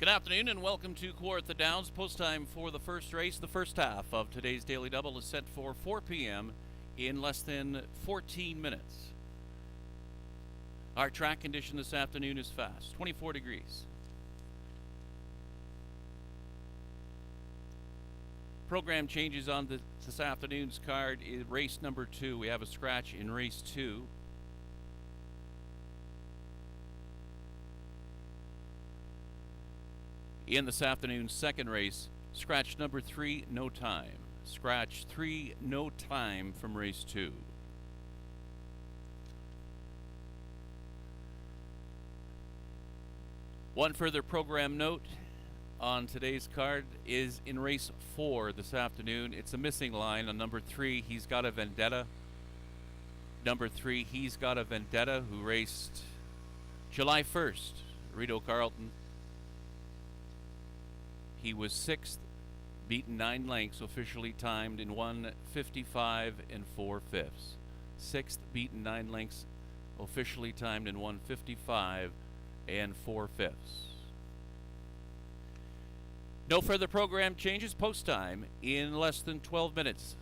Good afternoon and welcome to Kawartha Downs. Post time for the first race. The first half of today's Daily Double is set for 4 p.m. in less than 14 minutes. Our track condition this afternoon is fast, 24 degrees. Program changes on this afternoon's card is race number 2. We have a scratch in race 2. In this afternoon's second race, scratch number 3, no time. Scratch 3, no time from race 2. One further program note on today's card is in race 4 this afternoon. It's a missing line on number 3, He's Got a Vendetta. Number 3, He's Got a Vendetta, who raced July 1st, Rito Carlton. He was 6th, beaten 9 lengths, officially timed in 1:55 and 4/5. 6th, beaten 9 lengths, officially timed in 1:55 and 4/5. No further program changes. Post time in less than 12 minutes.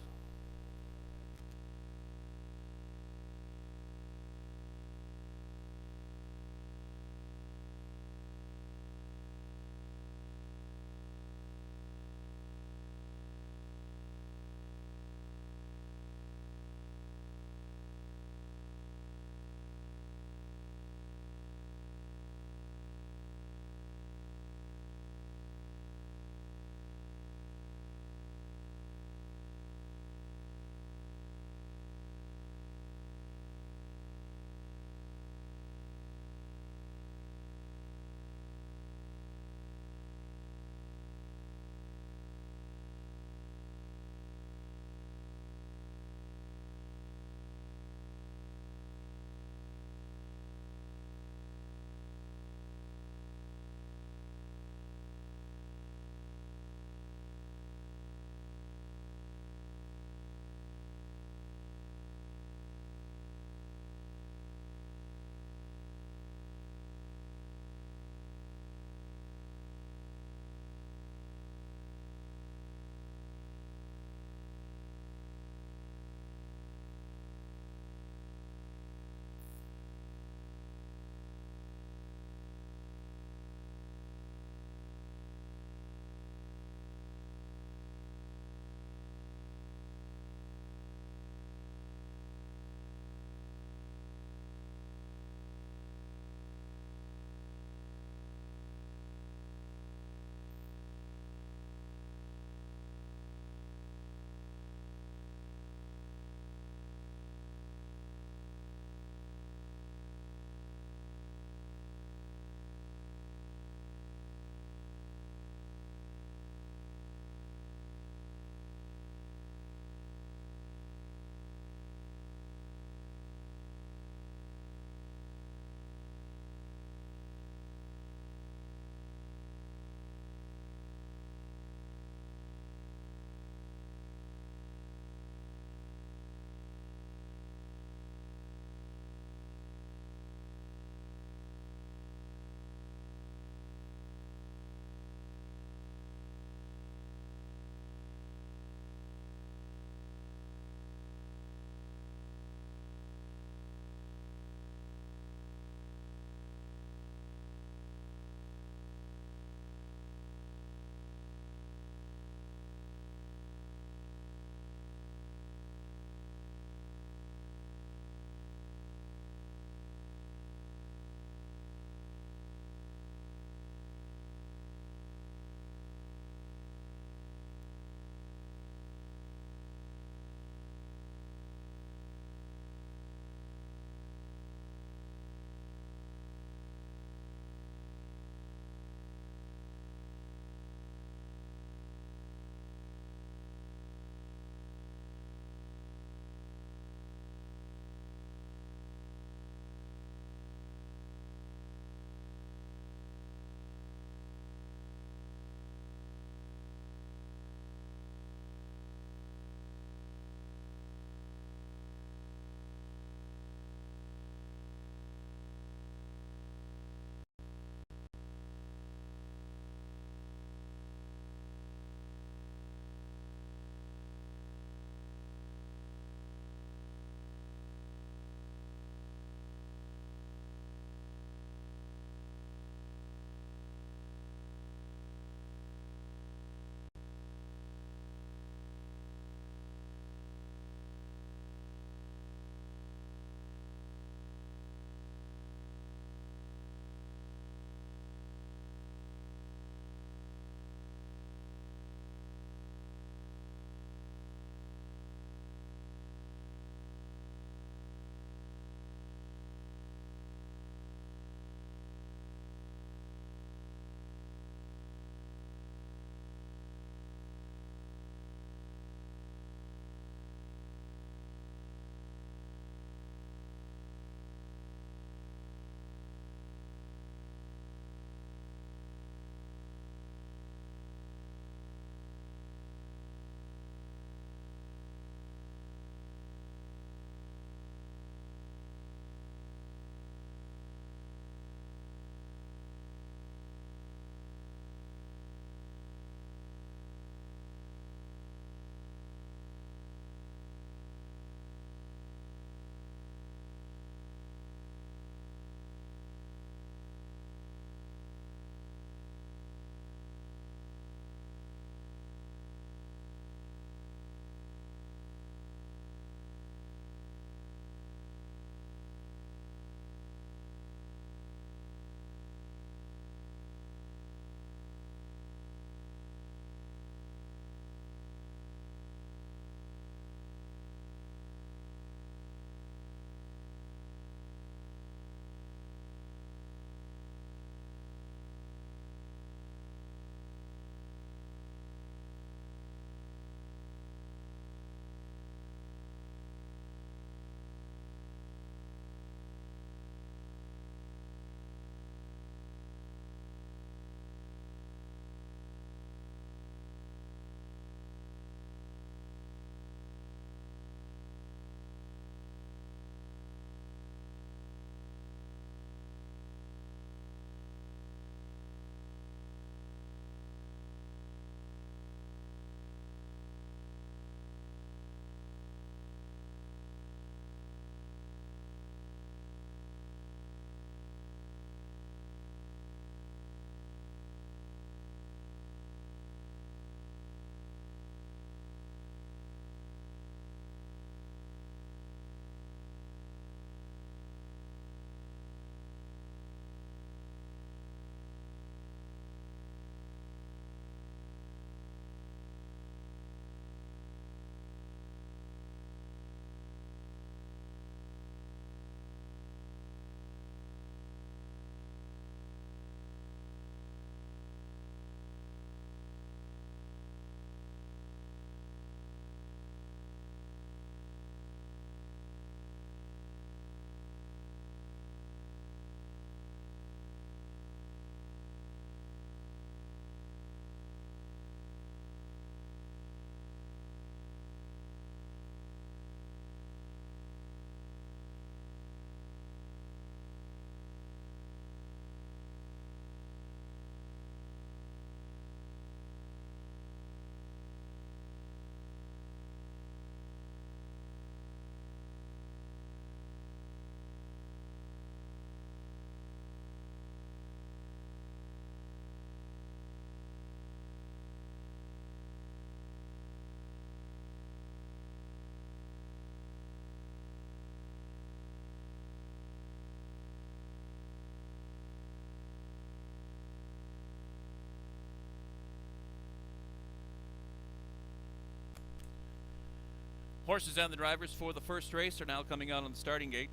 Horses and the drivers for the first race are now coming out on the starting gate.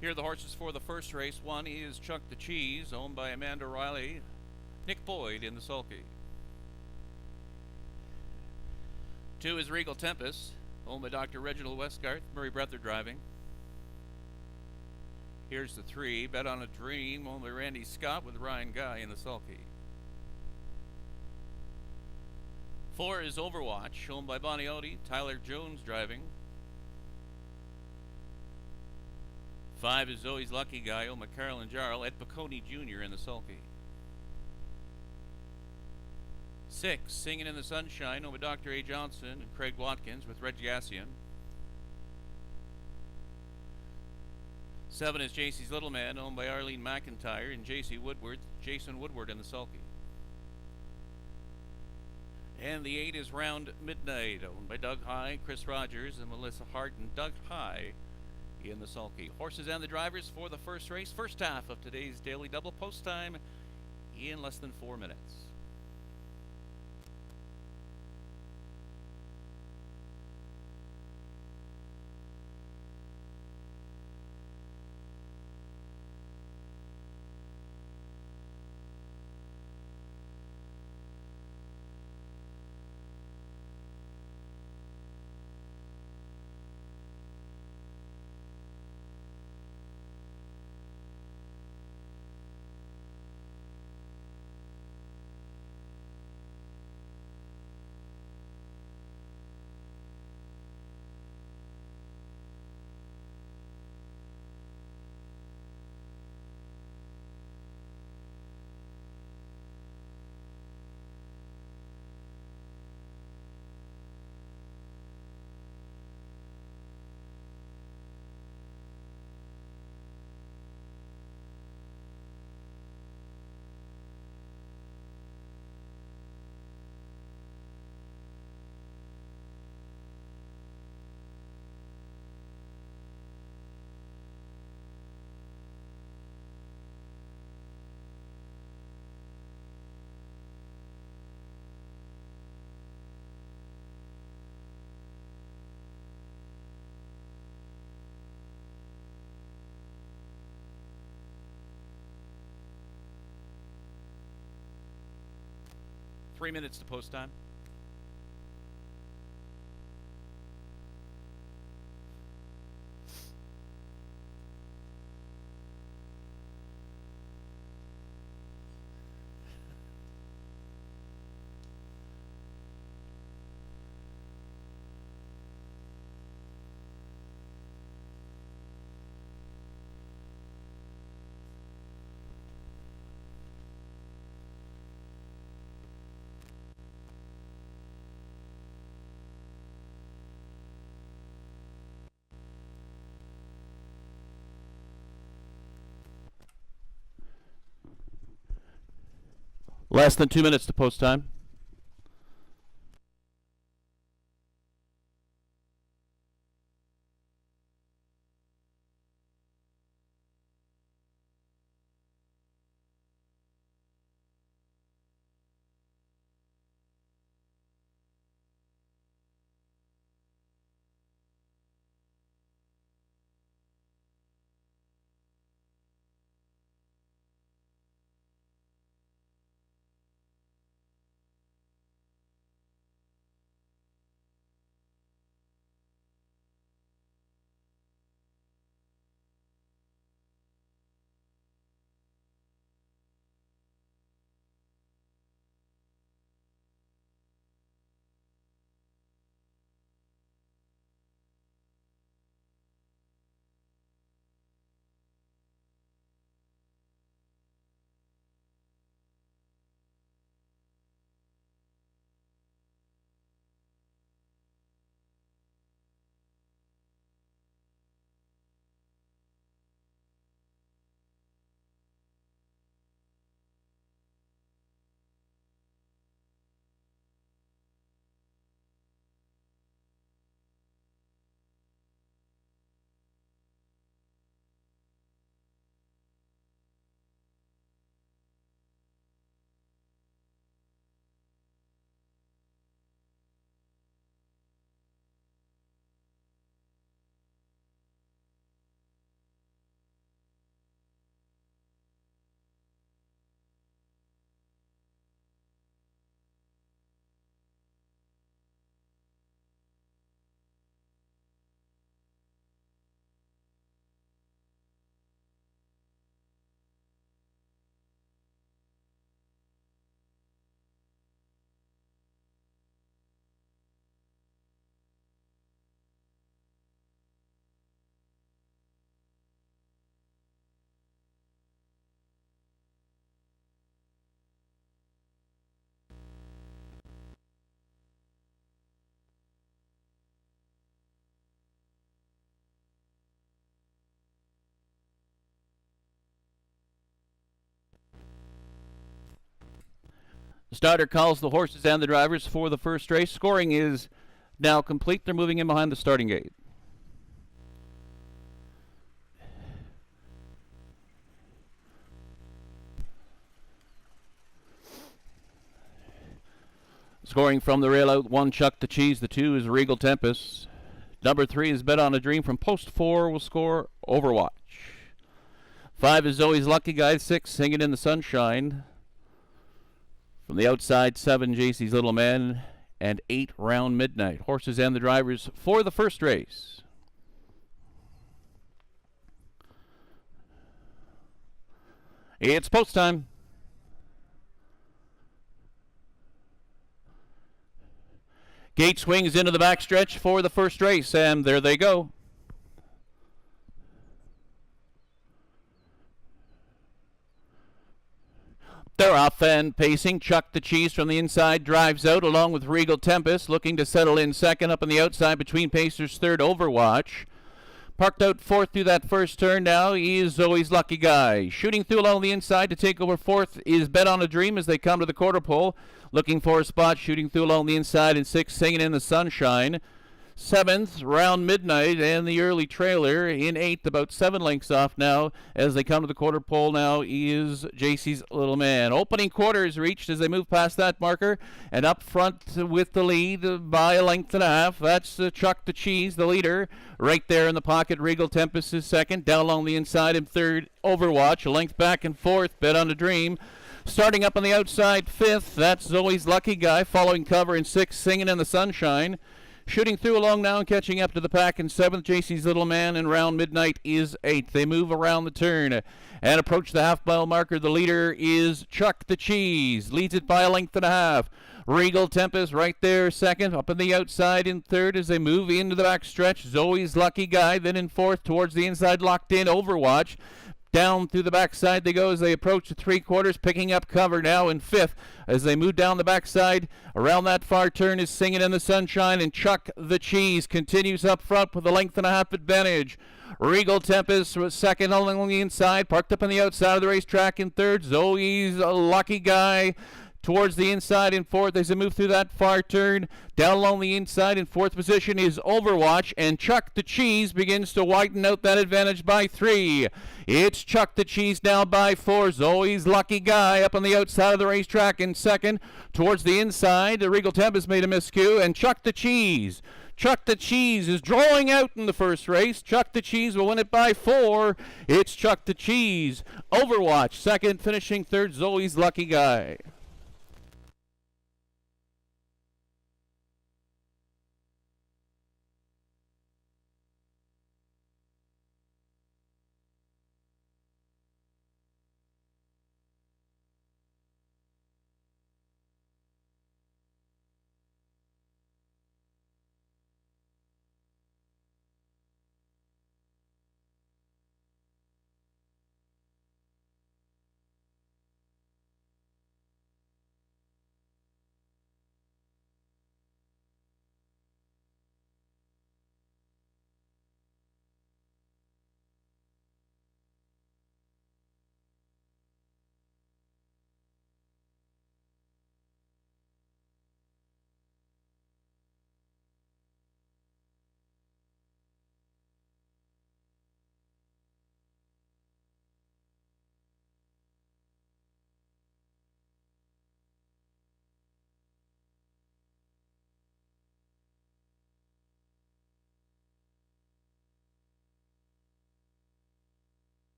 Here are the horses for the first race. One is Chuck the Cheese, owned by Amanda Riley. Nick Boyd in the sulky. 2 is Regal Tempest, owned by Dr. Reginald Westgarth. Murray Breather driving. Here's the 3, Bet on a Dream, owned by Randy Scott with Ryan Guy in the sulky. 4 is Overwatch, owned by Bonnie Odie, Tyler Jones driving. 5 is Zoe's Lucky Guy, owned by Carolyn Jarl, Ed Piccone Jr. in the sulky. 6, Singing in the Sunshine, owned by Dr. A. Johnson and Craig Watkins with Reggie Gassian. 7 is JC's Little Man, owned by Arlene McIntyre and Jason Woodward in the sulky. And the 8 is Round Midnight, owned by Doug High, Chris Rogers, and Melissa Hart, and Doug High in the sulky. Horses and the drivers for the first race, first half of today's Daily Double. Post time in less than 4 minutes. Three minutes to post time. Less than 2 minutes to post time. The starter calls the horses and the drivers for the first race. Scoring is now complete. They're moving in behind the starting gate. Scoring from the rail out, 1 Chuck the Cheese, the 2 is Regal Tempest. Number 3 is Bet on a Dream. From post 4 will score Overwatch. 5 is Zoe's Lucky Guy, 6 Singing in the Sunshine. From the outside, 7 JC's Little Man, and 8 Round Midnight. Horses and the drivers for the first race. It's post time. Gate swings into the backstretch for the first race, and there they go. They're off and pacing. Chuck the Cheese from the inside drives out along with Regal Tempest, looking to settle in second. Up on the outside between Pacers, third Overwatch. Parked out fourth through that first turn now is Zoe's Lucky Guy. Shooting through along the inside to take over fourth is Bet on a Dream as they come to the quarter pole. Looking for a spot, shooting through along the inside in sixth, Singing in the Sunshine. Seventh, Round Midnight, and the early trailer in eighth, about 7 lengths off now. As they come to the quarter pole now is JC's Little Man. Opening quarter is reached as they move past that marker, and up front with the lead by a length and a half. That's Chuck the Cheese, the leader. Right there in the pocket, Regal Tempest is second. Down along the inside in third, Overwatch. A length back and fourth, Bet on a Dream. Starting up on the outside, fifth, that's Zoe's Lucky Guy. Following cover in sixth, Singing in the Sunshine. Shooting through along now and catching up to the pack in seventh, JC's Little Man, and Round Midnight is eighth. They move around the turn and approach the half-mile marker. The leader is Chuck the Cheese. Leads it by a length and a half. Regal Tempest right there second. Up on the outside in third as they move into the back stretch. Zoe's Lucky Guy. Then in fourth towards the inside, locked in Overwatch. Down through the backside they go as they approach the three-quarters, picking up cover now in fifth. As they move down the backside, around that far turn is Singing in the Sunshine, and Chuck the Cheese continues up front with a length and a half advantage. Regal Tempest was second along the inside, parked up on the outside of the racetrack in third. Zoe's Lucky Guy towards the inside in fourth as they move through that far turn. Down along the inside in fourth position is Overwatch, and Chuck the Cheese begins to widen out that advantage by 3. It's Chuck the Cheese now by 4. Zoe's Lucky Guy up on the outside of the racetrack in second. Towards the inside, the Regal Tempest made a miscue, and Chuck the Cheese is drawing out in the first race. Chuck the Cheese will win it by 4. It's Chuck the Cheese. Overwatch second, finishing third, Zoe's Lucky Guy.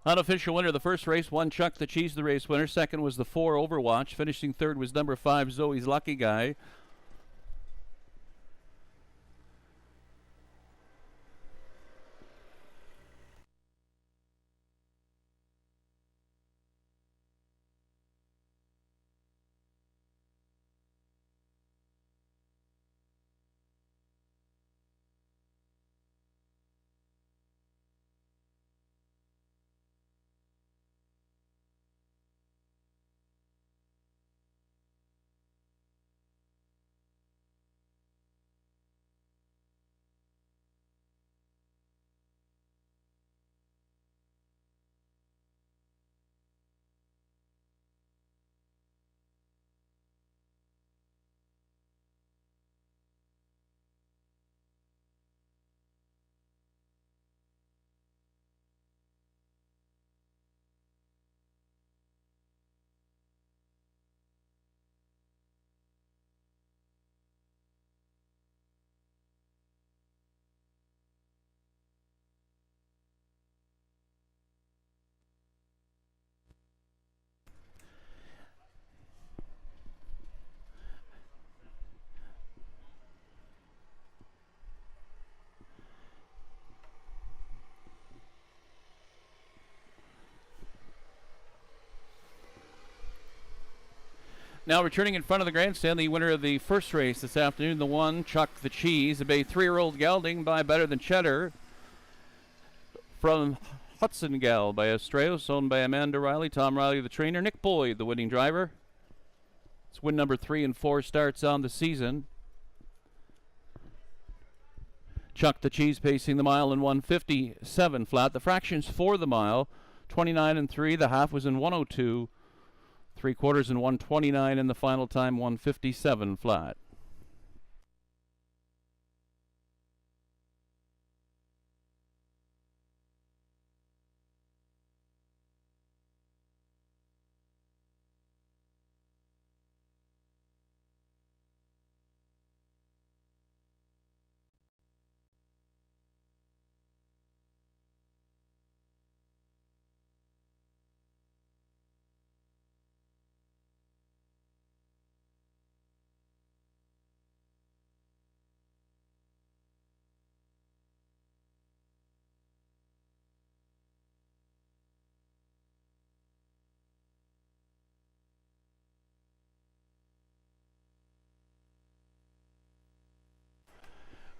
Unofficial winner of the first race, 1 Chuck the Cheese, the race winner. Second was the 4 Overwatch. Finishing third was number 5 Zoe's Lucky Guy. Now returning in front of the grandstand, the winner of the first race this afternoon, the one, Chuck the Cheese, a bay 3-year-old gelding by Better Than Cheddar from Hudson Gal by Estrellas, owned by Amanda Riley, Tom Riley the trainer, Nick Boyd the winning driver. It's win number 3 and 4 starts on the season. Chuck the Cheese pacing the mile in 1:57 flat. The fractions for the mile, 29 and 3. The half was in 1:02. 3/4 in 1:29, and the final time 1:57 flat.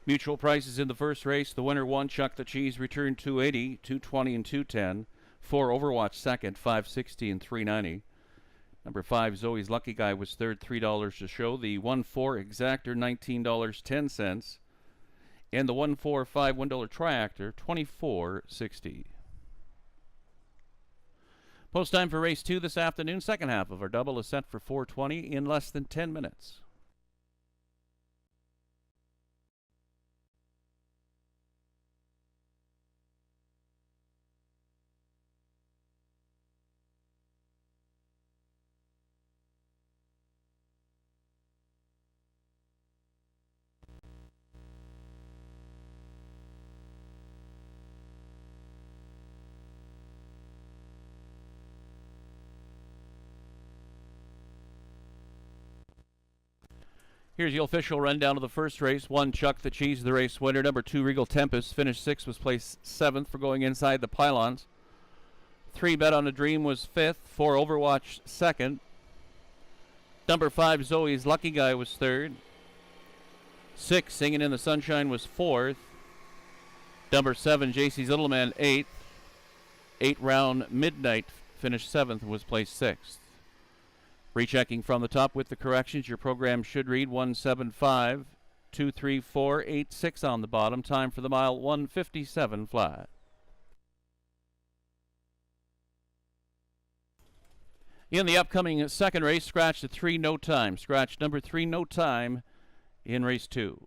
Mutual prices in the first race. The winner, one, Chuck the Cheese, returned 280, 220, and 210. 4, Overwatch second, 560 and 390. Number 5, Zoe's Lucky Guy was third, $3 to show. The 1-4 Exactor, $19.10. And the 1-4 $1 Triactor, $24.60. Post time for race 2 this afternoon. Second half of our double is set for 4:20 in less than 10 minutes. Here's the official rundown of the first race. 1, Chuck the Cheese, the race winner. Number 2, Regal Tempest, finished 6th, was placed 7th for going inside the pylons. 3, Bet on a Dream was 5th. 4, Overwatch 2nd. Number 5, Zoe's Lucky Guy was 3rd. 6, Singing in the Sunshine was 4th. Number 7, JC's Little Man 8th. 8, Round Midnight finished 7th and was placed 6th. Rechecking from the top with the corrections, your program should read 175, 23486 on the bottom. Time for the mile 1:57 flat. In the upcoming second race, scratch the 3 No Time. Scratch number 3 No Time in race 2.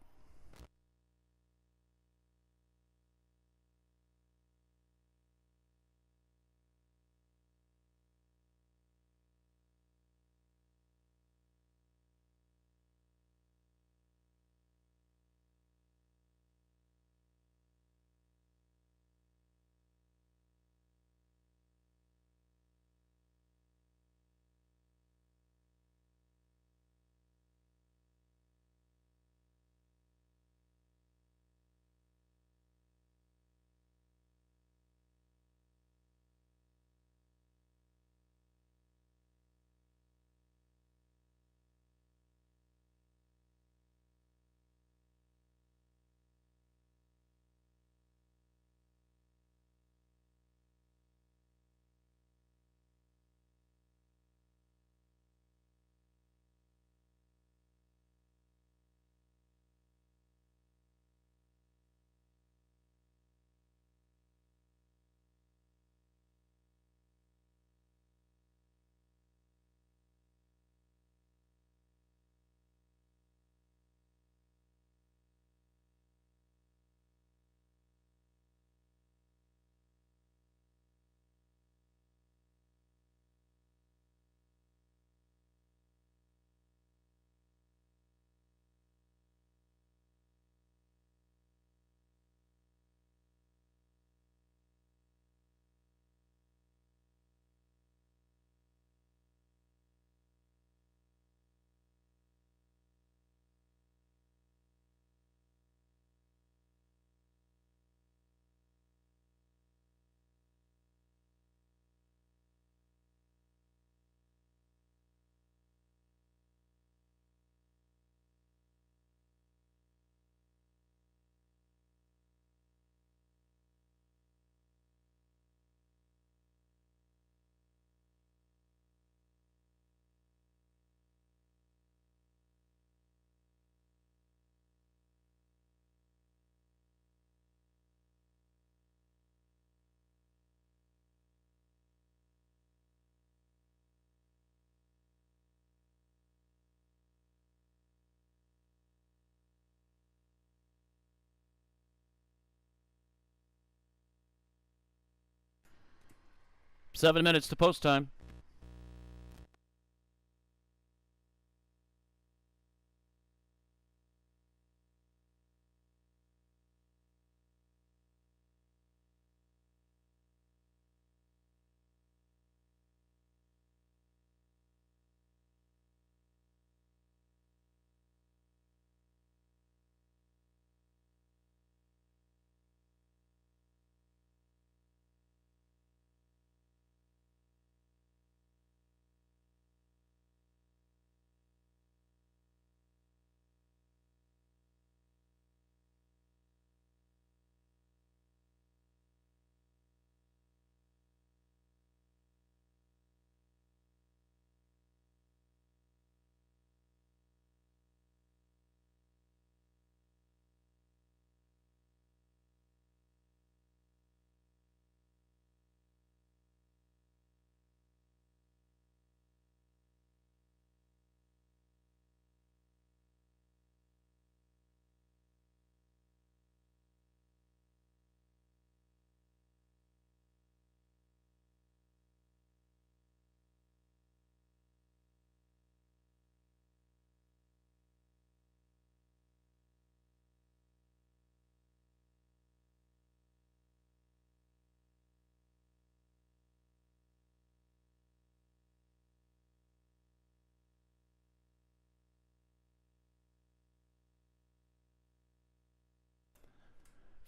7 minutes to post time.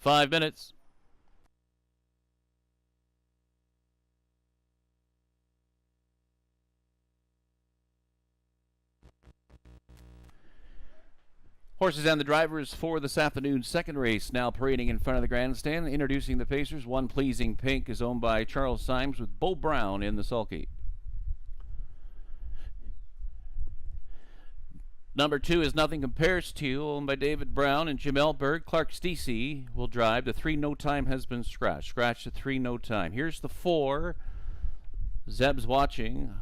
Five minutes. Horses and the drivers for this afternoon's second race now parading in front of the grandstand. Introducing the Pacers. One Pleasing Pink is owned by Charles Symes with Bo Brown in the sulky. Number 2 is Nothing Compares to, owned by David Brown and Jim Elberg. Clark Stacey will drive. The 3 No Time has been scratched. Scratch the 3 No Time. Here's the 4. Zeb's Watching,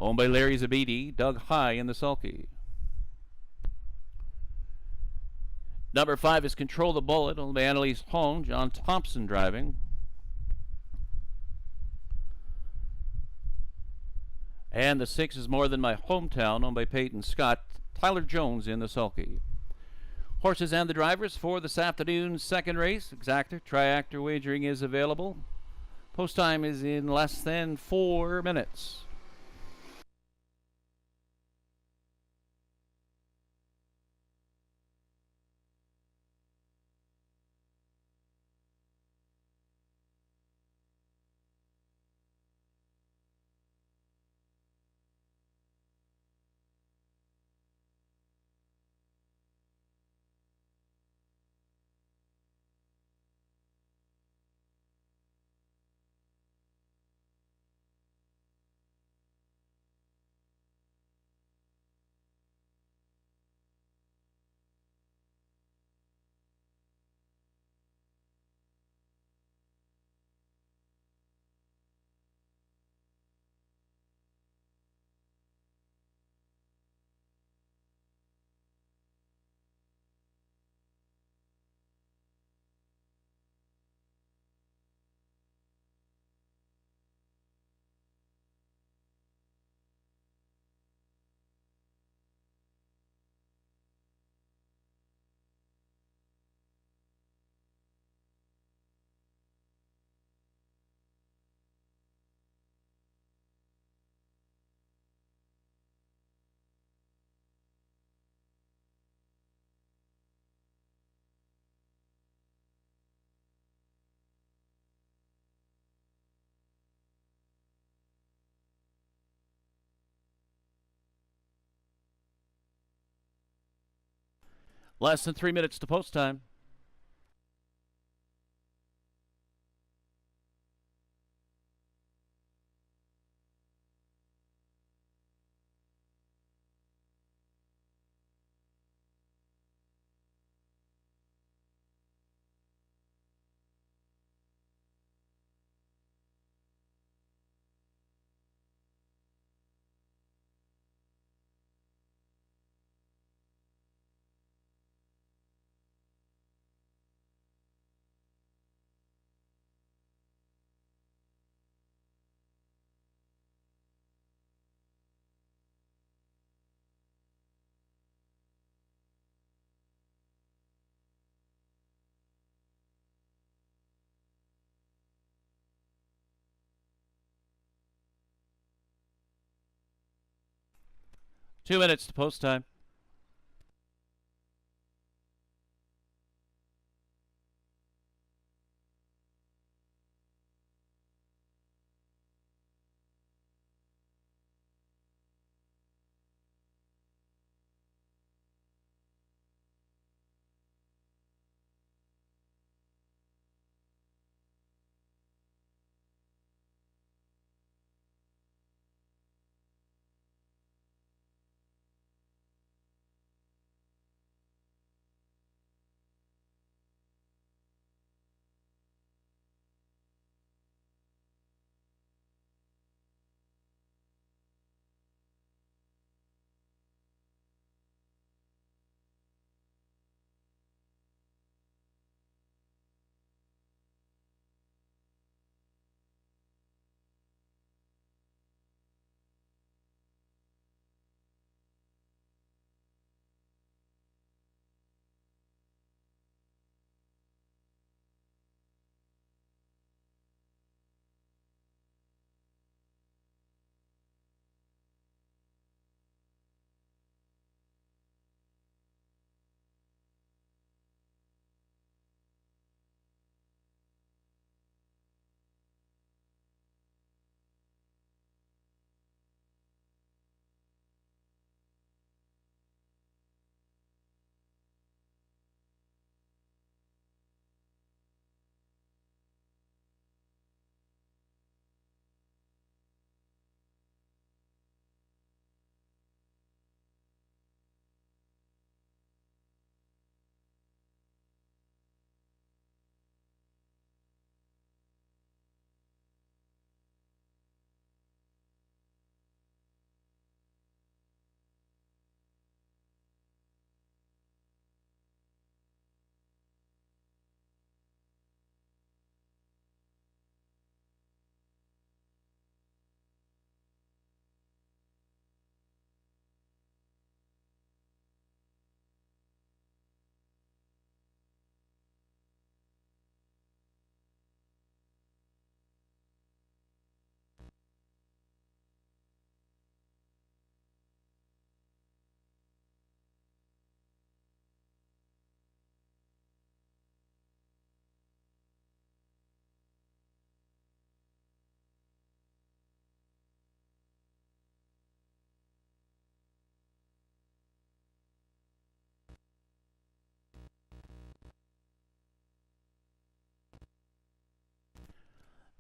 owned by Larry Zabidi. Doug High in the sulky. Number 5 is Control the Bullet, owned by Annalise Hone. John Thompson driving. And the 6 is More Than My Hometown, owned by Peyton Scott. Tyler Jones in the sulky. Horses and the drivers for this afternoon's second race. Exactor, triactor wagering is available. Post time is in less than 4 minutes. Less than 3 minutes to post time. 2 minutes to post time.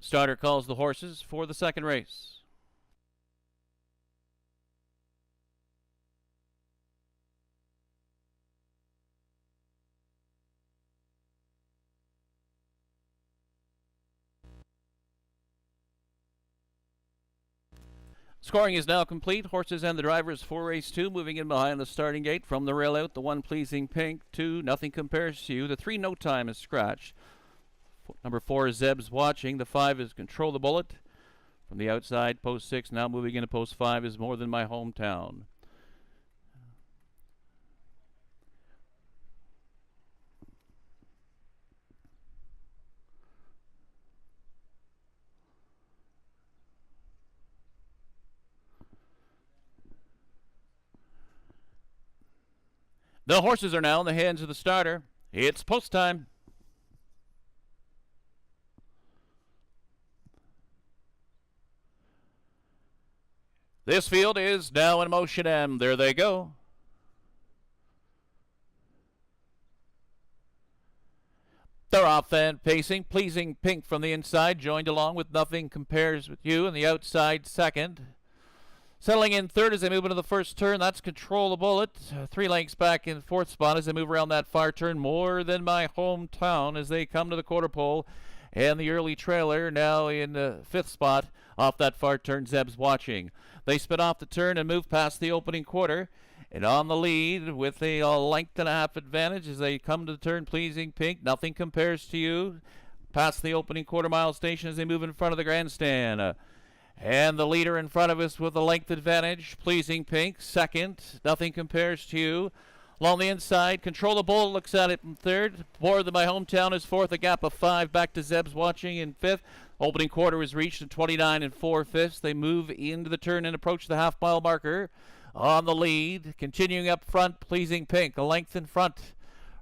Starter calls the horses for the second race. Scoring is now complete. Horses and the drivers for race 2 moving in behind the starting gate. From the rail out, the 1 Pleasing Pink, 2 Nothing Compares to You. The 3 No Time is scratched. Number 4 is Zeb's Watching. The 5 is Control the Bullet. From the outside, post 6, now moving into post 5 is More Than My Hometown. The horses are now in the hands of the starter. It's post time. This field is now in motion, and there they go. They're off and pacing. Pleasing Pink from the inside, joined along with Nothing Compares with You in the outside second. Settling in third as they move into the first turn, that's Control the Bullet. 3 lengths back in fourth spot as they move around that far turn. More Than My Hometown as they come to the quarter pole. And the early trailer now in the fifth spot off that far turn, Zeb's Watching. They spin off the turn and move past the opening quarter. And on the lead with a length and a half advantage as they come to the turn, Pleasing Pink, Nothing Compares to You. Past the opening quarter mile station as they move in front of the grandstand. And the leader in front of us with a length advantage, Pleasing Pink, second, Nothing Compares to You. Along the inside, Control the Bullet looks at it in third. More Than My Hometown is fourth, a gap of 5 back to Zeb's Watching in fifth. Opening quarter was reached at 29 4/5. They move into the turn and approach the half-mile marker. on the lead. Continuing up front, Pleasing Pink, a length in front.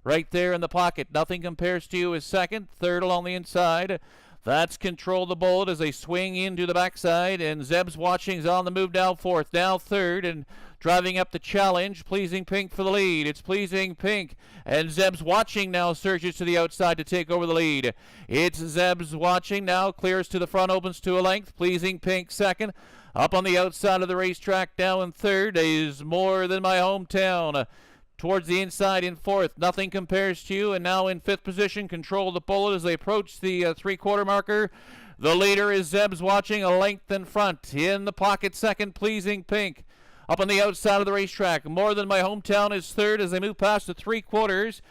Right there in the pocket. Nothing Compares to You is second. Third along the inside. That's Control the Bullet as they swing into the backside. And Zeb's Watching's on the move now fourth. Now third. And driving up the challenge. Pleasing Pink for the lead. It's Pleasing Pink. And Zeb's Watching now surges to the outside to take over the lead. It's Zeb's Watching now. Clears to the front. Opens to a length. Pleasing Pink second. Up on the outside of the racetrack now in third is More Than My Hometown. Towards the inside in fourth, Nothing Compares to You, and now in fifth position, Control the Bullet as they approach the three-quarter marker. The leader is Zeb's Watching, a length in front. In the pocket second, Pleasing Pink. Up on the outside of the racetrack, More Than My Hometown is third as they move past the three-quarters.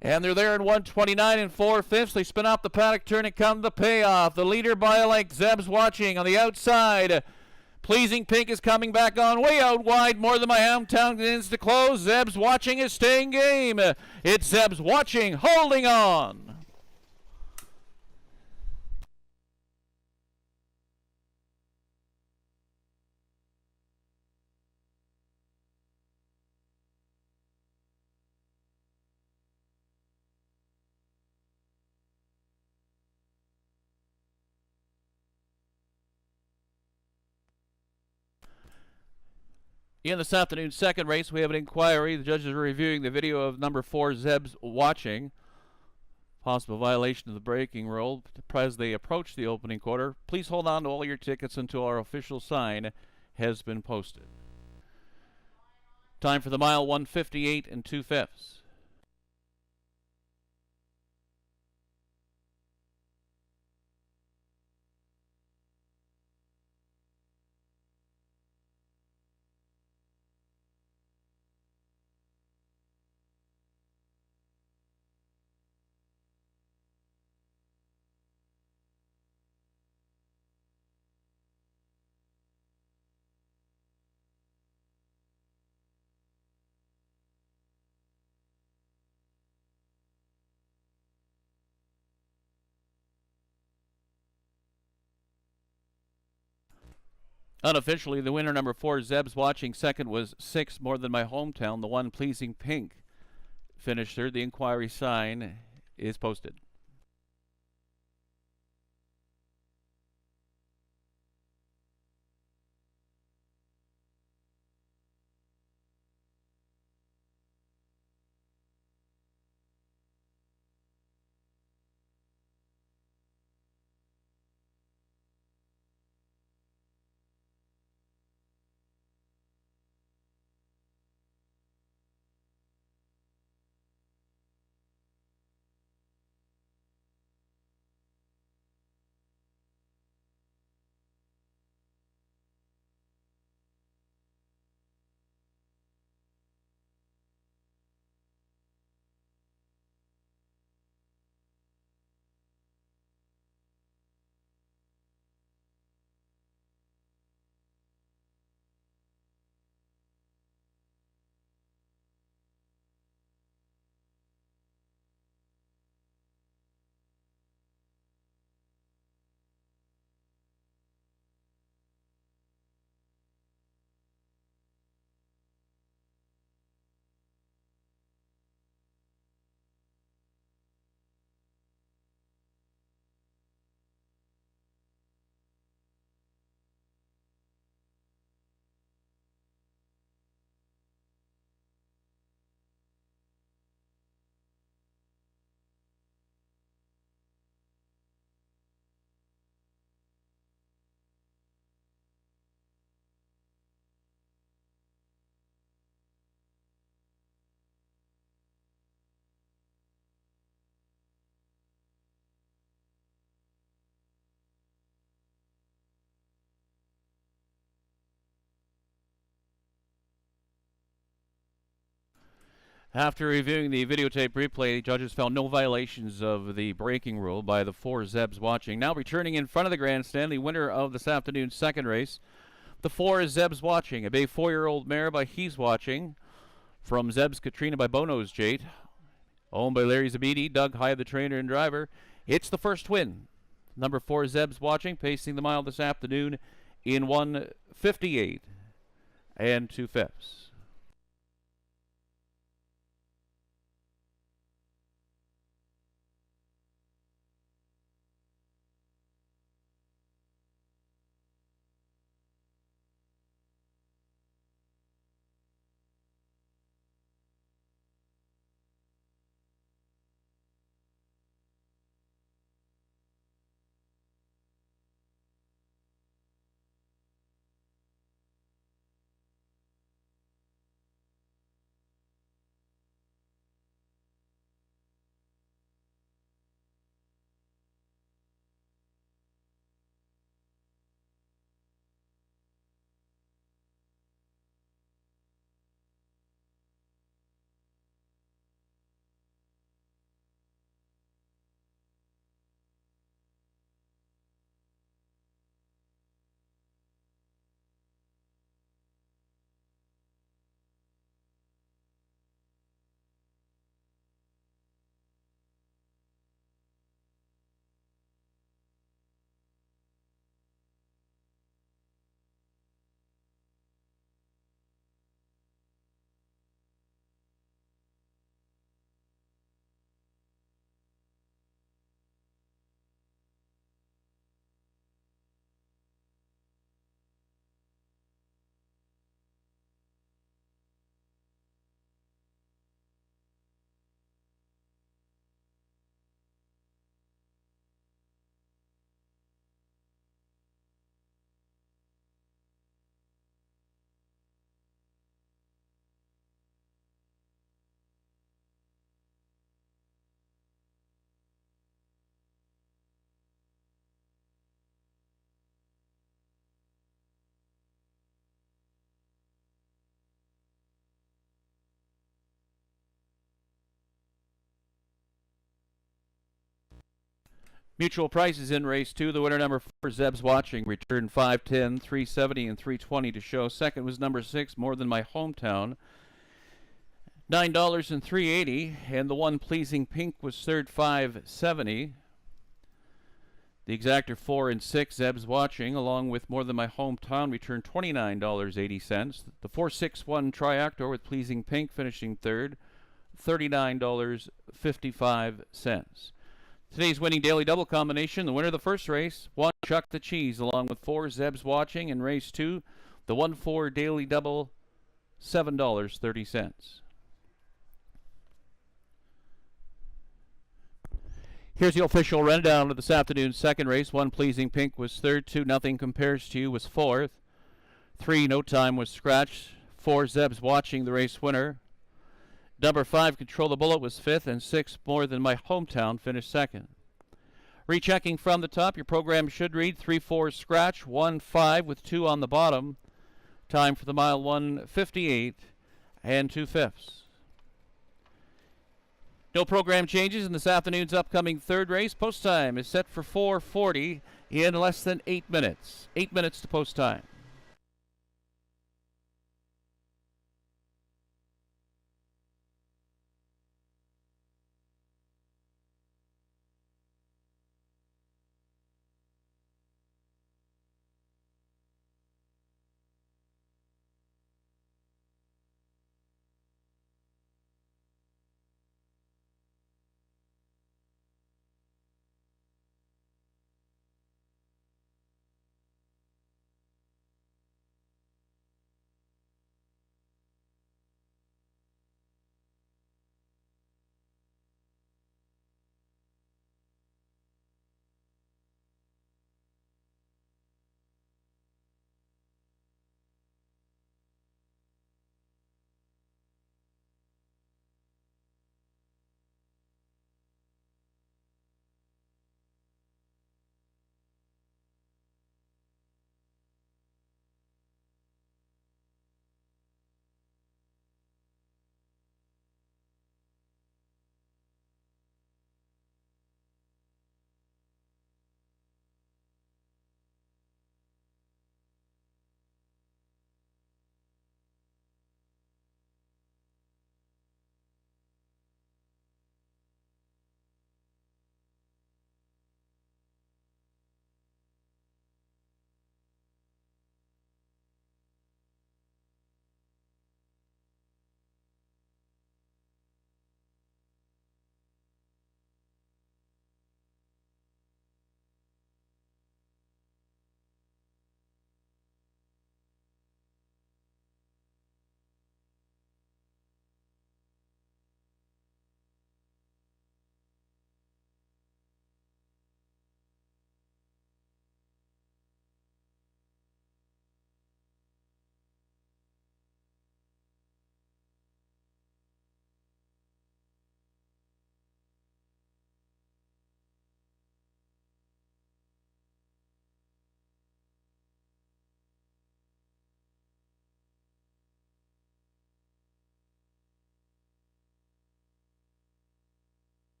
And they're there in 1:29 and 4/5. They spin off the paddock turn and come to the payoff. The leader by a length, Zeb's Watching on the outside. Pleasing Pink is coming back on, way out wide. More Than My Hometown begins to close. Zeb's Watching is staying game. It's Zeb's Watching holding on. In this afternoon's second race, we have an inquiry. The judges are reviewing the video of number 4, Zeb's Watching. Possible violation of the braking rule as they approach the opening quarter. Please hold on to all your tickets until our official sign has been posted. Time for the mile, 1:58 and 2/5. Unofficially, the winner, number 4, Zeb's Watching. Second was 6, More Than My Hometown. The one, Pleasing Pink, finished third. The inquiry sign is posted. After reviewing the videotape replay, the judges found no violations of the braking rule by the 4, Zeb's Watching. Now returning in front of the grandstand, the winner of this afternoon's second race. The 4 is Zeb's Watching, a bay 4-year-old mare by He's Watching, from Zeb's Katrina by Bono's Jade, owned by Larry Zabidi, Doug High, the trainer and driver. It's the first win. Number 4, Zeb's Watching, pacing the mile this afternoon in 1:58 and 2/5. Mutual prices in race 2. The winner, number 4, Zeb's Watching, returned 510, 370, and 320 to show. Second was number 6, More Than My Hometown, $9 and 380, and the one Pleasing Pink was third, 570. The exactor 4 and 6, Zeb's Watching, along with More Than My Hometown, returned $29.80. The 461 Triactor with Pleasing Pink finishing third, $39.55. Today's winning daily double combination, the winner of the first race, 1 Chuck the Cheese, along with 4 Zeb's Watching. In race 2, the 1-4 daily double, $7.30. Here's the official rundown of this afternoon's second race. 1 Pleasing Pink was third, 2 Nothing Compares to You was fourth, 3 No Time was scratched, 4 Zeb's Watching, the race winner. Number 5, Control the Bullet, was fifth, and 6, More Than My Hometown, finished second. Rechecking from the top, your program should read 3-4 scratch, 1-5 with 2 on the bottom. Time for the mile, 1:58 and 2/5. No program changes in this afternoon's upcoming third race. Post time is set for 4:40 in less than 8 minutes. 8 minutes to post time.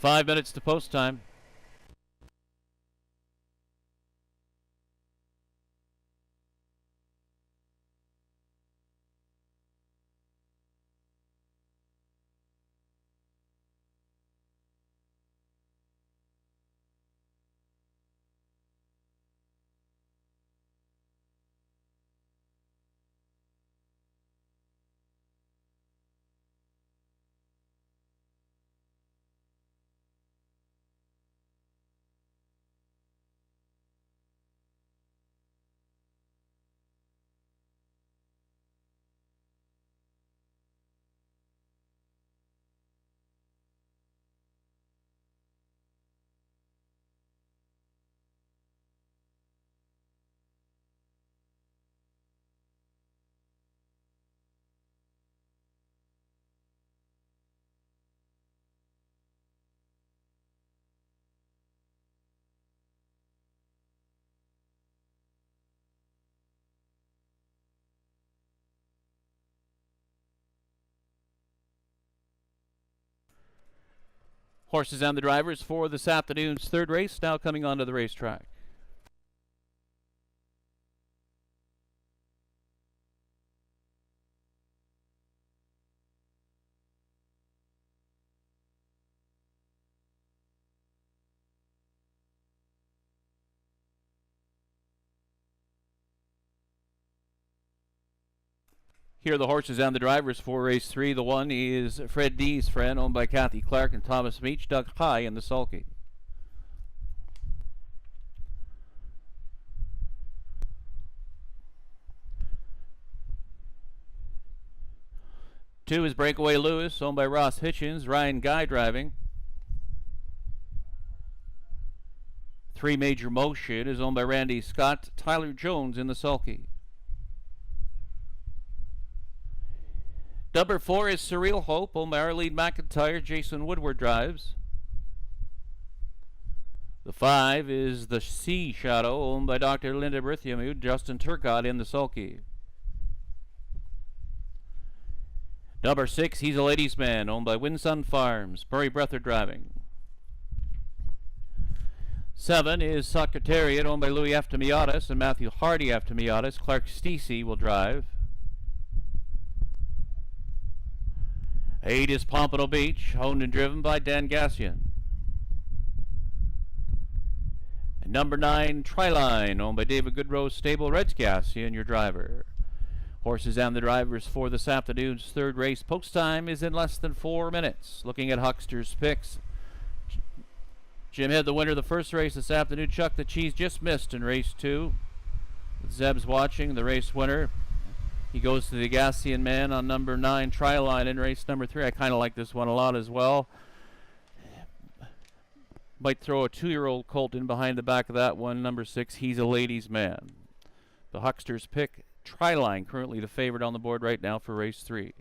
5 minutes to post time. Horses and the drivers for this afternoon's third race now coming onto the racetrack. Here are the horses and the drivers for race 3. The one is Fred D's Friend, owned by Kathy Clark and Thomas Meach, dug high in the sulky. Two is Breakaway Lewis, owned by Ross Hitchens, Ryan Guy driving. 3 Major Motion is owned by Randy Scott, Tyler Jones in the sulky. Number 4 is Surreal Hope, owned by Arlene McIntyre, Jason Woodward drives. The 5 is The Sea Shadow, owned by Dr. Linda Berthiamu, Justin Turcott in the sulky. Number 6, He's a Ladies' Man, owned by Winsun Farms, Murray Breather driving. 7 is Secretariat, owned by Louis Eftimiadis and Matthew Hardy Eftimiadis. Clark Stacey will drive. 8 is Pompano Beach, owned and driven by Dan Gassian. And number 9, Triline, owned by David Goodrose Stable, Reds Gassian, your driver. Horses and the drivers for this afternoon's third race. Post time is in less than 4 minutes. Looking at Huckster's picks. Jim had the winner of the first race this afternoon. Chuck the Cheese just missed in race 2. With Zeb's watching, the race winner. He goes to the Gassian Man on number 9, Triline, in race number 3. I kind of like this one a lot as well. Might throw a 2-year-old colt in behind the back of that one. Number 6, He's a Ladies' Man. The Huckster's pick, Triline, currently the favorite on the board right now for race 3.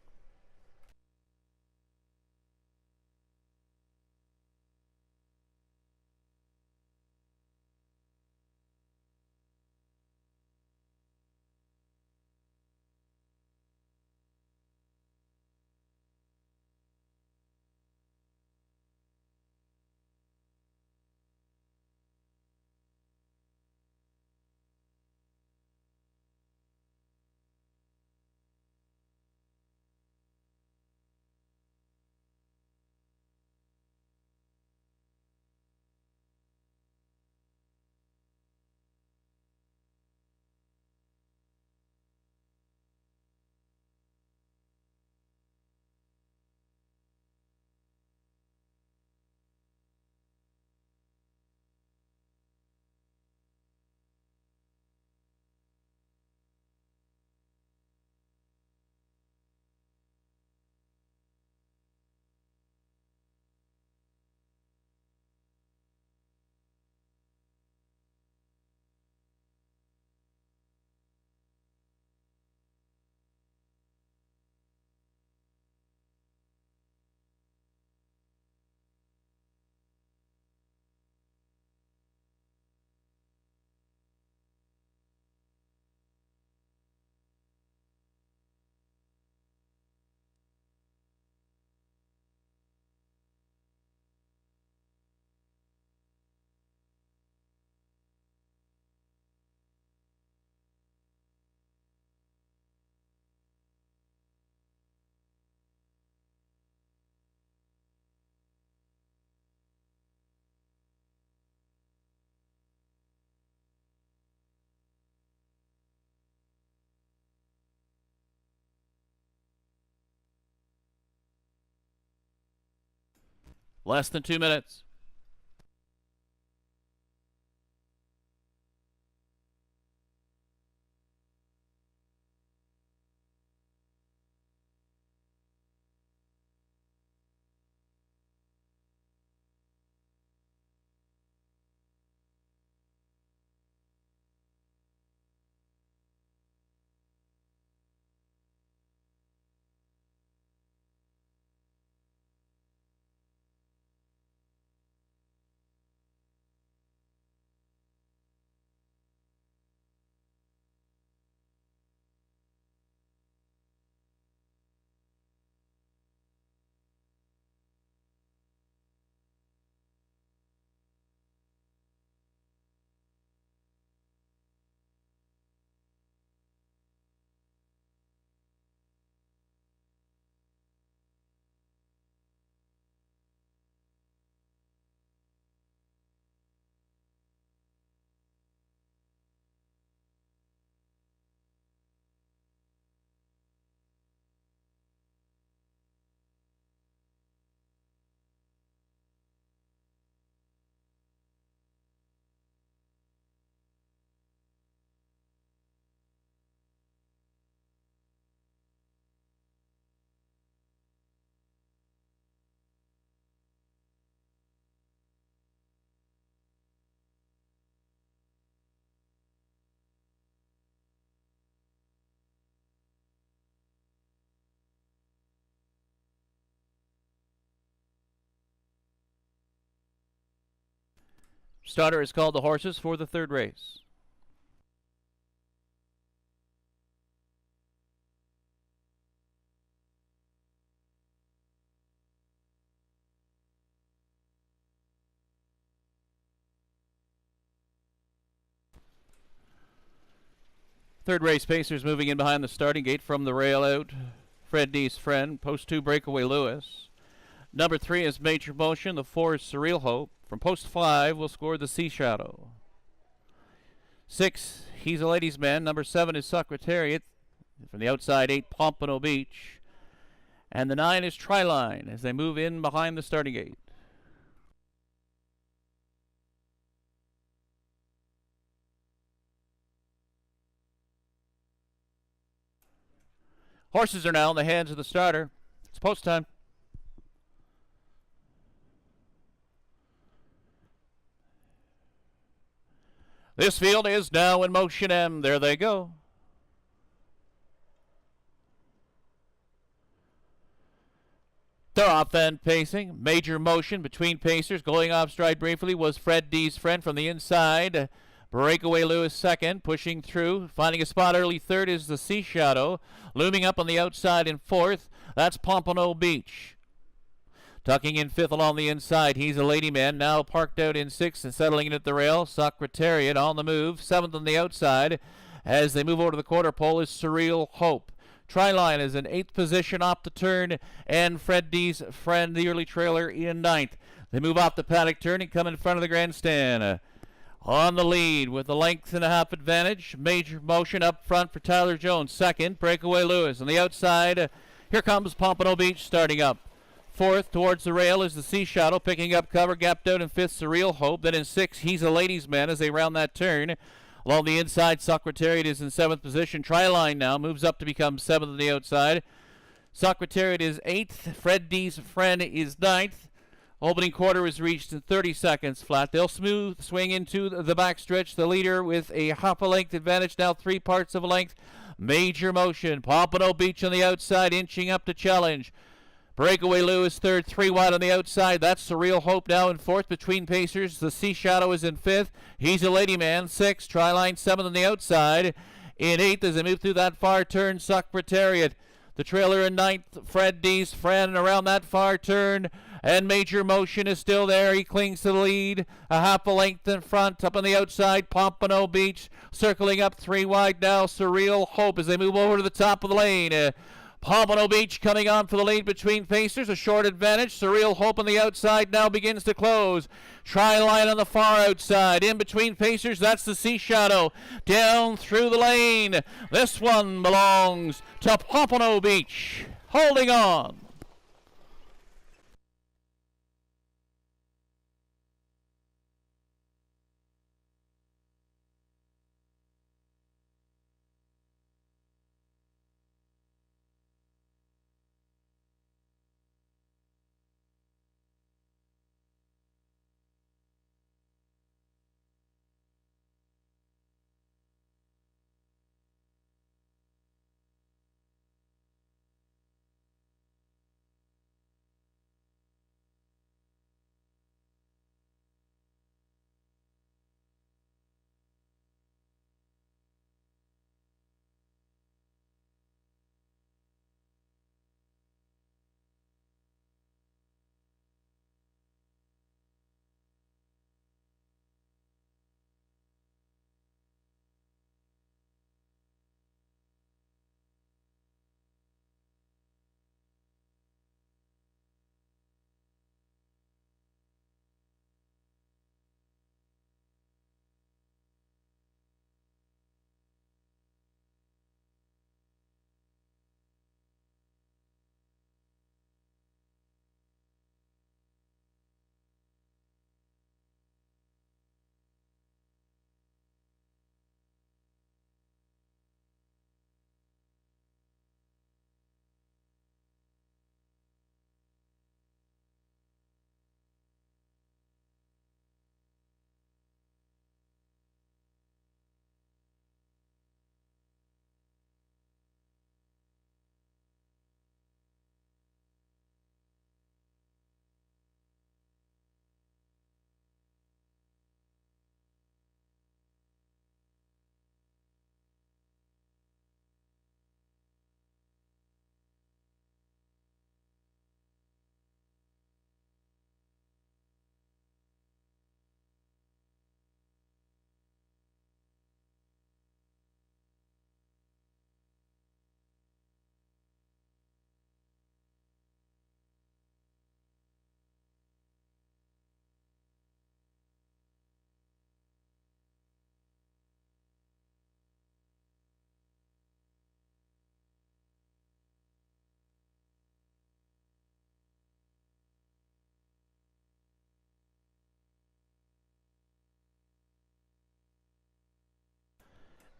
Less than 2 minutes. Starter has called the horses for the third race. Third race Pacers moving in behind the starting gate from the rail out. Fred D's friend. Post 2 Breakaway Lewis. Number 3 is Major Motion. The 4 is Surreal Hope. From post 5 will score the Sea Shadow. 6, He's a Ladies' Man. Number 7 is Secretariat. From the outside, 8, Pompano Beach. And the 9 is Triline as they move in behind the starting gate. Horses are now in the hands of the starter. It's post time. This field is now in motion, and there they go. They're off and pacing. Major Motion between pacers. Going off stride briefly was Fred D's friend from the inside. Breakaway Lewis second, pushing through. Finding a spot early third is the Sea Shadow. Looming up on the outside in fourth, that's Pompano Beach. Tucking in fifth along the inside, He's a Lady Man. Now parked out in sixth and settling in at the rail. Secretariat on the move. Seventh on the outside. As they move over to the quarter pole is Surreal Hope. Triline is in eighth position off the turn. And Fred D's friend, the early trailer, in ninth. They move off the paddock turn and come in front of the grandstand. On the lead with a length and a half advantage. Major Motion up front for Tyler Jones. Second, Breakaway Lewis. On the outside, here comes Pompano Beach starting up. Fourth, towards the rail, is the Sea Shadow, picking up cover, gapped out in fifth, Surreal Hope. Then in sixth, He's a Ladies' Man as they round that turn. Along the inside, Secretariat is in seventh position. Triline now moves up to become seventh on the outside. Secretariat is eighth. Fred D's friend is ninth. Opening quarter is reached in 30 seconds flat. They'll smooth swing into the backstretch. The leader with a half a length advantage, now 3 parts of a length. Major Motion. Pompano Beach on the outside, inching up to challenge. Breakaway Lewis third, 3 wide on the outside. That's Surreal Hope now in fourth between pacers. The Sea Shadow is in fifth. He's a Lady Man, sixth. Triline seventh on the outside. In eighth as they move through that far turn, Secretariat. The trailer in ninth, Fred D's friend around that far turn. And Major Motion is still there. He clings to the lead. A half a length in front. Up on the outside, Pompano Beach. Circling up 3 wide now. Surreal Hope as they move over to the top of the lane. Pompano Beach coming on for the lead between pacers. A short advantage. Surreal Hope on the outside now begins to close. Triline on the far outside. In between pacers, that's the Sea Shadow. Down through the lane. This one belongs to Pompano Beach. Holding on.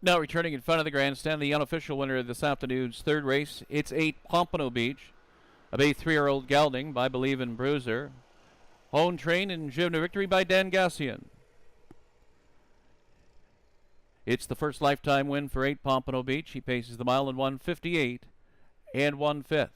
Now returning in front of the grandstand, the unofficial winner of this afternoon's third race. It's 8 Pompano Beach, a bay 3-year-old gelding by Believe in Bruiser. Honed, trained, and driven to victory by Dan Gassian. It's the first lifetime win for 8 Pompano Beach. He paces the mile in 1:58 and 1/5.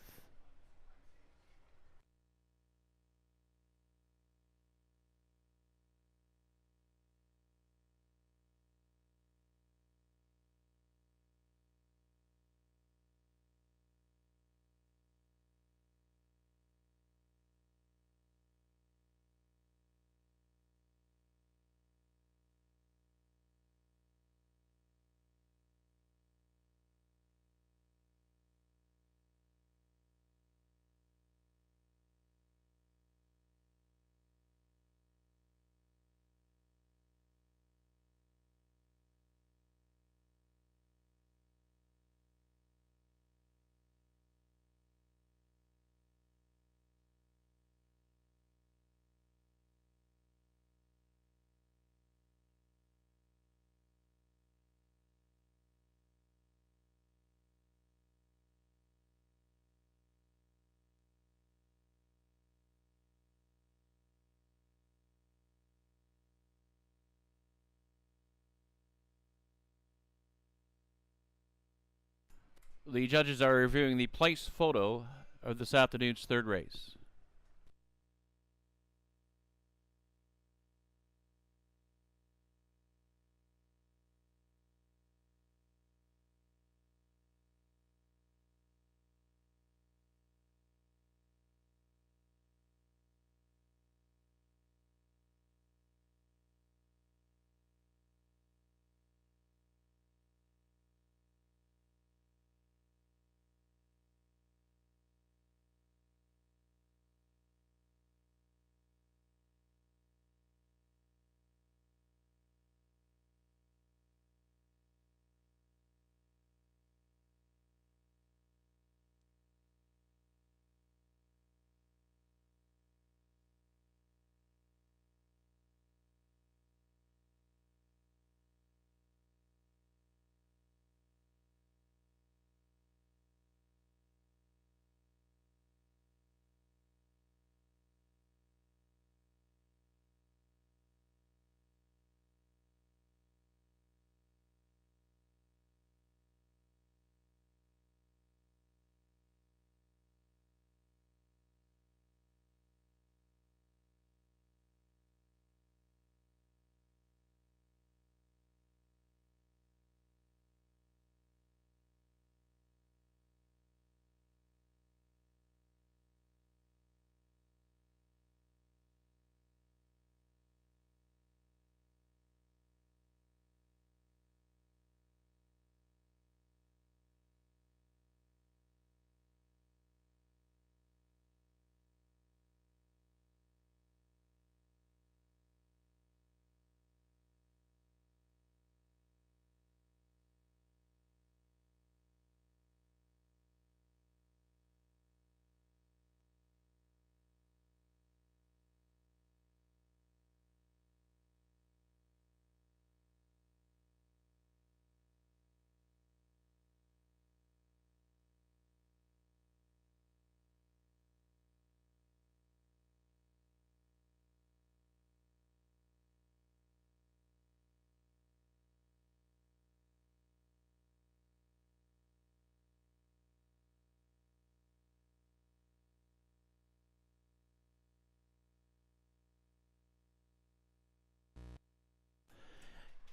The judges are reviewing the place photo of this afternoon's third race.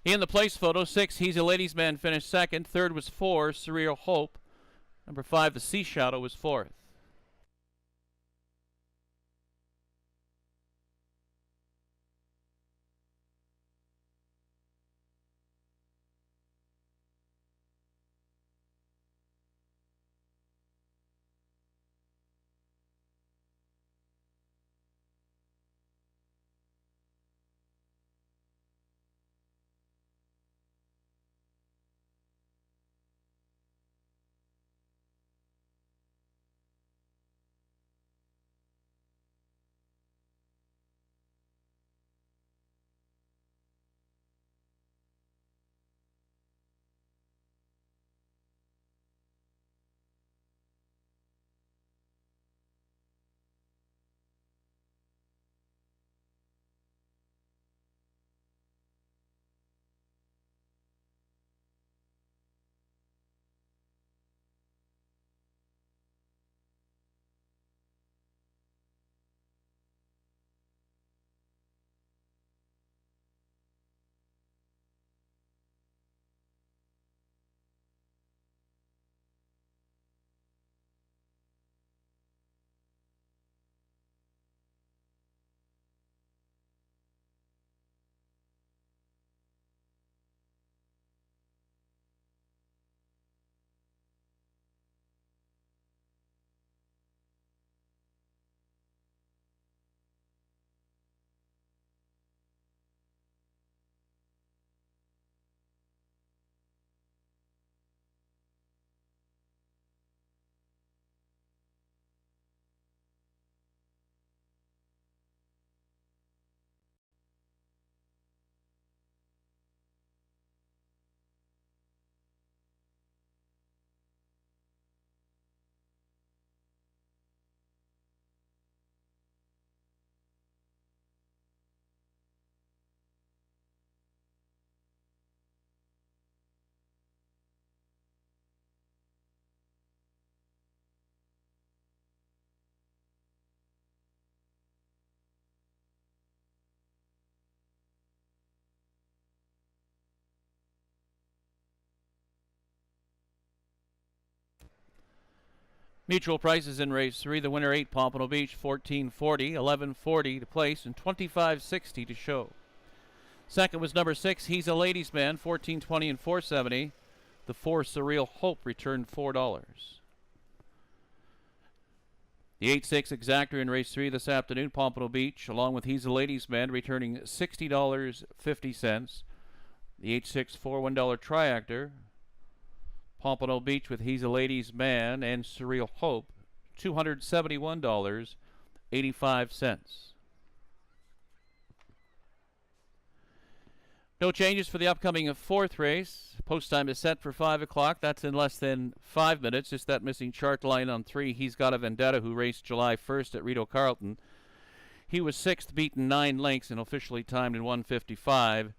In the place photo, 6, He's a Ladies' Man, finished second. Third was 4, Surreal Hope. Number 5, The Sea Shadow, was fourth. Mutual prices in race 3. The winner 8, Pompano Beach, 14.40, 11.40 to place, and 25.60 to show. Second was number 6, He's a Ladies Man, 14.20 and 4.70. The 4, Surreal Hope, returned $4. The 8-6 Exactor in race 3 this afternoon, Pompano Beach, along with He's a Ladies Man, returning $60.50. The 8-6 $1 Triactor, Pompano Beach with He's a Ladies Man and Surreal Hope, $271.85. No changes for the upcoming 4th race. Post time is set for 5 o'clock. That's in less than 5 minutes. Just that missing chart line on 3. He's Got a Vendetta, who raced July 1st at Rito Carlton. He was 6th, beaten 9 lengths, and officially timed in 1:55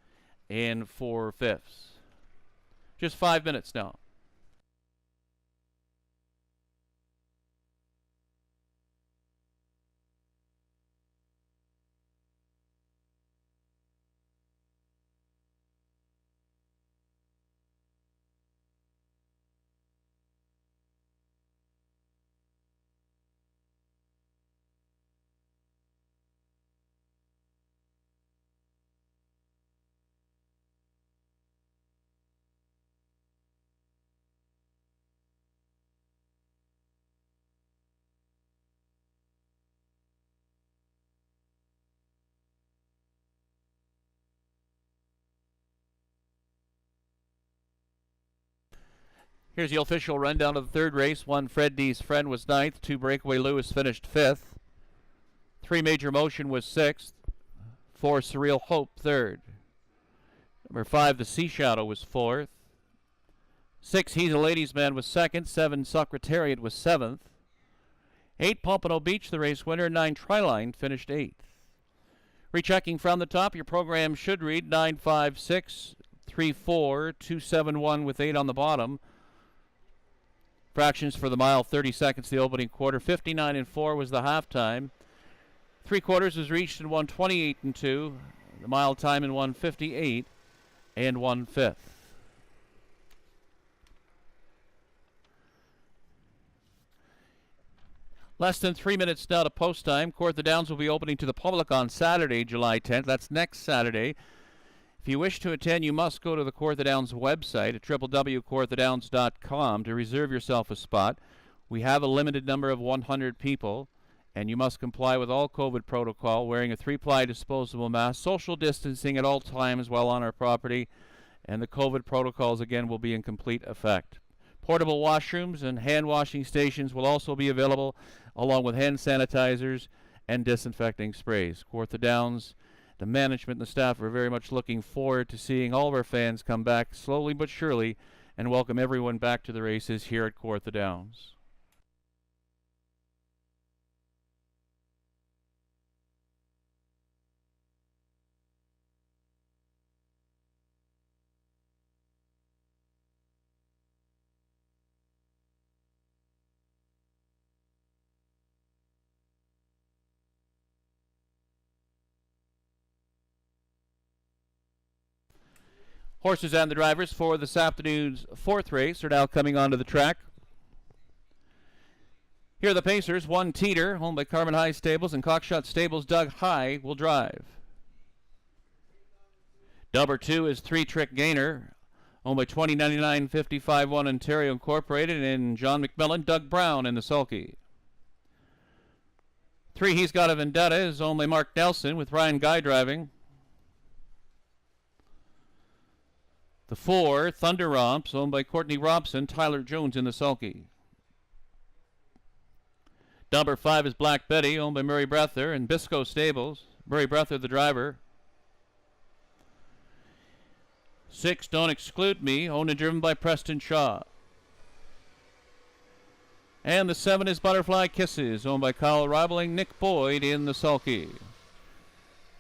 and 4/5. Just 5 minutes now. Here's the official rundown of the 3rd race. 1, Fred D's Friend was 9th. 2, Breakaway Lewis finished 5th. 3, Major Motion was 6th. 4, Surreal Hope 3rd. Number 5, The Sea Shadow was 4th. 6, He's a Ladies Man was 2nd. 7, Secretariat was 7th. 8, Pompano Beach, the race winner. 9, Triline finished 8th. Rechecking from the top, your program should read 95634 with 8 on the bottom. Fractions for the mile, 30 seconds the opening quarter. 59 and 4 was the halftime. 3/4 was reached in 1:28 and 2. The mile time in 1:58 and 1/5. Less than 3 minutes now to post time. Kawartha Downs will be opening to the public on Saturday, July 10th. That's next Saturday. If you wish to attend, you must go to the Kawartha Downs website at www.kawarthadowns.com to reserve yourself a spot. We have a limited number of 100 people, and you must comply with all COVID protocol, wearing a 3-ply disposable mask, social distancing at all times while on our property, and the COVID protocols, again, will be in complete effect. Portable washrooms and hand washing stations will also be available, along with hand sanitizers and disinfecting sprays. Kawartha Downs, the management and the staff are very much looking forward to seeing all of our fans come back slowly but surely and welcome everyone back to the races here at Kawartha Downs. Horses and the drivers for this afternoon's 4th race are now coming onto the track. Here are the pacers. 1, Teeter, owned by Carmen High Stables and Cockshot Stables. Doug High will drive. Number 2 is 3, Trick Gainer, owned by 2099-55-1 Ontario Incorporated and John McMillan. Doug Brown in the sulky. 3, He's Got a Vendetta, is owned by Mark Nelson with Ryan Guy driving. The 4, Thunder Romps, owned by Courtney Robson, Tyler Jones in the sulky. Number 5 is Black Betty, owned by Murray Breather and Bisco Stables. Murray Breather, the driver. 6, Don't Exclude Me, owned and driven by Preston Shaw. And the 7 is Butterfly Kisses, owned by Kyle Ribeling, Nick Boyd in the sulky.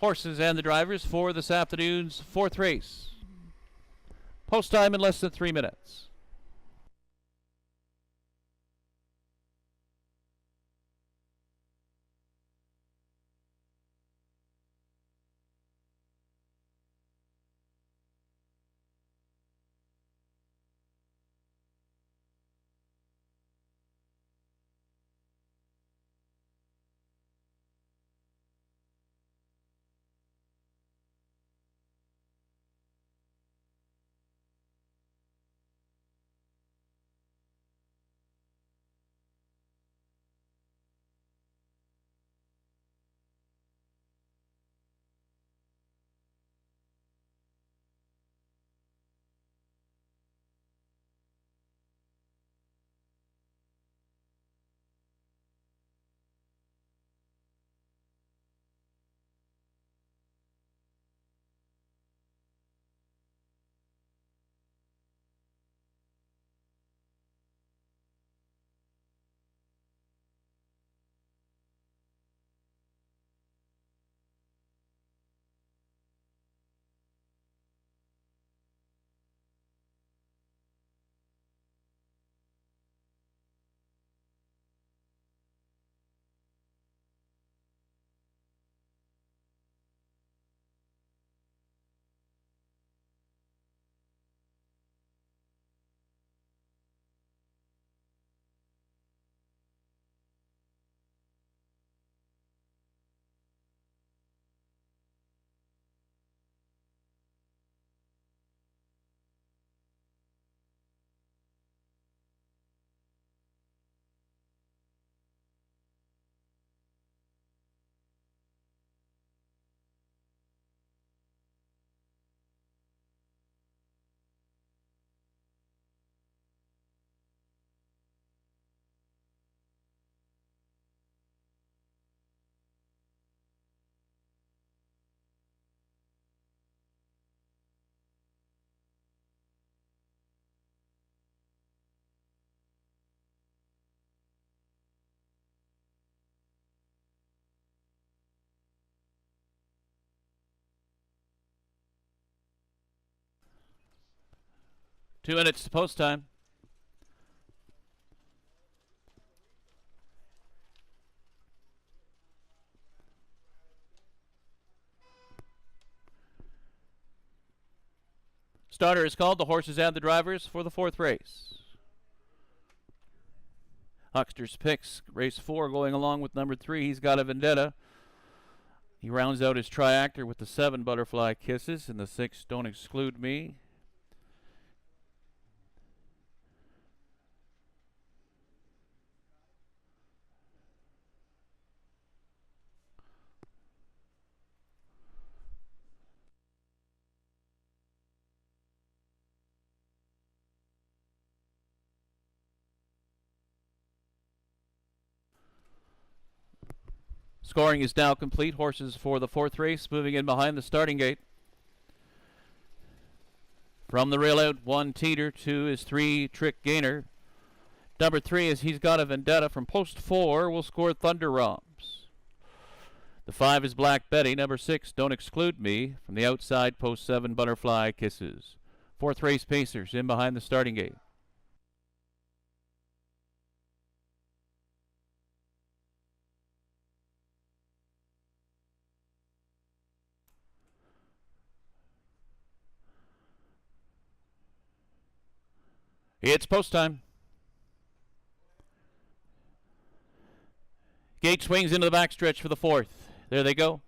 Horses and the drivers for this afternoon's 4th race. Post time in less than 3 minutes. 2 minutes to post time. Starter is called. The horses and the drivers for the 4th race. Huckster's Picks, race 4, going along with number 3. He's got a Vendetta. He rounds out his triactor with the 7 Butterfly Kisses and the 6 Don't Exclude Me. Scoring is now complete. Horses for the 4th race moving in behind the starting gate. From the rail out, 1 Teeter, 2 is 3 Trick Gainer. Number 3 is He's Got a Vendetta. From post 4 will score Thunder Romps. The 5 is Black Betty. Number 6, Don't Exclude Me. From the outside, post 7 Butterfly Kisses. 4th race Pacers in behind the starting gate. It's post time. Gate swings into the backstretch for the 4th. There they go.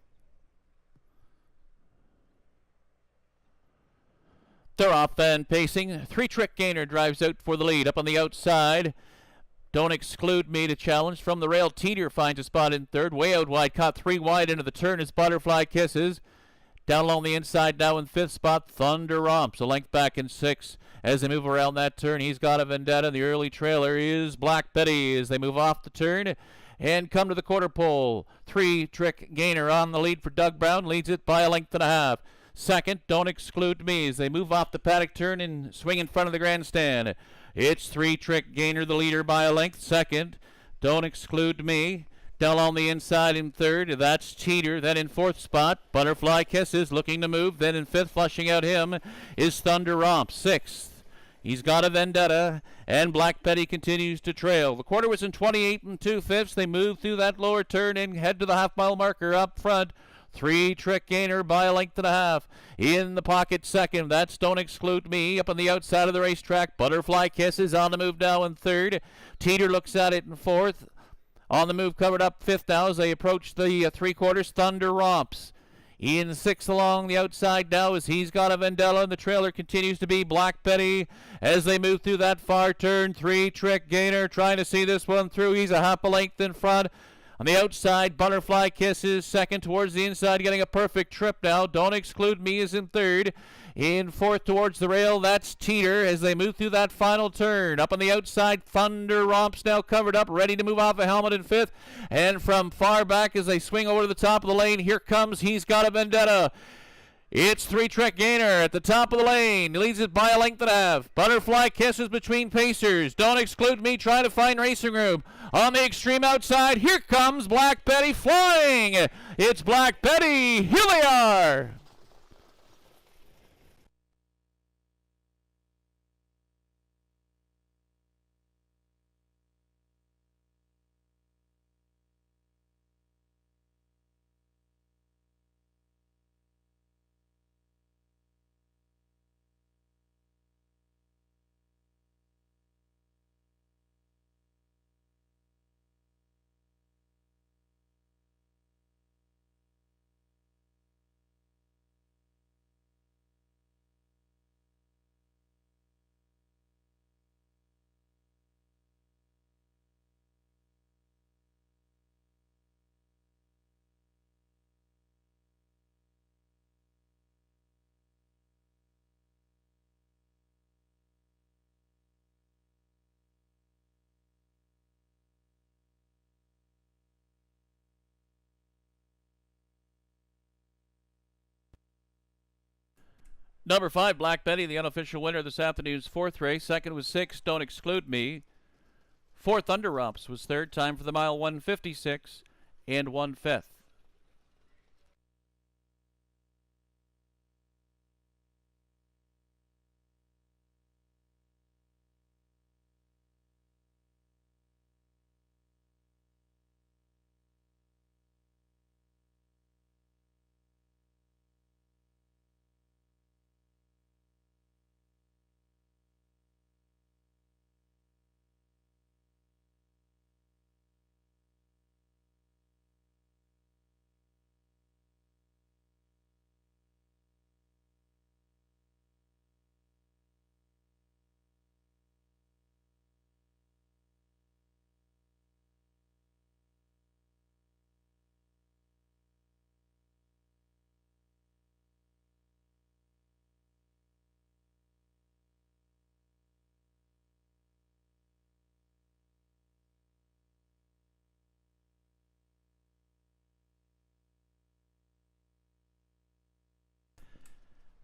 They're off and pacing. 3 Trick Gainer drives out for the lead. Up on the outside, Don't Exclude Me to challenge. From the rail, Teeter finds a spot in 3rd. Way out wide, caught 3 wide into the turn as Butterfly Kisses. Down along the inside now in 5th spot, Thunder Romps. A length back in 6th. As they move around that turn, He's Got a Vendetta. The early trailer is Black Betty as they move off the turn and come to the quarter pole. 3 Trick Gainer on the lead for Doug Brown, leads it by a length and a half. 2nd, Don't Exclude Me as they move off the paddock turn and swing in front of the grandstand. It's 3 Trick Gainer, the leader by a length. 2nd, Don't Exclude Me. Down on the inside in 3rd, that's Teeter. Then in 4th spot, Butterfly Kisses looking to move. Then in 5th, flushing out him, is Thunder Romp. 6th, He's Got a Vendetta, and Black Betty continues to trail. The quarter was in 28 2/5. They move through that lower turn and head to the half-mile marker up front. 3 Trick Gainer by a length and a half. In the pocket 2nd, that's Don't Exclude Me. Up on the outside of the racetrack, Butterfly Kisses on the move now in 3rd. Teeter looks at it in 4th. On the move, covered up 5th now as they approach the 3/4. Thunder Romps. In 6th along the outside now as He's Got a Vendetta, and the trailer continues to be Black Betty as they move through that far turn. 3 Trick Gainer trying to see this one through. He's a half a length in front. On the outside, Butterfly Kisses 2nd towards the inside, getting a perfect trip now. Don't Exclude Me is in 3rd. In 4th towards the rail, that's Teeter as they move through that final turn. Up on the outside, Thunder Romps now covered up, ready to move off a helmet in 5th. And from far back as they swing over to the top of the lane, here comes He's Got a Vendetta. It's 3 Trick Gainer at the top of the lane. He leads it by a length and a half. Butterfly Kisses between Pacers. Don't Exclude Me trying to find racing room. On the extreme outside, here comes Black Betty flying. It's Black Betty. Here they are. Number 5, Black Betty, the unofficial winner of this afternoon's 4th race. 2nd was 6, Don't Exclude Me. 4th, Thunder Romps was 3rd. Time for the mile, 1:56 and 1/5.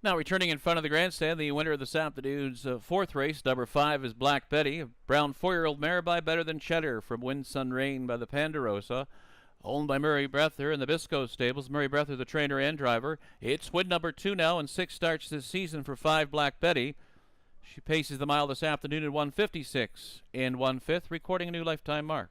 Now returning in front of the grandstand, the winner of this afternoon's fourth race, number 5, is Black Betty, a brown 4-year-old mare by Better Than Cheddar from Wind Sun Rain by the Ponderosa, owned by Murray Breather in the Biscoe stables. Murray Breather, the trainer and driver. It's win number 2 now and 6 starts this season for 5 Black Betty. She paces the mile this afternoon in 1:56 in 1/5, recording a new lifetime mark.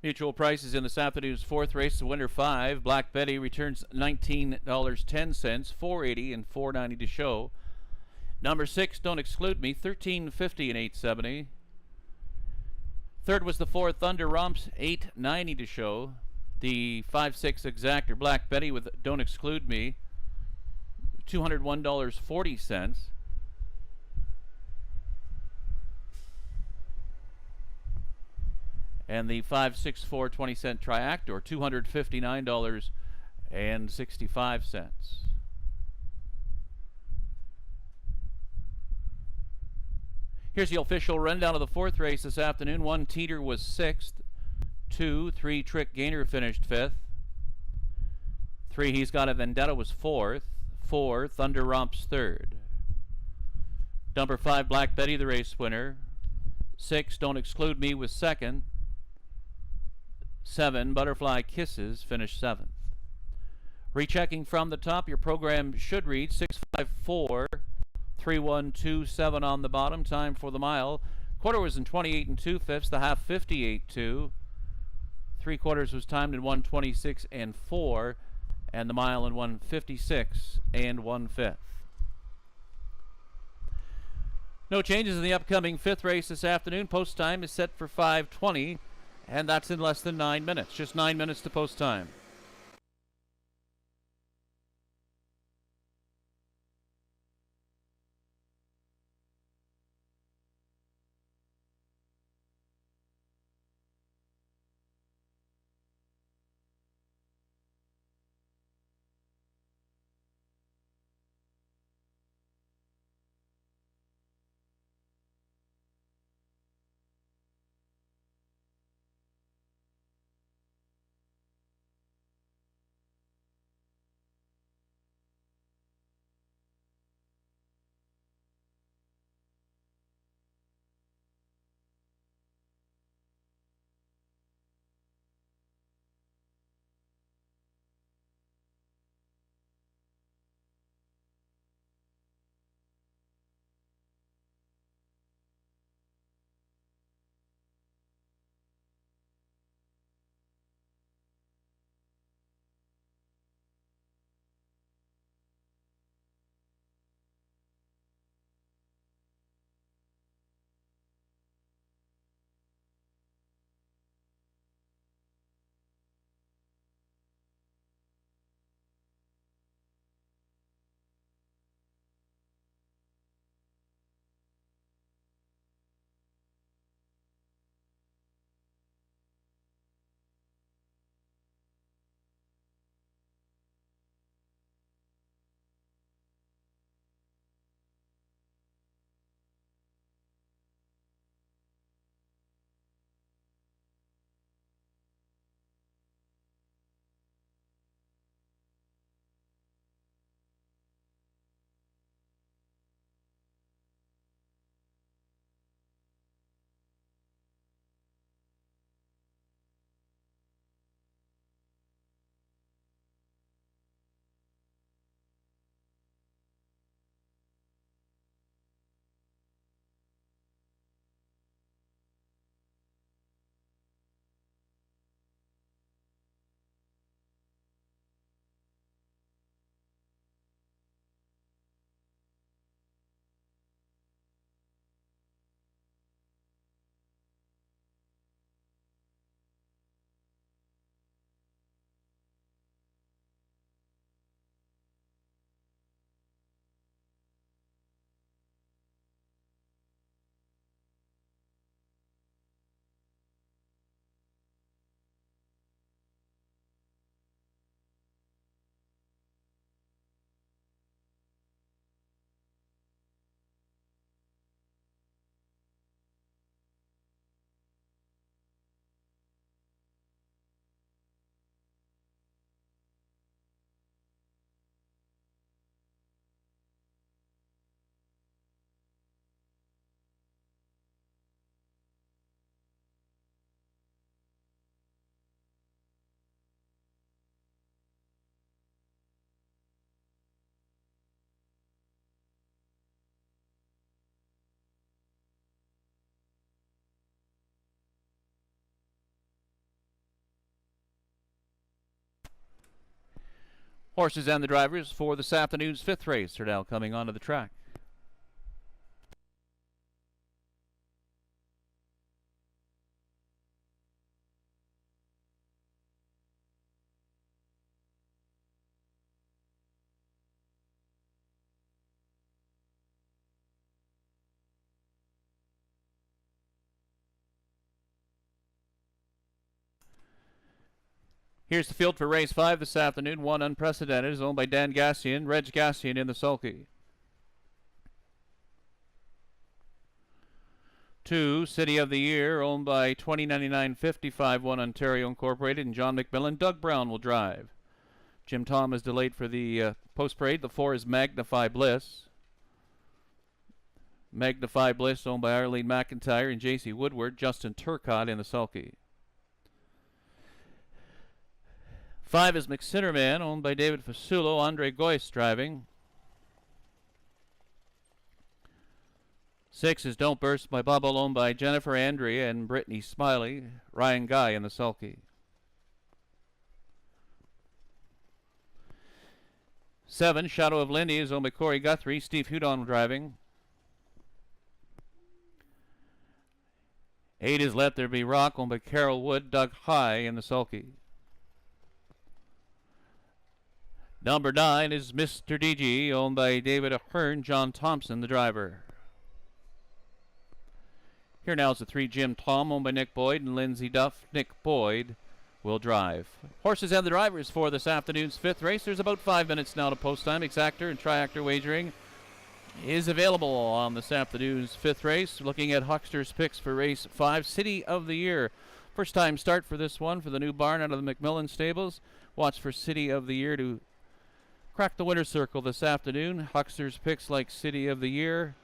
Mutual prices in this afternoon's fourth race. The winner 5, Black Betty, returns $19.10, $4.80 and $4.90 to show. Number 6, Don't Exclude Me, $13.50 and $8.70. Third was the 4, Thunder Romps, $8.90 to show. The 5-6 Exactor, Black Betty with Don't Exclude Me, $201.40. And the 5-6-4 20-cent Triactor, $259.65. Here's the official rundown of the fourth race this afternoon. 1, Teeter was 6th. 2, 3, Trick Gainer finished 5th. 3, He's Got a Vendetta was 4th. 4, Thunder Romps 3rd. Number 5, Black Betty, the race winner. 6, Don't Exclude Me was 2nd. 7, Butterfly Kisses finished 7th. Rechecking from the top, your program should read 6:54:31:27 on the bottom. Time for the mile. Quarter was in 28 2/5. The half 58:2. 3/4 was timed in 1:26 4, and the mile in 1:56 1/5. No changes in the upcoming fifth race this afternoon. Post time is set for 5:20. And that's in less than 9 minutes. Just 9 minutes to post time. Horses and the drivers for this afternoon's fifth race are now coming onto the track. Here's the field for race 5 this afternoon. 1 Unprecedented is owned by Dan Gassian. Reg Gassian in the sulky. 2 City of the Year, owned by 2099-55 1 Ontario Incorporated, and John McMillan. Doug Brown will drive. Jim Tom is delayed for the post-parade. The 4 is Magnify Bliss. Magnify Bliss, owned by Arlene McIntyre and J.C. Woodward. Justin Turcott in the sulky. 5 is McSinnerman, owned by David Fasulo. Andre Goyce driving. 6 is Don't Burst by Bubble, owned by Jennifer Andrea and Brittany Smiley. Ryan Guy in the sulky. 7 Shadow of Lindy is owned by Corey Guthrie. Steve Hudon driving. 8 is Let There Be Rock, owned by Carol Wood. Doug High in the sulky. Number 9 is Mr. DG, owned by David Ahern. John Thompson, the driver. Here now is the 3 Jim Tom, owned by Nick Boyd and Lindsay Duff. Nick Boyd will drive. Horses and the drivers for this afternoon's fifth race. There's about 5 minutes now to post time. Exactor and Triactor wagering is available on this afternoon's fifth race. Looking at Huckster's picks for race 5, City of the Year. First time start for this one for the new barn out of the McMillan stables. Watch for City of the Year to crack the winner's circle this afternoon. Huckster's picks like City of the Year.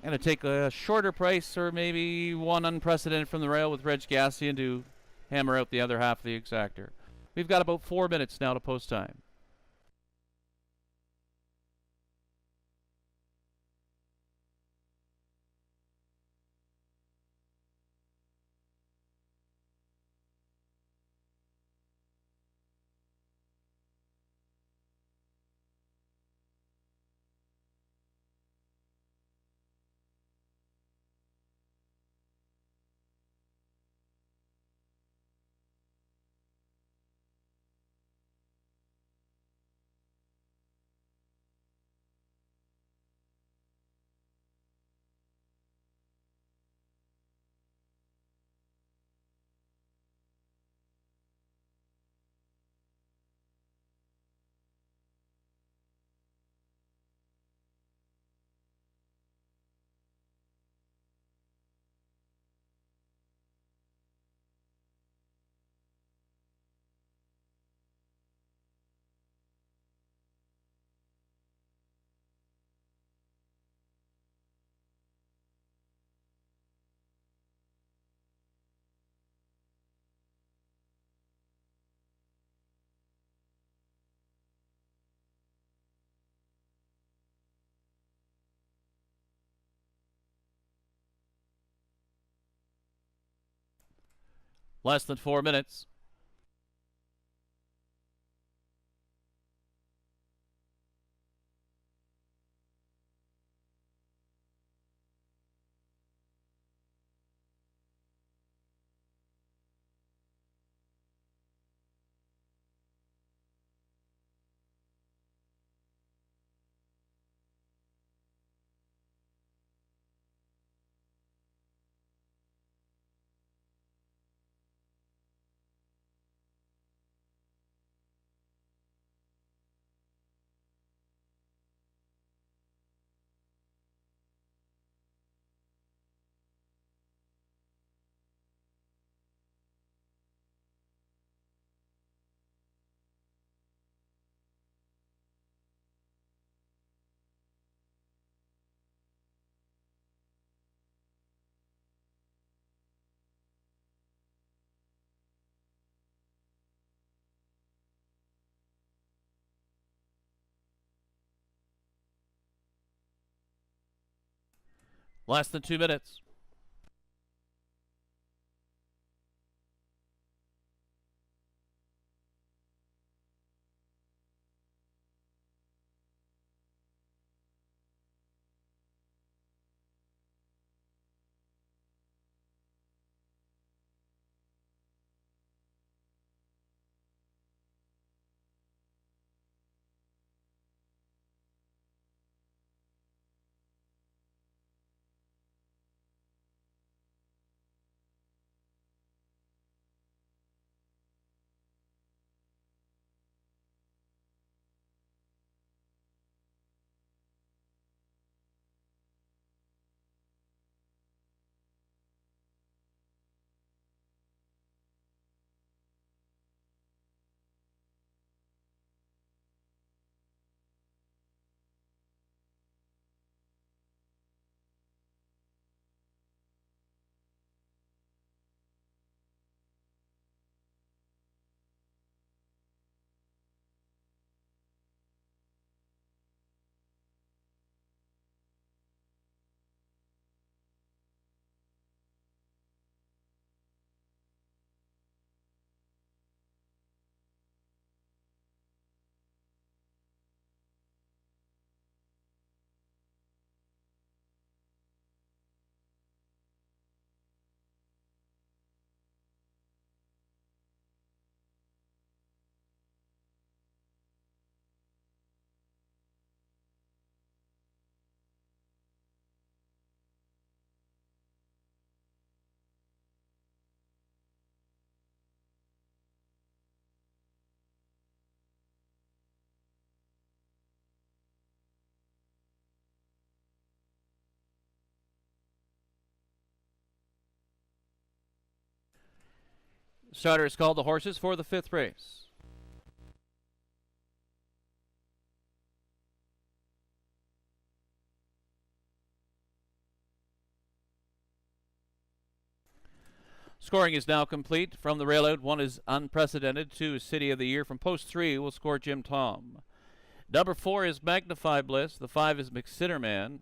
Going to take a shorter price or maybe 1 Unprecedented from the rail with Reg Gassian to hammer out the other half of the exactor. We've got about 4 minutes now to post time. Less than 4 minutes. Less than 2 minutes. Starter is called the horses for the 5th race. Scoring is now complete. From the rail out, 1 is Unprecedented, 2 is City of the Year. From post 3 will score Jim Tom. Number 4 is Magnify Bliss. The 5 is McSinnerman.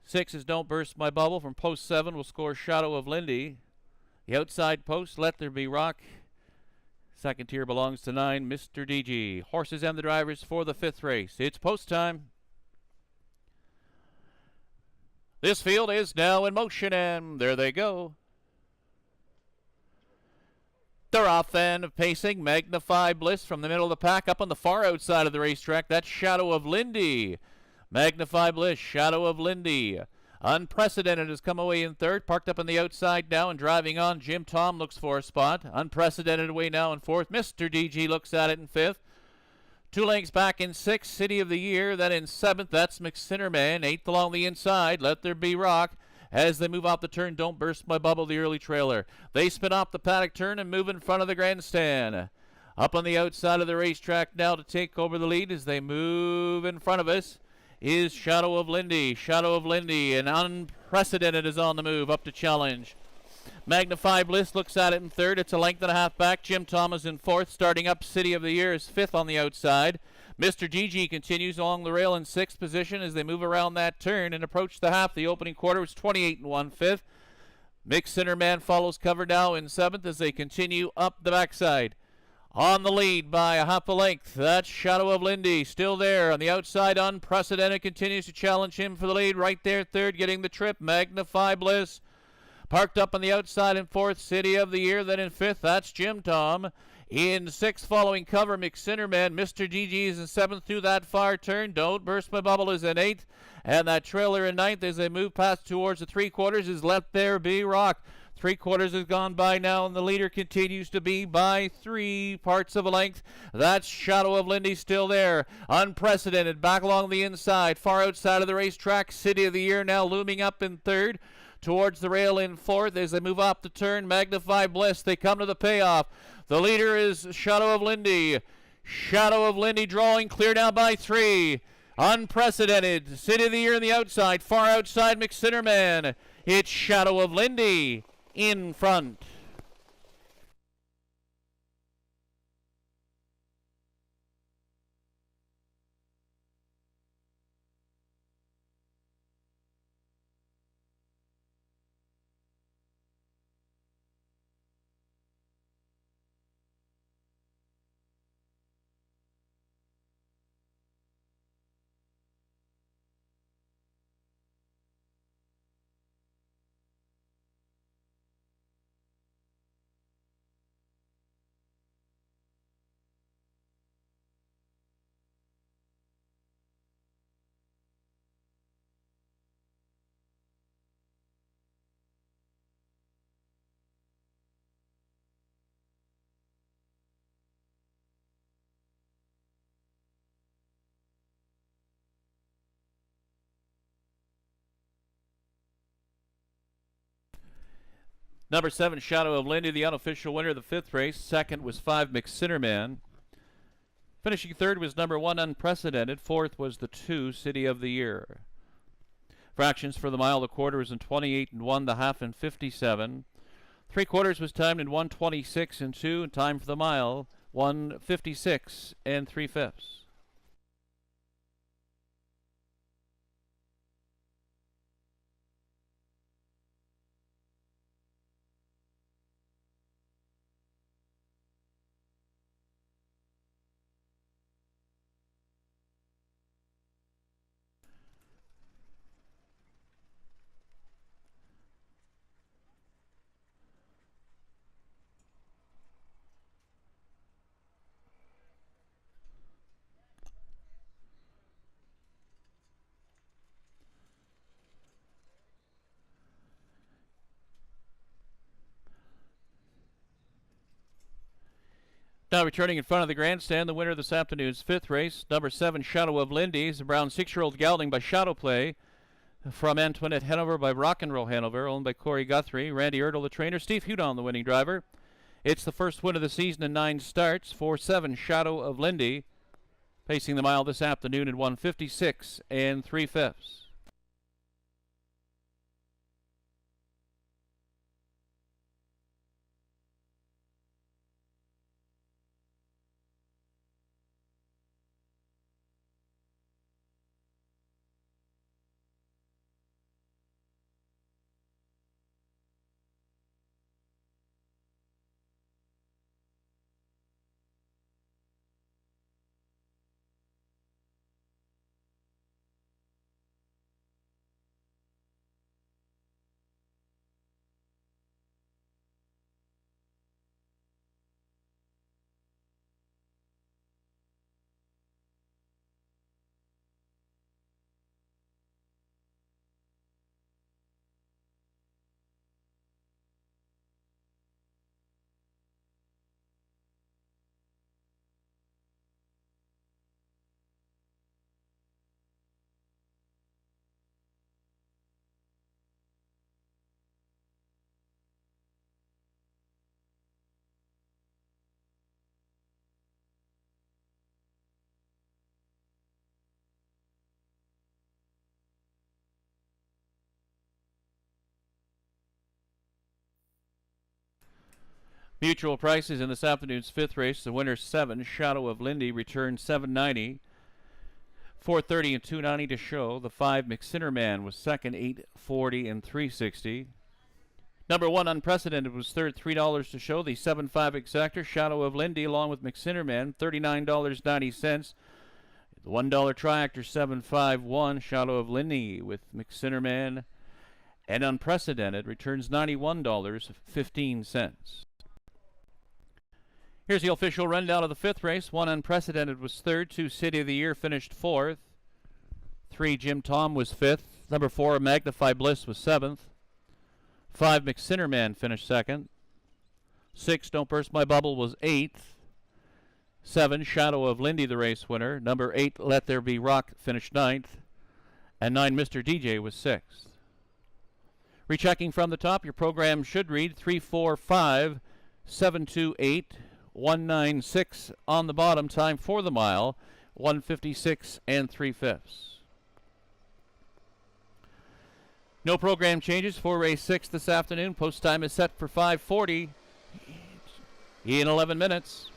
6 is Don't Burst My Bubble. From post 7 will score Shadow of Lindy. The outside post, Let There Be Rock. Second tier belongs to 9, Mr. DG. Horses and the drivers for the 5th race. It's post time. This field is now in motion, and there they go. They're off and pacing. Magnify Bliss from the middle of the pack up on the far outside of the racetrack. That's Shadow of Lindy. Magnify Bliss, Shadow of Lindy. Unprecedented has come away in 3rd. Parked up on the outside now and driving on. Jim Tom looks for a spot. Unprecedented away now in 4th. Mr. DG looks at it in 5th. 2 lengths back in 6th. City of the Year. Then in 7th, that's McSinnerman. 8th along the inside. Let There Be Rock. As they move off the turn, Don't Burst My Bubble, the early trailer. They spin off the paddock turn and move in front of the grandstand. Up on the outside of the racetrack now to take over the lead as they move in front of us is Shadow of Lindy. Shadow of Lindy, and Unprecedented is on the move up to challenge. Magnify Bliss looks at it in 3rd. It's a length and a half back. Jim Thomas in 4th. Starting up, City of the Year is 5th on the outside. Mr. GG continues along the rail in 6th position as they move around that turn and approach the half. The opening quarter was 28 1/5. McSinnerman follows cover now in 7th as they continue up the backside. On the lead by a half a length, that's Shadow of Lindy, still there. On the outside, Unprecedented continues to challenge him for the lead. Right there, 3rd, getting the trip. Magnify Bliss. Parked up on the outside in 4th, City of the Year. Then in 5th, that's Jim Tom. In 6th, following cover, McSinnerman. Mr. GG is in 7th through that far turn. Don't Burst My Bubble is in 8th. And that trailer in 9th as they move past towards the 3/4 is Let There Be Rock. 3/4 has gone by now, and the leader continues to be by 3/4 of a length. That's Shadow of Lindy still there. Unprecedented back along the inside, far outside of the racetrack. City of the Year now looming up in 3rd. Towards the rail in 4th as they move off the turn. Magnify Bliss. They come to the payoff. The leader is Shadow of Lindy. Shadow of Lindy drawing clear down by 3. Unprecedented. City of the Year on the outside. Far outside McSinnerman. It's Shadow of Lindy in front. Number 7, Shadow of Lindy, the unofficial winner of the 5th race. 2nd was 5, McSinnerman. Finishing 3rd was number 1, Unprecedented. 4th was the 2, City of the Year. Fractions for the mile, the quarter was in 28 1, the half in 57. 3/4 was timed in 1:26 2, and time for the mile 1:56 3/5. Now returning in front of the grandstand, the winner of this afternoon's 5th race, number 7, Shadow of Lindy, is a brown 6-year-old gelding by Shadow Play. From Antoinette Hanover by Rock and Roll Hanover, owned by Corey Guthrie, Randy Ertl, the trainer, Steve Hudon, the winning driver. It's the first win of the season in 9 starts. 4-7, Shadow of Lindy, pacing the mile this afternoon in 156 3/5. Mutual prices in this afternoon's 5th race. The winner 7, Shadow of Lindy, returned $7.90. 430 and 290 to show. The 5, McSinnerman, was second, $8.40 and $3.60. Number 1, Unprecedented, was third, $3 to show. The 7-5 Exactor, Shadow of Lindy, along with McSinnerman, $39.90. The $1 Triactor, 751, Shadow of Lindy, with McSinnerman and Unprecedented, returns $91.15. Here's the official rundown of the 5th race. 1, Unprecedented, was third. 2, City of the Year, finished 4th. 3, Jim Tom, was 5th. Number 4, Magnify Bliss, was 7th. 5, McSinnerman, finished 2nd. 6, Don't Burst My Bubble, was 8th. 7, Shadow of Lindy, the race winner. Number 8, Let There Be Rock, finished 9th. And 9, Mr. DJ, was 6th. Rechecking from the top, your program should read 345 728 196 on the bottom. Time for the mile, 156 3/5. No program changes for race 6 this afternoon. Post time is set for 5:40 in 11 minutes.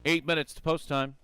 8 minutes to post time.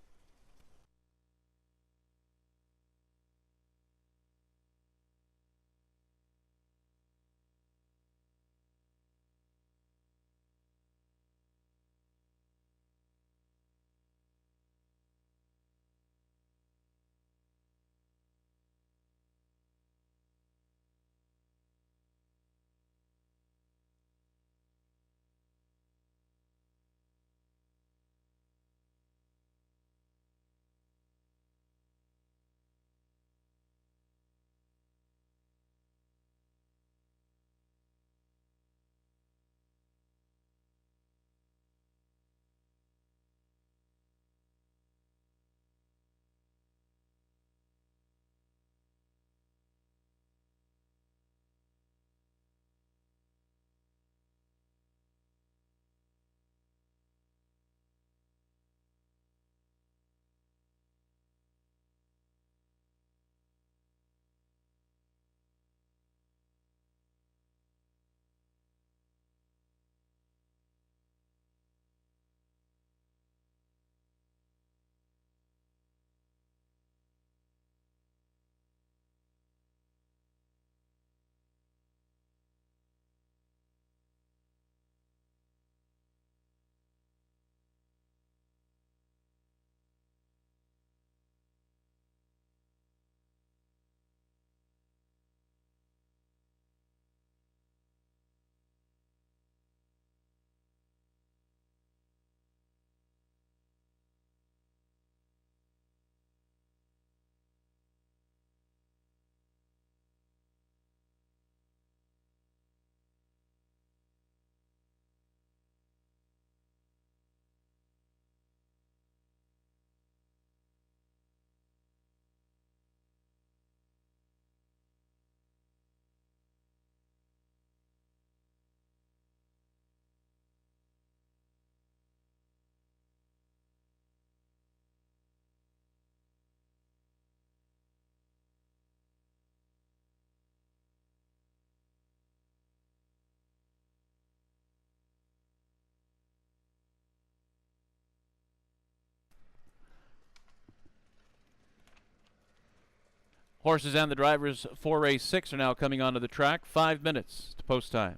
Horses and the drivers for race 6 are now coming onto the track. 5 minutes to post time.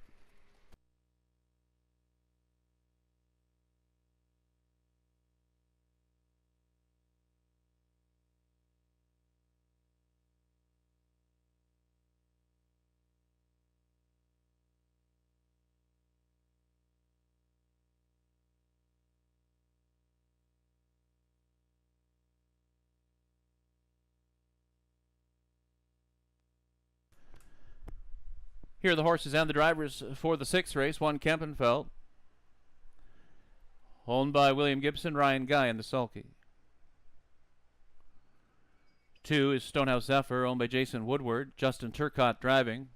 Here are the horses and the drivers for the 6th race. 1 Kempenfeld, owned by William Gibson, Ryan Guy in the sulky. 2 is Stonehouse Zephyr, owned by Jason Woodward, Justin Turcott driving.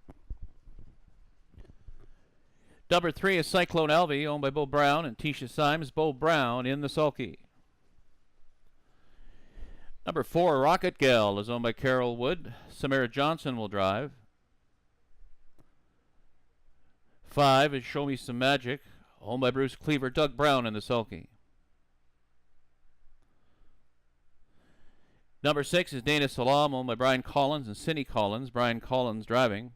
Number 3 is Cyclone Elvie, owned by Bo Brown and Tisha Symes. Bo Brown in the sulky. Number 4, Rocket Gal, is owned by Carol Wood. Samara Johnson will drive. 5 is Show Me Some Magic, owned by Bruce Cleaver. Doug Brown in the sulky. Number 6 is Dana Salam, owned by Brian Collins and Cindy Collins. Brian Collins driving.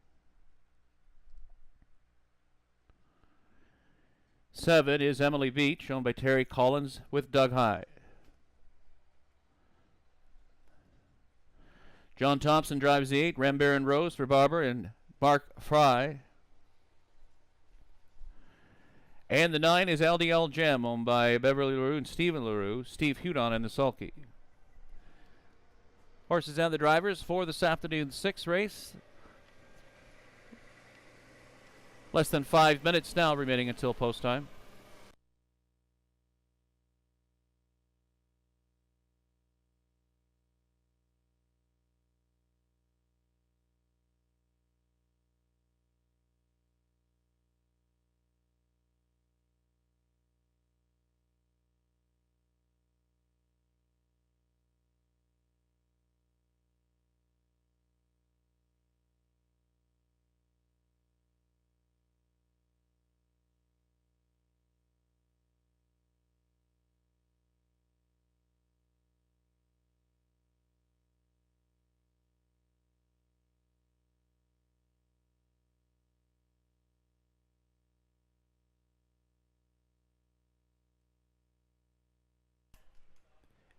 7 is Emily Beach, owned by Terry Collins with Doug High. John Thompson drives the 8, Rambaron Rose for Barber and Mark Fry. And the 9 is LDL Gem, owned by Beverly LaRue and Stephen LaRue. Steve Hudon in the sulky. Horses and the drivers for this afternoon's 6th race. Less than 5 minutes now remaining until post time.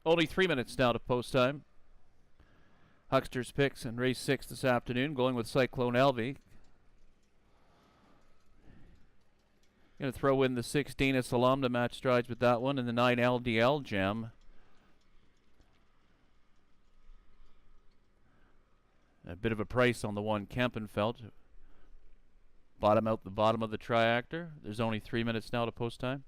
Only 3 minutes now to post time. Huckster's picks in race 6 this afternoon, going with Cyclone Elvie. Going to throw in the 6 Dana Salam to match strides with that one, and the 9 LDL Gem. A bit of a price on the 1 Kempenfelt. Bottom out the bottom of the triactor. There's only 3 minutes now to post time.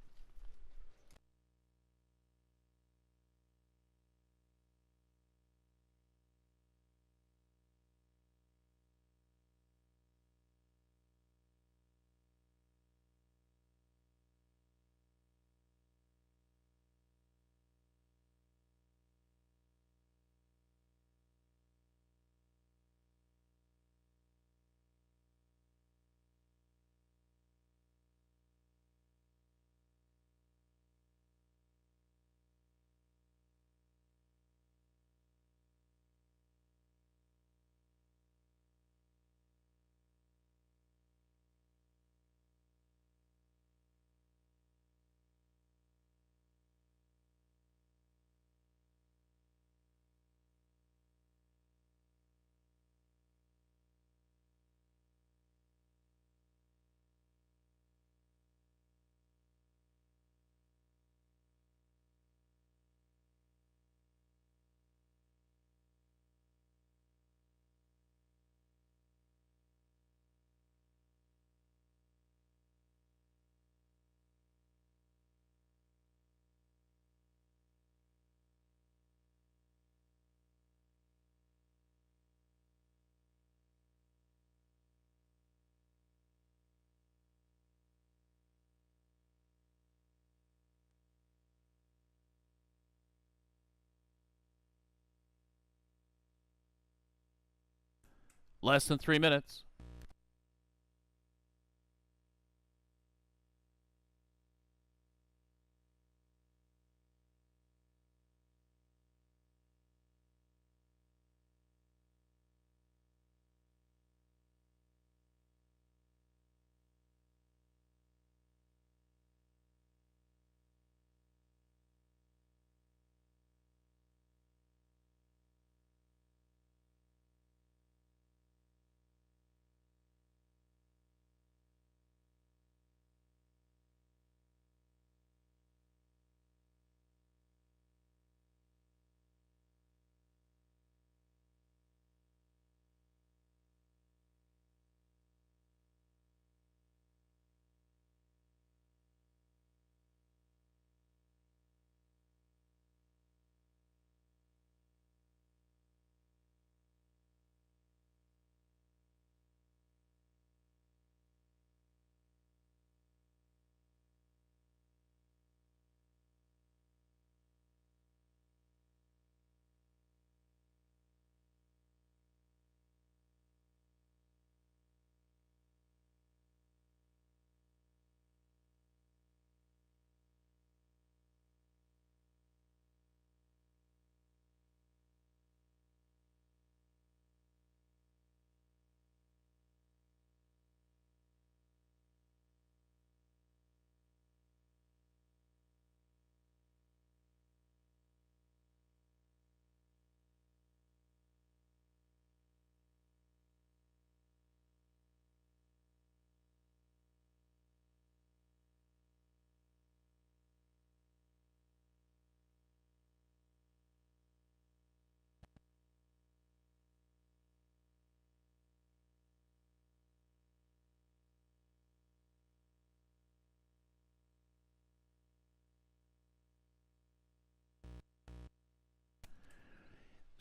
Less than 3 minutes.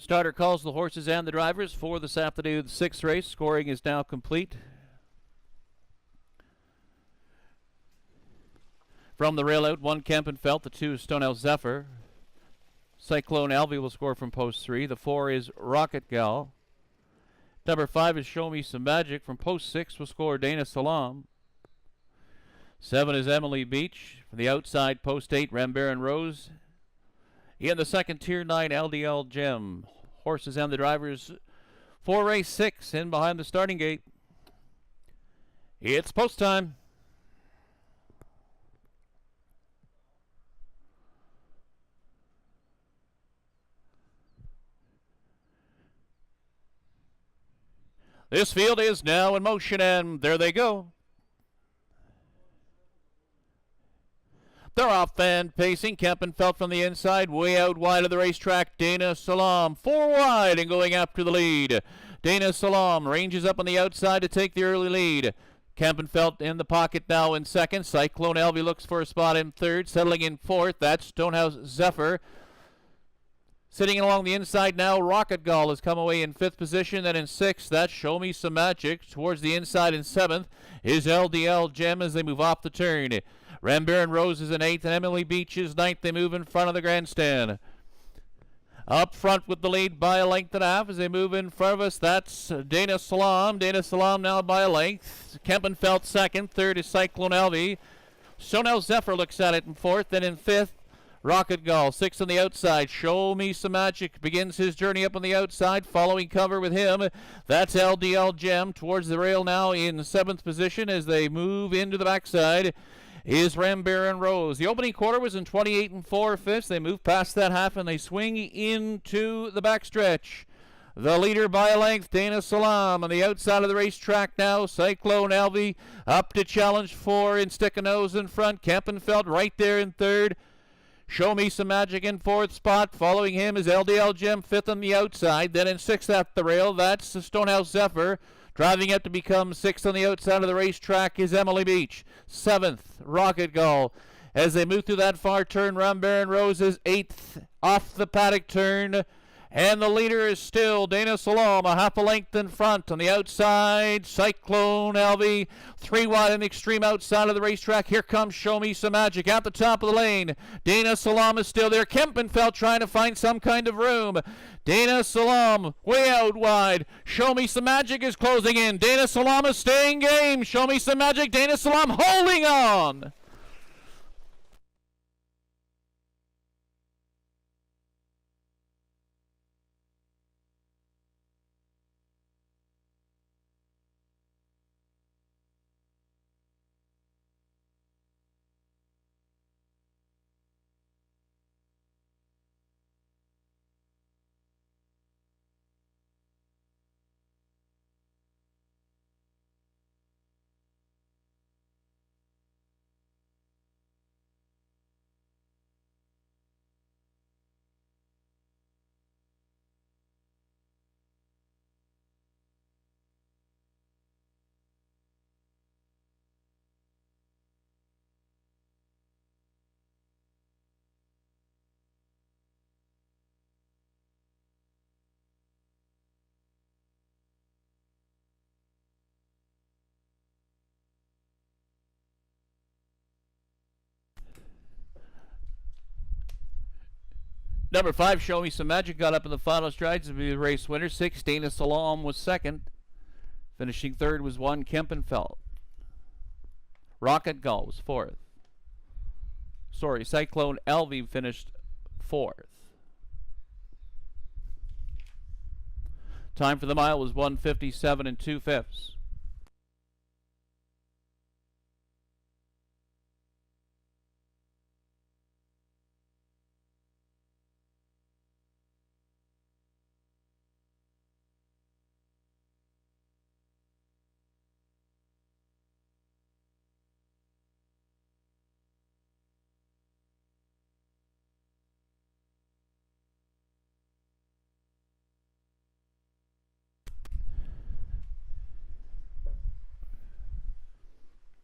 Starter calls the horses and the drivers for this afternoon's 6th race. Scoring is now complete. From the rail out, 1 Kempenfelt, the 2 Stonell Zephyr. Cyclone Elvie will score from post 3. The 4 is Rocket Gal. Number 5 is Show Me Some Magic. From post 6 will score Dana Salam. 7 is Emily Beach. From the outside, post 8, Rambaran Rose. In the second tier, 9 LDL Gem. Horses and the drivers for race 6 in behind the starting gate. It's post time. This field is now in motion, and there they go. They're off and pacing. Kempenfelt from the inside, way out wide of the racetrack. Dana Salam 4 wide and going after the lead. Dana Salam ranges up on the outside to take the early lead. Kempenfelt in the pocket now in second. Cyclone Elvie looks for a spot in third. Settling in fourth, that's Stonehouse Zephyr. Sitting along the inside now, Rocket Gull has come away in fifth position. Then in sixth, that's Show Me Some Magic. Towards the inside in seventh is LDL Gem as they move off the turn. Rambaran Rose is in eighth, and Emily Beach is ninth. They move in front of the grandstand. Up front with the lead by a length and a half as they move in front of us. That's Dana Salam. Dana Salam now by a length. Kempenfelt second. Third is Cyclone Elvie. Stonehouse Zephyr looks at it in fourth. Then in fifth, Rocket Gull. Sixth on the outside. Show Me Some Magic begins his journey up on the outside. Following cover with him, that's LDL Gem towards the rail now in seventh position as they move into the backside. Is Rambaran Rose. The opening quarter was in 28 4/5. They move past that half and they swing into the backstretch. The leader by a length, Dana Salam. On the outside of the racetrack now, Cyclone Elvie up to challenge for in stick a nose in front. Kempenfelt right there in third. Show Me Some Magic in fourth spot. Following him is LDL Gem fifth on the outside. Then in sixth at the rail, that's Stonehouse Zephyr. Driving up to become sixth on the outside of the racetrack is Emily Beach. Seventh, Rocket Gull. As they move through that far turn, Rambaran Rose is eighth off the paddock turn. And the leader is still Dana Salam, a half a length in front. On the outside, Cyclone Elvie, 3 wide on the extreme outside of the racetrack. Here comes Show Me Some Magic at the top of the lane. Dana Salam is still there. Kempenfelt trying to find some kind of room. Dana Salam way out wide. Show Me Some Magic is closing in. Dana Salam is staying game. Show Me Some Magic. Dana Salam holding on. Number 5, Show Me Some Magic, got up in the final strides to be the race winner. 6, Dana Salam was second. Finishing third was 1, Kempenfelt. Rocket Gull was fourth. Cyclone Elvie finished fourth. Time for the mile was 1:57 2/5.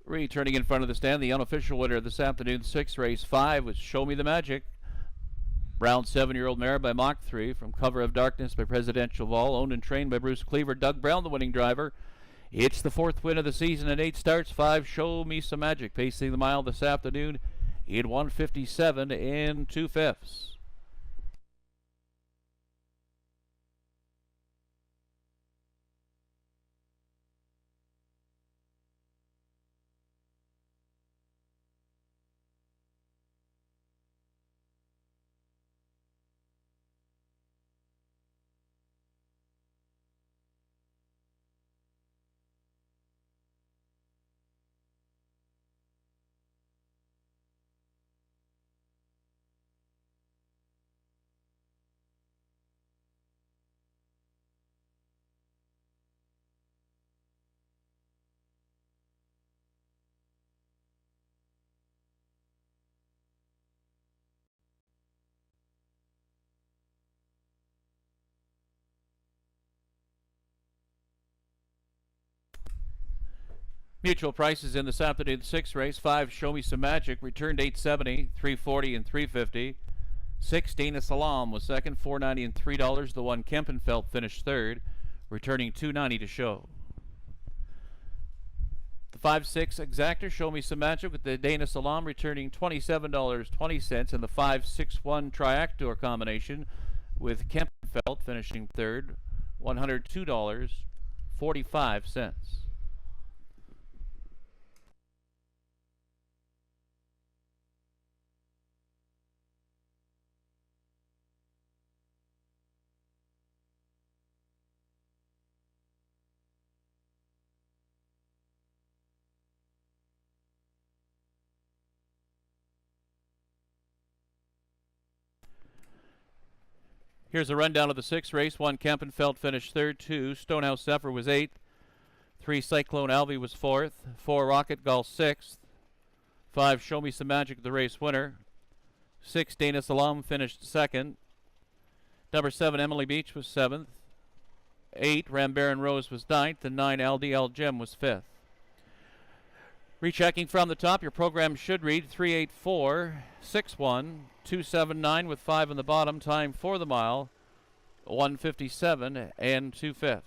Returning in front of the stand, the unofficial winner of this afternoon's 6th race 5 was Show Me the Magic. Brown 7-year-old mare by Mach 3 from Cover of Darkness by Presidential Vol, owned and trained by Bruce Cleaver. Doug Brown, the winning driver. It's the 4th win of the season at 8 starts. 5, Show Me Some Magic, pacing the mile this afternoon in 1:57 2/5. Mutual prices in this afternoon 6 race. 5 Show Me Some Magic returned 870, 340 and 350. 6 Dana Salam was second, $4.90 and $3. The 1 Kempenfeld finished third, returning $2.90 to show. The 5-6 Exactor Show Me Some Magic with the Dana Salam returning $27.20, and the 5-6-1 Triactor combination with Kempenfeld finishing third, $102.45. Here's a rundown of the 6th race. 1 Kempenfeld finished third. 2 Stonehouse Zephyr was 8th. 3 Cyclone Alvey was 4th. 4 Rocket Gull 6th. 5 Show Me Some Magic the race winner. 6 Dana Salam finished 2nd. Number 7 Emily Beach was 7th. 8 Rambaran Rose was 9th. And 9 LDL Gem was 5th. Rechecking from the top, your program should read 38461 279 with 5 in the bottom. Time for the mile 157 and 2/5.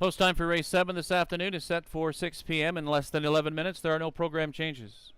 Post time for race 7 this afternoon is set for 6 p.m. in less than 11 minutes. There are no program changes.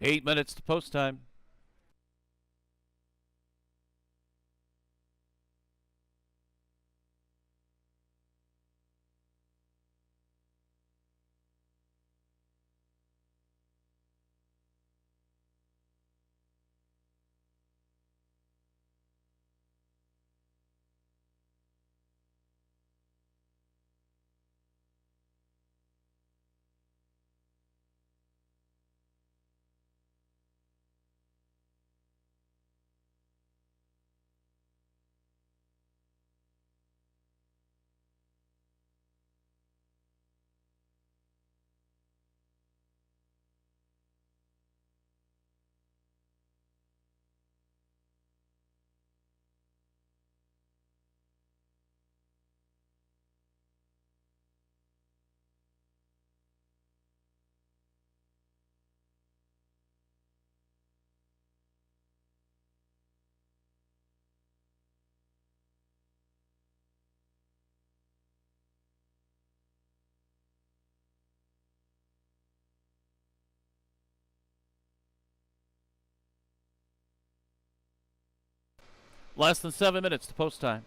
Eight minutes to post time. Less than 7 minutes to post time.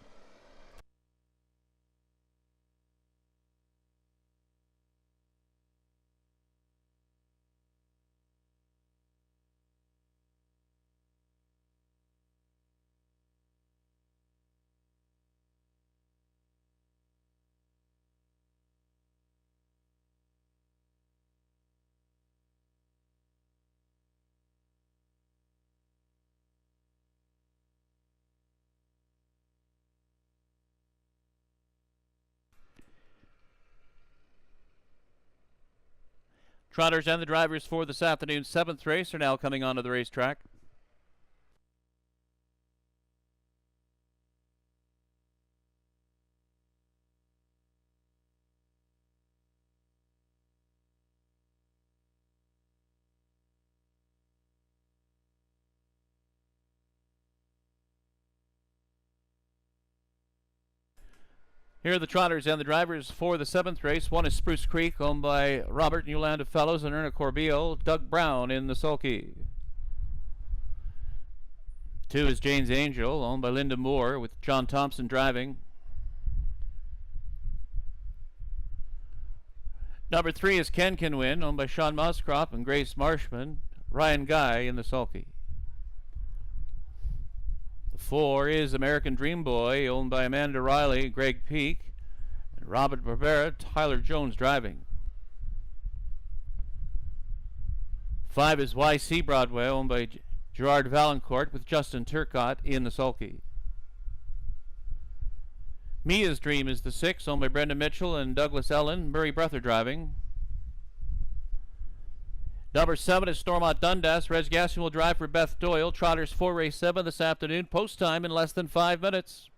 Trotters and the drivers for this afternoon's 7th race are now coming onto the racetrack. Here are the trotters and the drivers for the 7th race. One is Spruce Creek, owned by Robert and Yolanda Fellows and Erna Corbeil. Doug Brown in the sulky. 2 is Jane's Angel, owned by Linda Moore, with John Thompson driving. Number 3 is Ken Can Win, owned by Sean Moscrop and Grace Marshman. Ryan Guy in the sulky. 4 is American Dream Boy, owned by Amanda Riley, Greg Peak, and Robert Barbera, Tyler Jones driving. 5 is YC Broadway, owned by Gerard Valancourt, with Justin Turcott in the sulky. Mia's Dream is the 6, owned by Brenda Mitchell and Douglas Ellen, Murray Breather driving. Number 7 is Stormont Dundas. Reg Gasson will drive for Beth Doyle. Trotters for race 7 this afternoon. Post time in less than 5 minutes.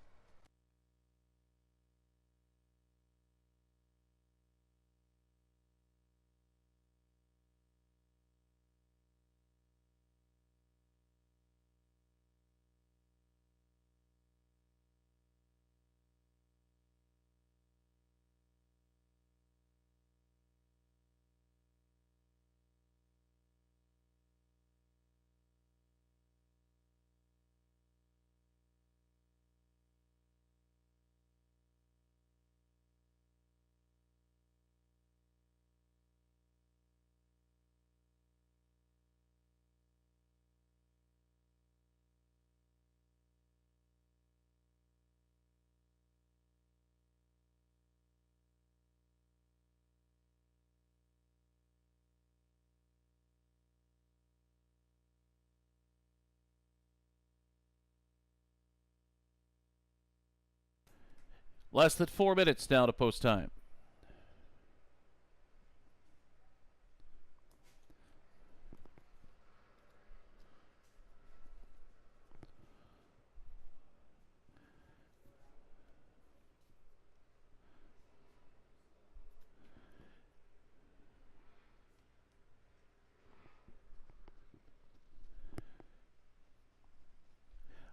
Less than 4 minutes now to post time.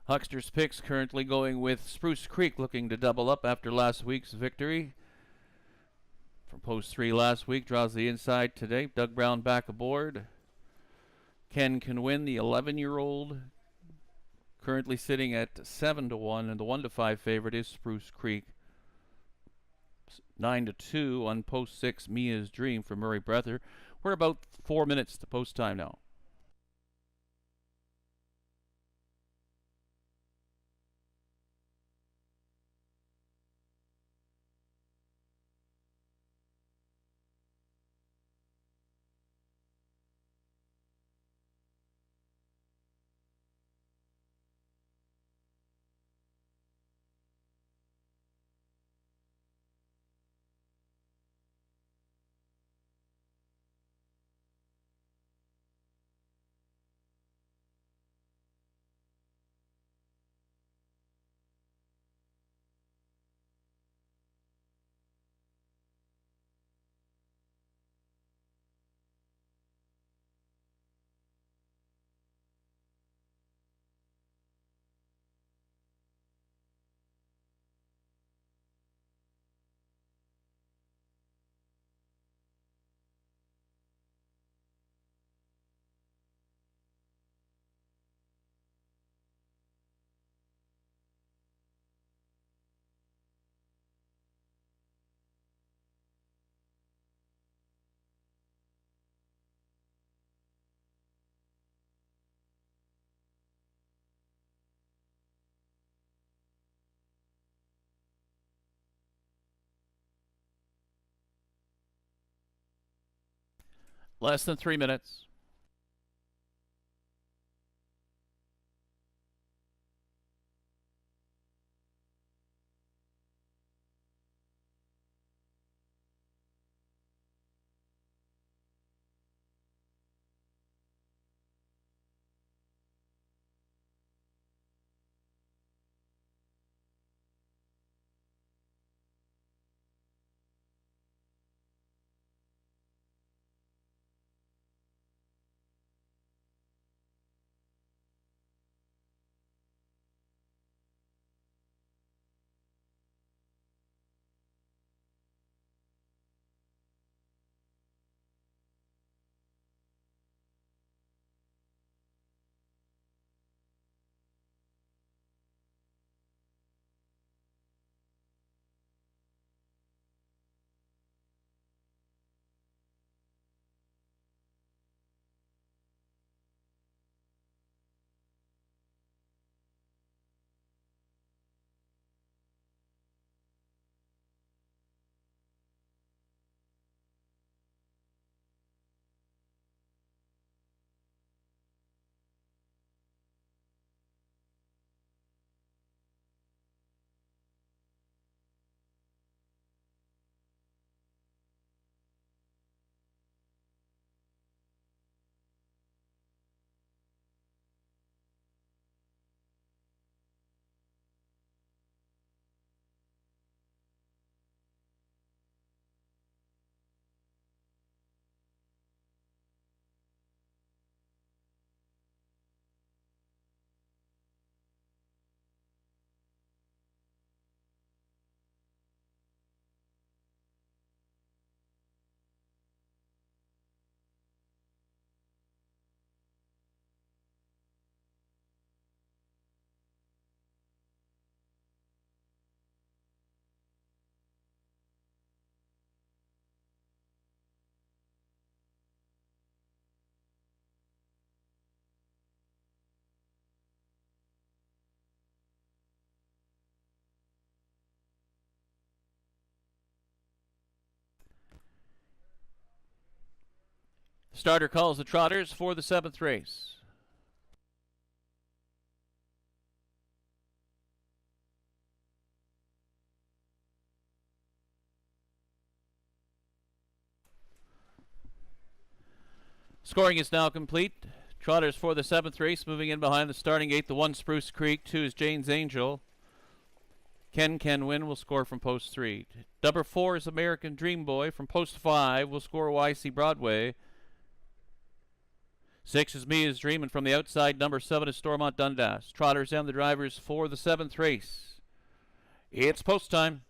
Huckster's picks currently going with Spruce Creek, looking to double up after last week's victory. From post 3 last week, draws the inside today. Doug Brown back aboard. Ken Can Win, the 11-year-old, currently sitting at 7-1, and the 1-5 favorite is Spruce Creek. 9-2 on post 6, Mia's Dream for Murray Breather. We're about 4 minutes to post time now. Less than 3 minutes. Starter calls the Trotters for the 7th race. Scoring is now complete. Trotters for the 7th race, moving in behind the starting gate. The 1 Spruce Creek, 2 is Jane's Angel. Can Win will score from post 3. Number 4 is American Dream Boy. From post 5 will score YC Broadway. 6 is Mia's Dream, and from the outside, number 7 is Stormont Dundas. Trotters and the drivers for the 7th race. It's post time.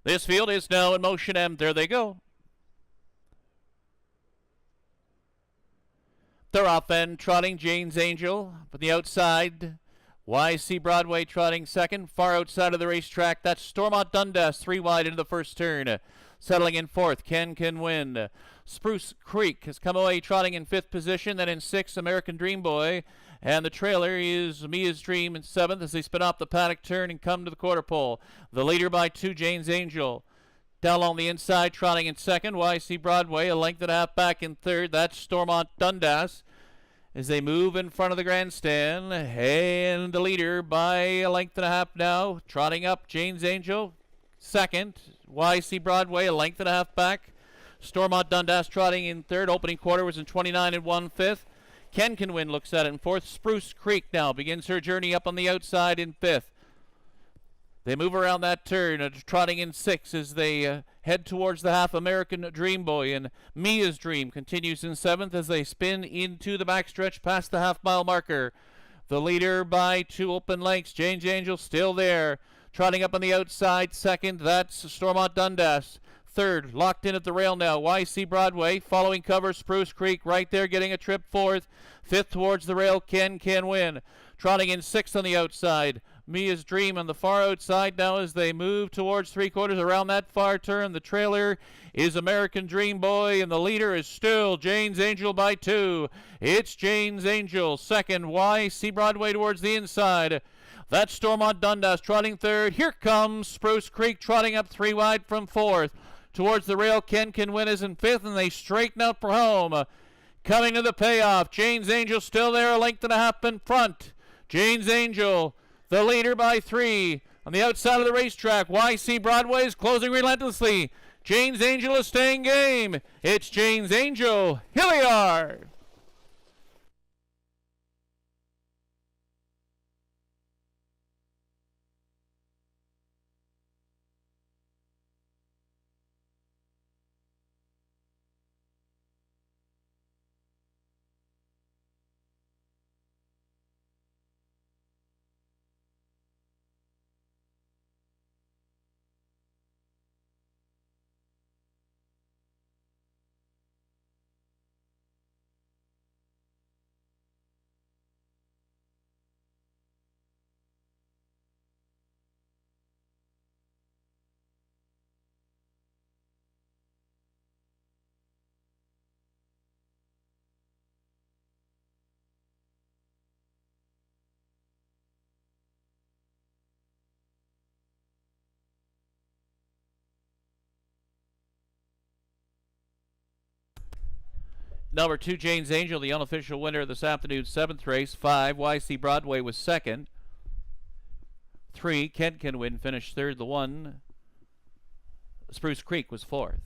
This field is now in motion, and there they go. They're off and trotting Jane's Angel. From the outside, YC Broadway trotting second. Far outside of the racetrack, that's Stormont Dundas, 3 wide into the first turn. Settling in 4th, Can Win. Spruce Creek has come away trotting in 5th position. Then in 6th, American Dream Boy. And the trailer is Mia's Dream in 7th as they spin off the paddock turn and come to the quarter pole. The leader by 2, Jane's Angel. Down along the inside, trotting in 2nd, YC Broadway, a length and a half back in 3rd. That's Stormont Dundas as they move in front of the grandstand. And the leader by a length and a half now, trotting up, Jane's Angel, 2nd. YC Broadway, a length and a half back. Stormont Dundas trotting in 3rd. Opening quarter was in 29 1/5. Can Win looks at it in 4th. Spruce Creek now begins her journey up on the outside in 5th. They move around that turn, trotting in 6th as they head towards the half. American Dream Boy and Mia's Dream continues in 7th as they spin into the backstretch past the half-mile marker. The leader by 2 open lengths. Jane's Angel still there. Trotting up on the outside, 2nd. That's Stormont Dundas. 3rd, locked in at the rail now, YC Broadway. Following cover, Spruce Creek right there getting a trip 4th. 5th towards the rail, Can Win. Trotting in 6th on the outside, Mia's Dream on the far outside now as they move towards three-quarters around that far turn. The trailer is American Dream Boy, and the leader is still Jane's Angel by 2. It's Jane's Angel. Second, YC Broadway towards the inside. That's Stormont Dundas trotting third. Here comes Spruce Creek trotting up 3 wide from fourth. Towards the rail, Ken Can Win is in fifth, and they straighten out for home. Coming to the payoff, Jane's Angel still there, a length and a half in front. Jane's Angel, the leader by 3. On the outside of the racetrack, YC Broadway is closing relentlessly. Jane's Angel is staying game. It's Jane's Angel, Hilliard. Number 2, Jane's Angel, the unofficial winner of this afternoon's 7th race. 5, YC Broadway was second. 3, Ken Can Win finished third. The 1, Spruce Creek, was fourth.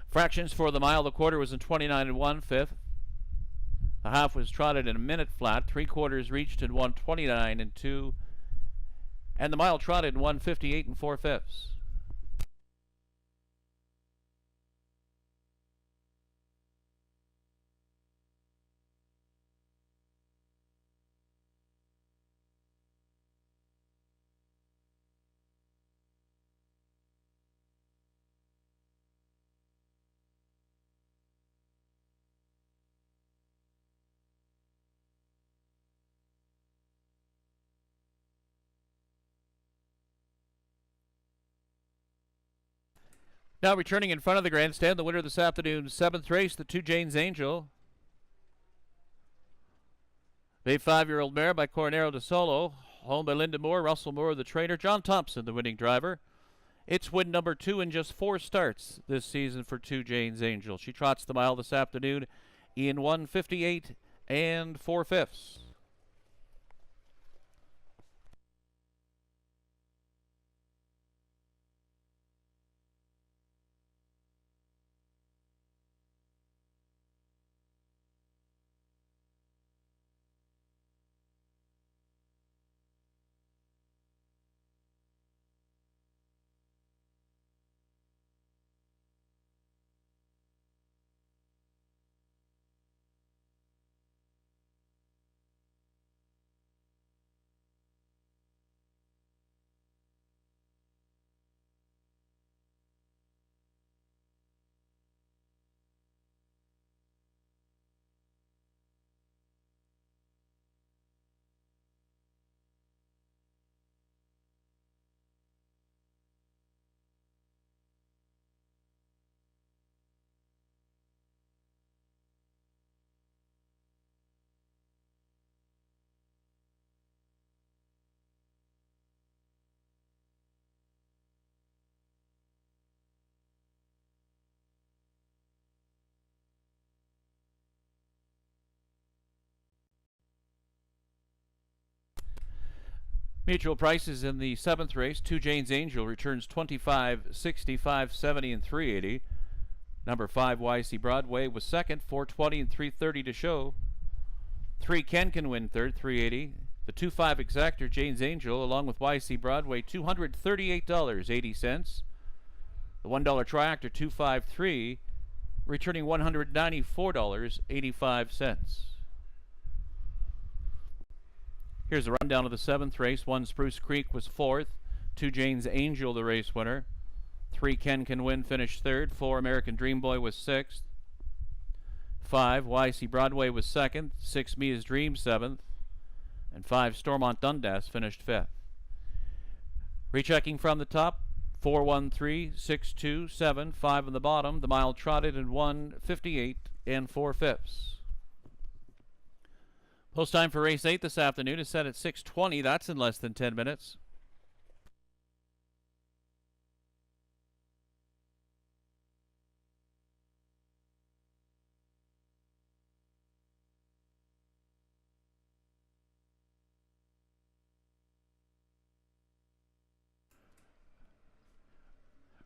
Fractions for the mile. The quarter was in 29 1/5. The half was trotted in a minute flat. 3/4 reached in 1:29 2. And the mile trotted in 1:58 4/5. Now returning in front of the grandstand, the winner of this afternoon's 7th race, the 2, Jane's Angel. The 5-year-old mare by Coronero de Solo, owned by Linda Moore, Russell Moore, the trainer, John Thompson, the winning driver. It's win number 2 in just 4 starts this season for 2, Jane's Angel. She trots the mile this afternoon in 1:58 4/5. Mutual prices in the 7th race. 2, Jane's Angel returns 25, 65, 70, and 380. Number 5, YC Broadway was second, 420 and 330 to show. 3, Ken Can Win third, 380. The 2-5 exactor, Jane's Angel, along with YC Broadway, $238.80. The $1 triactor, 253, returning $194.85. Here's a rundown of the 7th race. 1 Spruce Creek was 4th. 2 Jane's Angel, the race winner. 3 Ken Can Win finished 3rd. 4 American Dream Boy was 6th. 5 YC Broadway was 2nd. 6 Mia's Dream 7th. And 5 Stormont Dundas finished 5th. Rechecking from the top. 4, 1, 3, 6, 2, 7, 5 on the bottom. The mile trotted in 1:58 and 4/5. Post time for race 8 this afternoon is set at 6:20. That's in less than 10 minutes.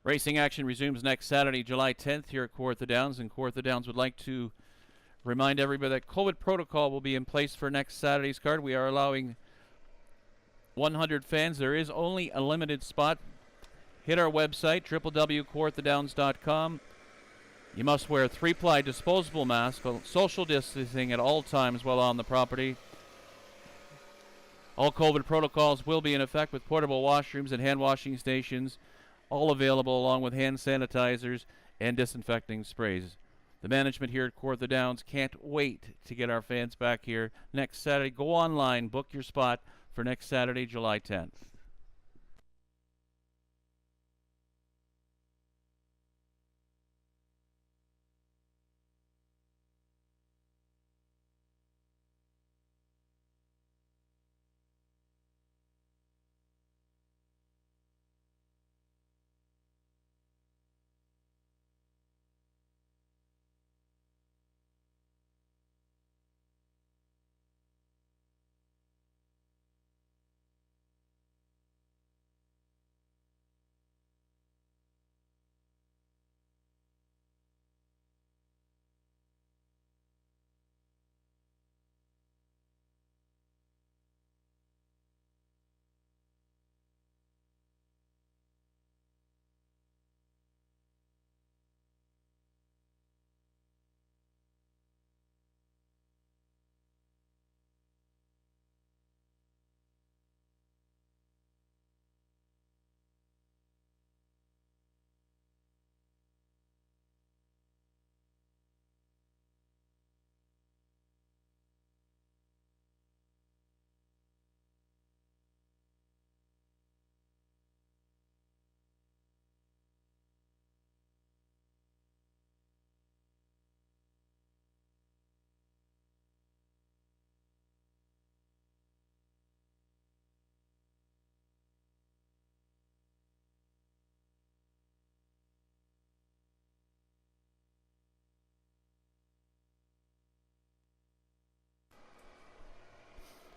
Racing action resumes next Saturday, July 10th here at Kawartha Downs, and Kawartha Downs would like to remind everybody that COVID protocol will be in place for next Saturday's card. We are allowing 100 fans. There is only a limited spot. Hit our website, www.kawarthadowns.com. You must wear a 3-ply disposable mask, social distancing at all times while on the property. All COVID protocols will be in effect with portable washrooms and hand washing stations, all available along with hand sanitizers and disinfecting sprays. The management here at Kawartha Downs can't wait to get our fans back here next Saturday. Go online, book your spot for next Saturday, July 10th.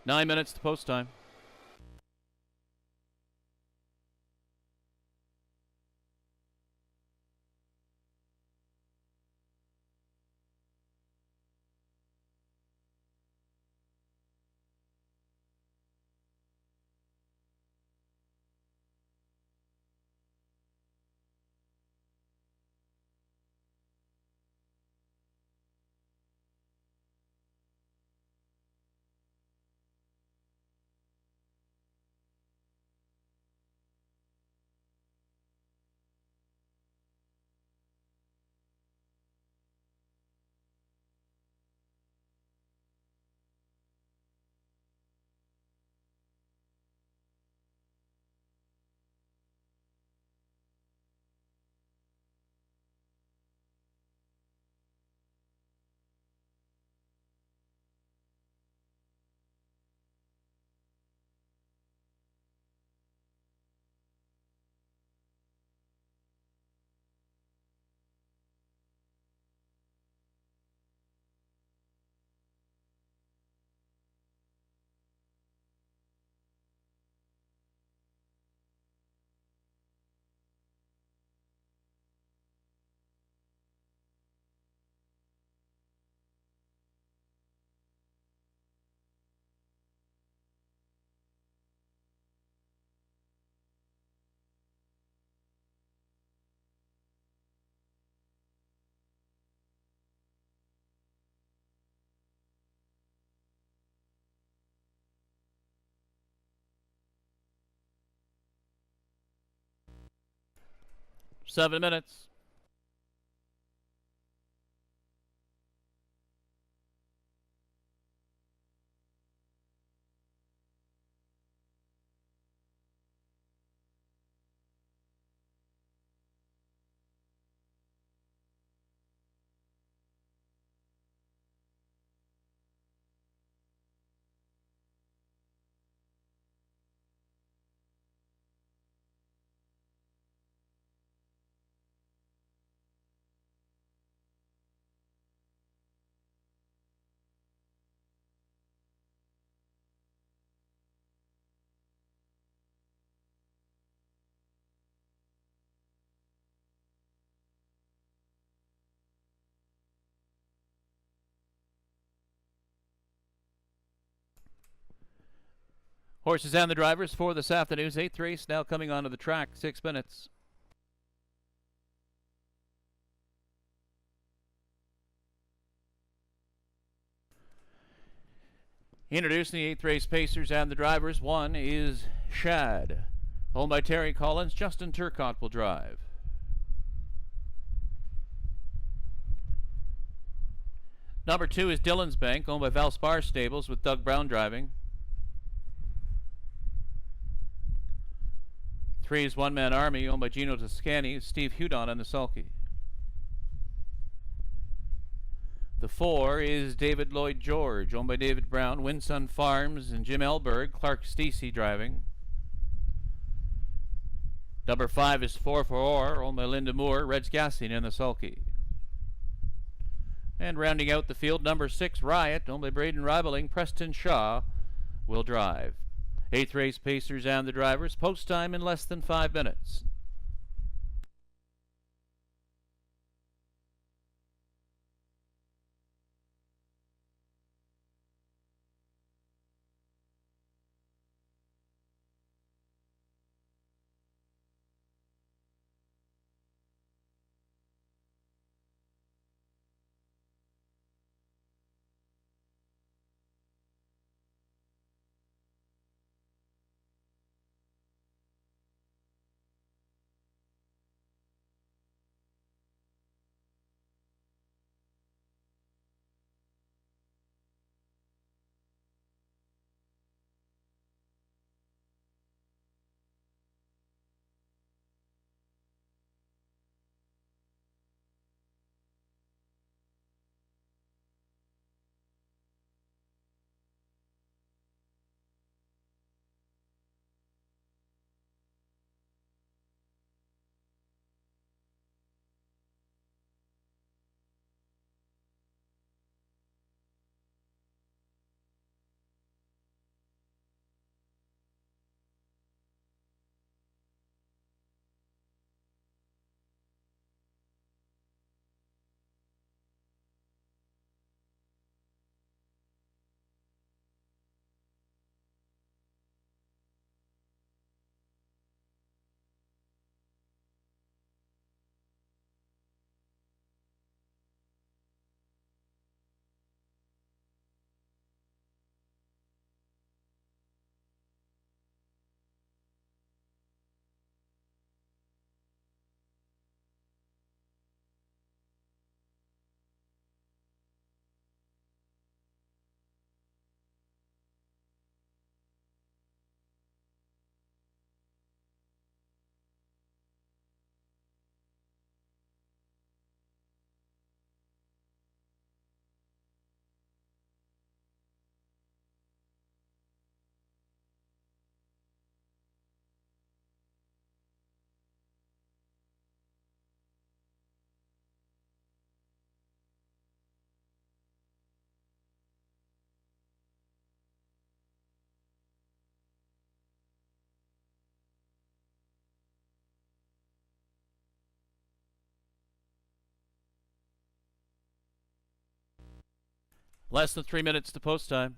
Nine minutes to post time. 7 minutes. Horses and the drivers for this afternoon's 8th race now coming onto the track. 6 minutes. Introducing the 8th race pacers and the drivers. 1 is Shad. Owned by Terry Collins. Justin Turcott will drive. Number 2 is Dillon's Bank, owned by Valspar Stables with Doug Brown driving. 3 is One Man Army, owned by Gino Toscani, Steve Hudon on the sulky. The 4 is David Lloyd George, owned by David Brown, Winsun Farms and Jim Elberg, Clark Stacey driving. Number 5 is 4 for Or, owned by Linda Moore, Reds Gassing in the sulky. And rounding out the field, number 6 Riot, owned by Braden Ribeling, Preston Shaw will drive. 8th race pacers and the drivers. Post time in less than 5 minutes. Less than 3 minutes to post time.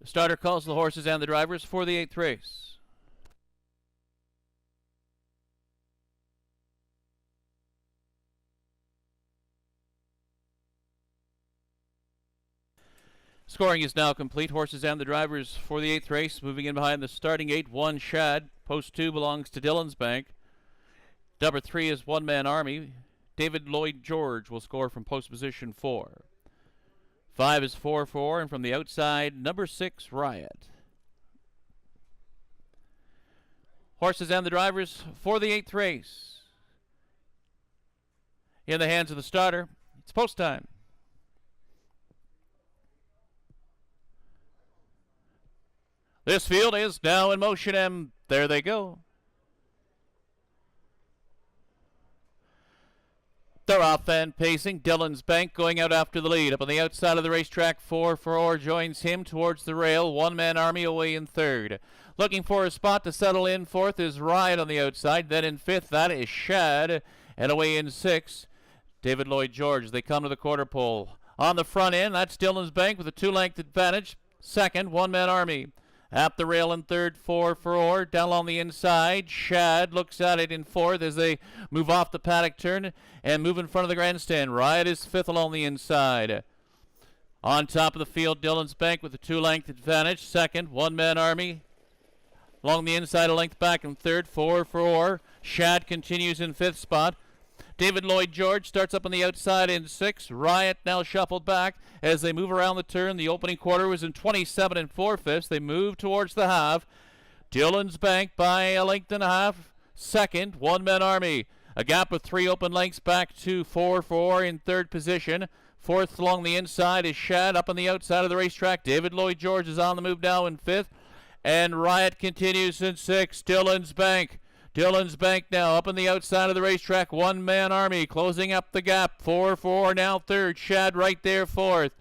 Starter calls the horses and the drivers for the 8th race. Scoring is now complete. Horses and the drivers for the 8th race. Moving in behind the starting 8, 1 Shad. Post 2 belongs to Dillon's Bank. Number 3 is One Man Army. David Lloyd George will score from post position 4. 5 is 4-4, and from the outside, number 6, Riot. Horses and the drivers for the 8th race. In the hands of the starter, it's post time. This field is now in motion, and there they go. They're off and pacing. Dillon's Bank going out after the lead. Up on the outside of the racetrack, 4-4 joins him towards the rail. One Man Army away in 3rd. Looking for a spot to settle in 4th is Riot on the outside. Then in 5th, that is Shad. And away in 6th, David Lloyd George. They come to the quarter pole. On the front end, that's Dillon's Bank with a 2-length advantage. 2nd, One Man Army. At the rail in 3rd, 4-4. Down along the inside, Shad looks at it in 4th as they move off the paddock turn and move in front of the grandstand. Riot is 5th along the inside. On top of the field, Dillon's Bank with a 2-length advantage. 2nd, One Man Army. Along the inside, a length back in 3rd, 4-4. Shad continues in 5th spot. David Lloyd George starts up on the outside in 6th. Riot now shuffled back as they move around the turn. The opening quarter was in 27 4/5. They move towards the half. Dillon's Bank by a length and a half. 2nd, One Man Army. A gap of 3 open lengths back to 4-4 in 3rd position. 4th along the inside is Shad. Up on the outside of the racetrack, David Lloyd George is on the move now in 5th. And Riot continues in 6th. Dillon's Bank. Dillon's Bank now up on the outside of the racetrack. One Man Army closing up the gap. 4-4 now 3rd. Shad right there 4th.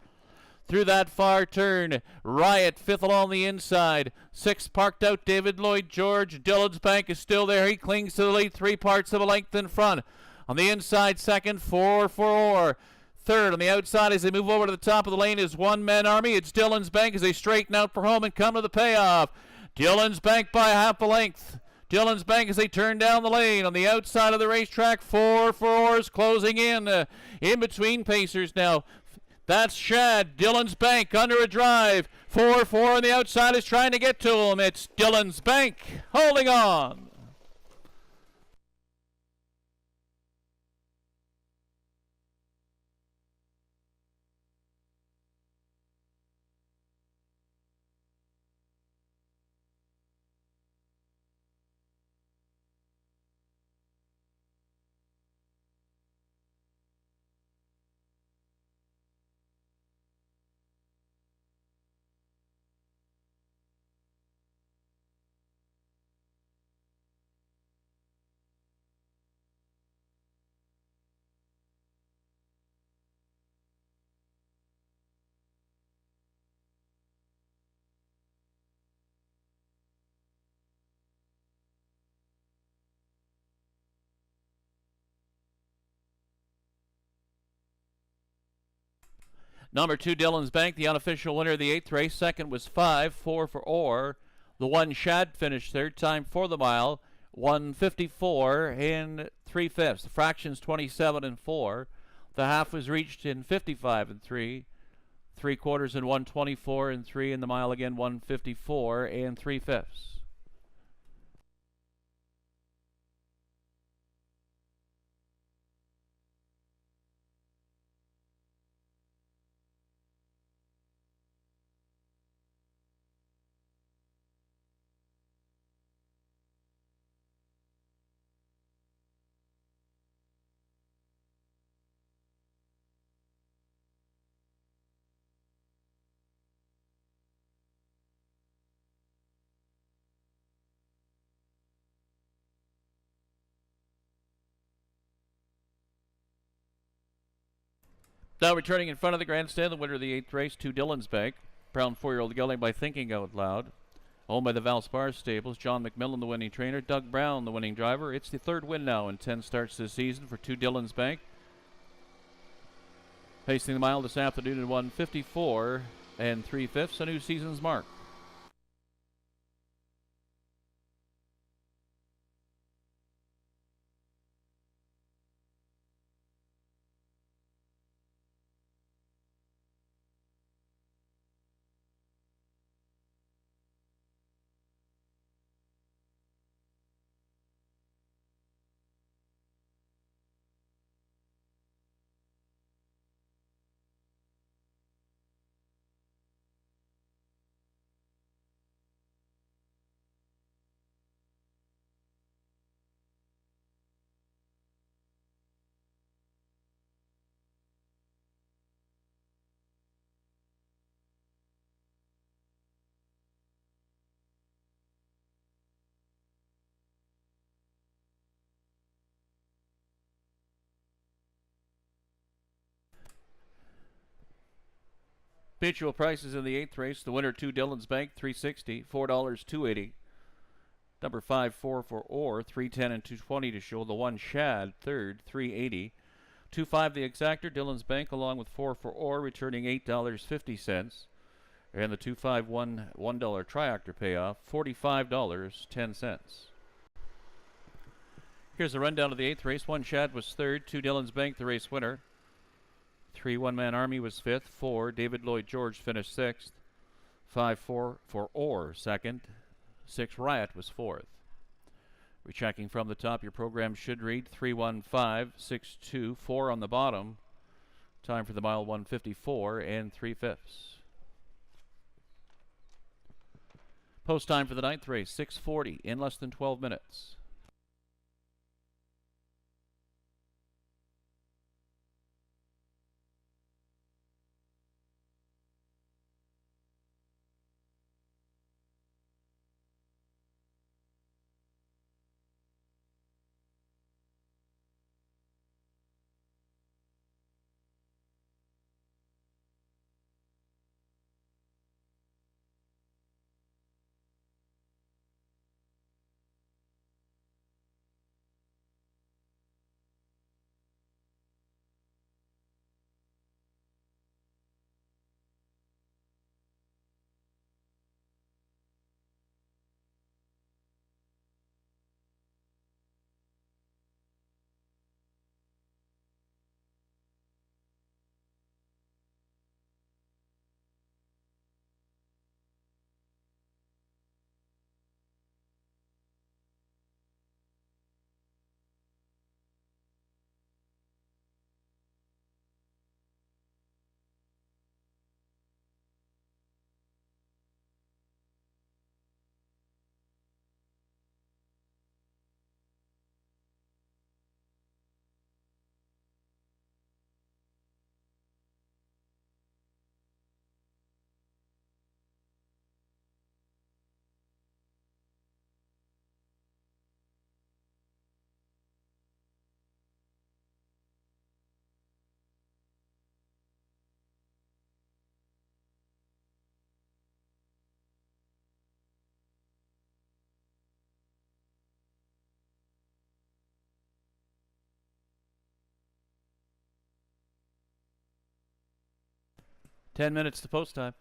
Through that far turn, Riot 5th along the inside. 6th parked out David Lloyd George. Dillon's Bank is still there. He clings to the lead 3 parts of a length in front. On the inside, 2nd, 4-4. 3rd on the outside as they move over to the top of the lane is One Man Army. It's Dillon's Bank as they straighten out for home and come to the payoff. Dillon's Bank by half a length. Dillon's Bank as they turn down the lane. On the outside of the racetrack, 4-4s closing in between pacers now. That's Shad. Dillon's Bank under a drive. 4-4 on the outside is trying to get to him. It's Dillon's Bank holding on. Number 2, Dillon's Bank, the unofficial winner of the 8th race. 2nd was 5-4 for Orr. The 1 Shad finished 3rd. Time for the mile, 1:54 in 3/5. The fractions 27 4. The half was reached in 55 3. 3/4 in 1:24 3. And the mile again 1:54 and 3/5. Now returning in front of the grandstand, the winner of the 8th race, 2 Dillon's Bank. Brown 4-year-old gelding by Thinking Out Loud. Owned by the Valspar Stables. John McMillan, the winning trainer. Doug Brown, the winning driver. It's the 3rd win now in 10 starts this season for 2 Dillon's Bank. Pacing the mile this afternoon in 1:54 and 3/5, a new season's mark. Mutual prices in the 8th race. The winner, 2 Dillon's Bank, $3.60, $4, $2.80. Number 5, 4 for Orr, $3.10 and $2.20 to show. The 1 Shad, third, $3.80. 2-5 the Exactor, Dillon's Bank, along with 4 for Orr, returning $8.50. And the 2-5 $1 Triactor payoff, $45.10. Here's the rundown of the 8th race. 1 Shad was third, 2 Dillon's Bank, the race winner. 3 One-Man Army was fifth. 4 David Lloyd George finished sixth. 5 4 for Orr second. 6 Riot was fourth. Rechecking from the top, your program should read 315, 62, 4 on the bottom. Time for the mile 154 and 3/5. Post time for the 9th race, 6:40 in less than 12 minutes. Ten minutes to post time.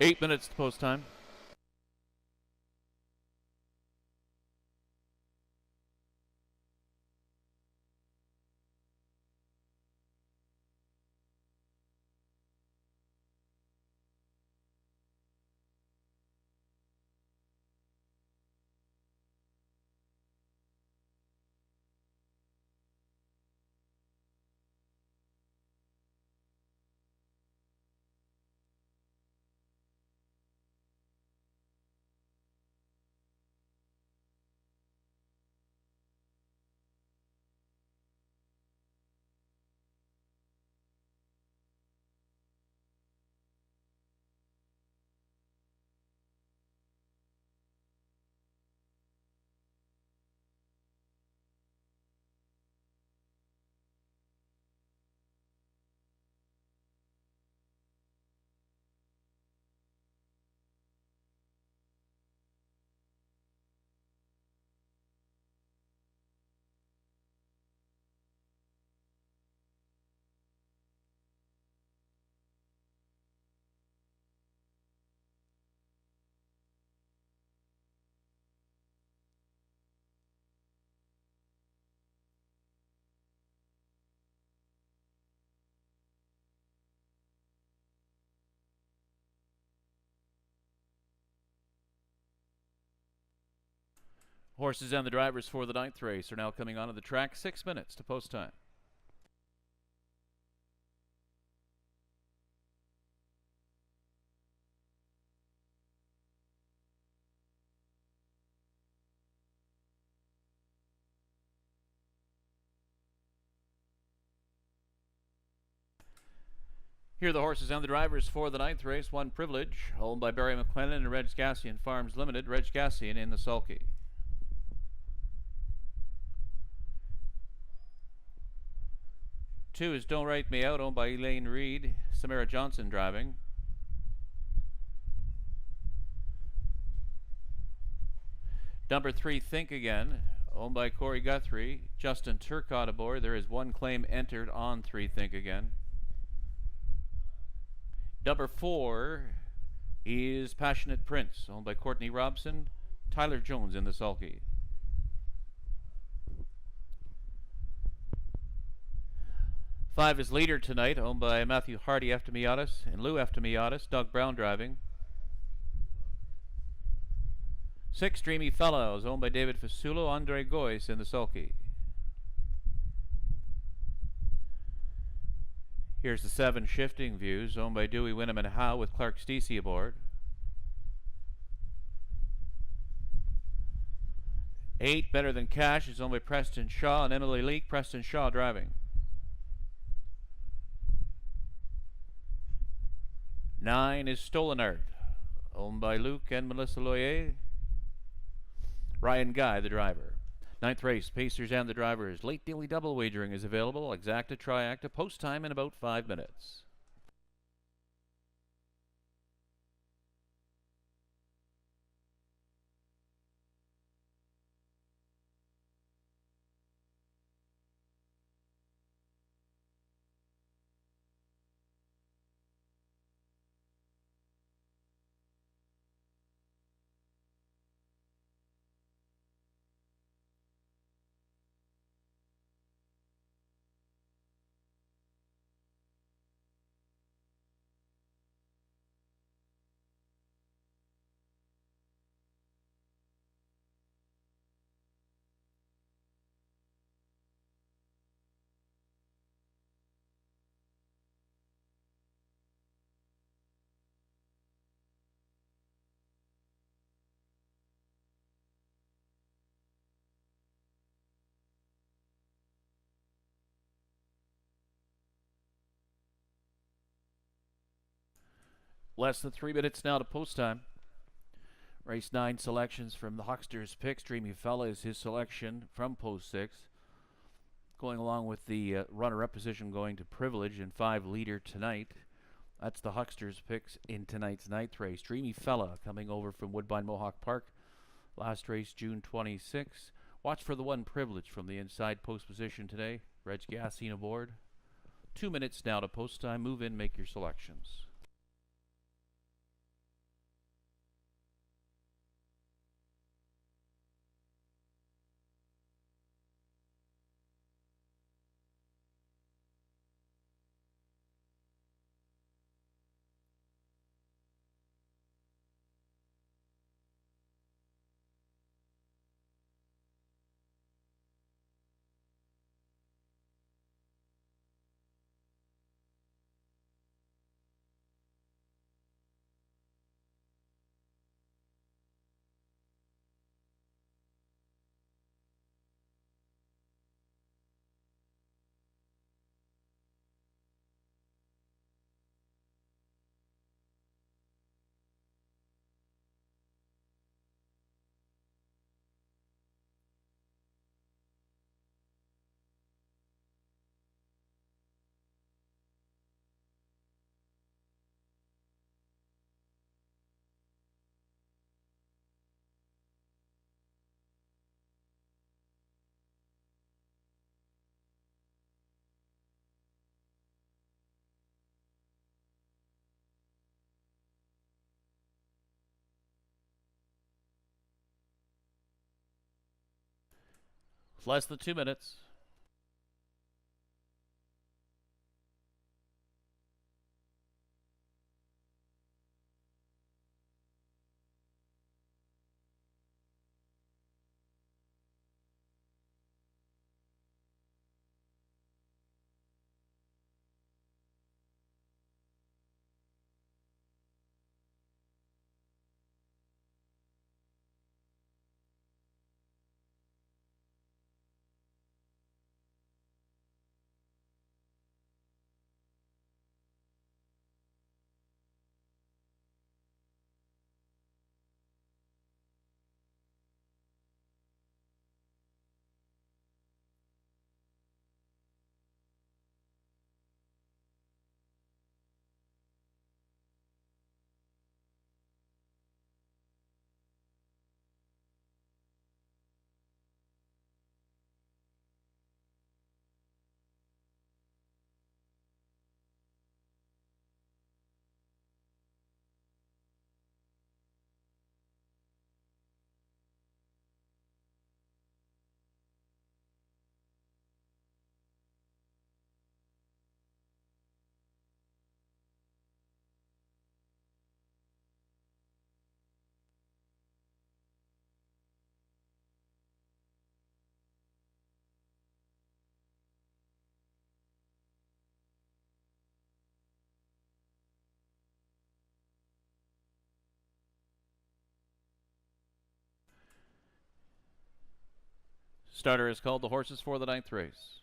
8 minutes to post time. Horses and the drivers for the 9th race are now coming onto the track. 6 minutes to post time. Here are the horses and the drivers for the 9th race. One Privilege, owned by Barry McClellan and Reg Gassian Farms Limited. Reg Gassian in the sulky. 2 is Don't Write Me Out, owned by Elaine Reed. Samara Johnson driving. Number 3, Think Again, owned by Corey Guthrie. Justin Turcott aboard. There is one claim entered on 3, Think Again. Number 4 is Passionate Prince, owned by Courtney Robson. Tyler Jones in the sulky. 5 is Leader Tonight, owned by Matthew Hardy Eftimiadis and Lou Eftimiadis. Doug Brown driving. 6, Dreamy Fellows, owned by David Fasulo. Andre Goyce in the sulky. Here's the 7, Shifting Views, owned by Dewey Winham and Howe with Clark Stacey aboard. 8, Better Than Cash, is owned by Preston Shaw and Emily Leake. Preston Shaw driving. 9 is Stolen Art, owned by Luke and Melissa Loyer. Ryan Guy, the driver. 9th race, Pacers and the drivers. Late daily double wagering is available. Exacta, Triacta, post time in about 5 minutes. Less than 3 minutes now to post time. Race 9 selections from the Hucksters picks. Dreamy Fella is his selection from post 6. Going along with the runner-up position going to Privilege and 5 Leader Tonight. That's the Hucksters picks in tonight's 9th race. Dreamy Fella coming over from Woodbine Mohawk Park. Last race June 26. Watch for the 1 Privilege from the inside post position today. Reg Gassian aboard. 2 minutes now to post time. Move in, make your selections. Less than 2 minutes. Starter has called the horses for the 9th race.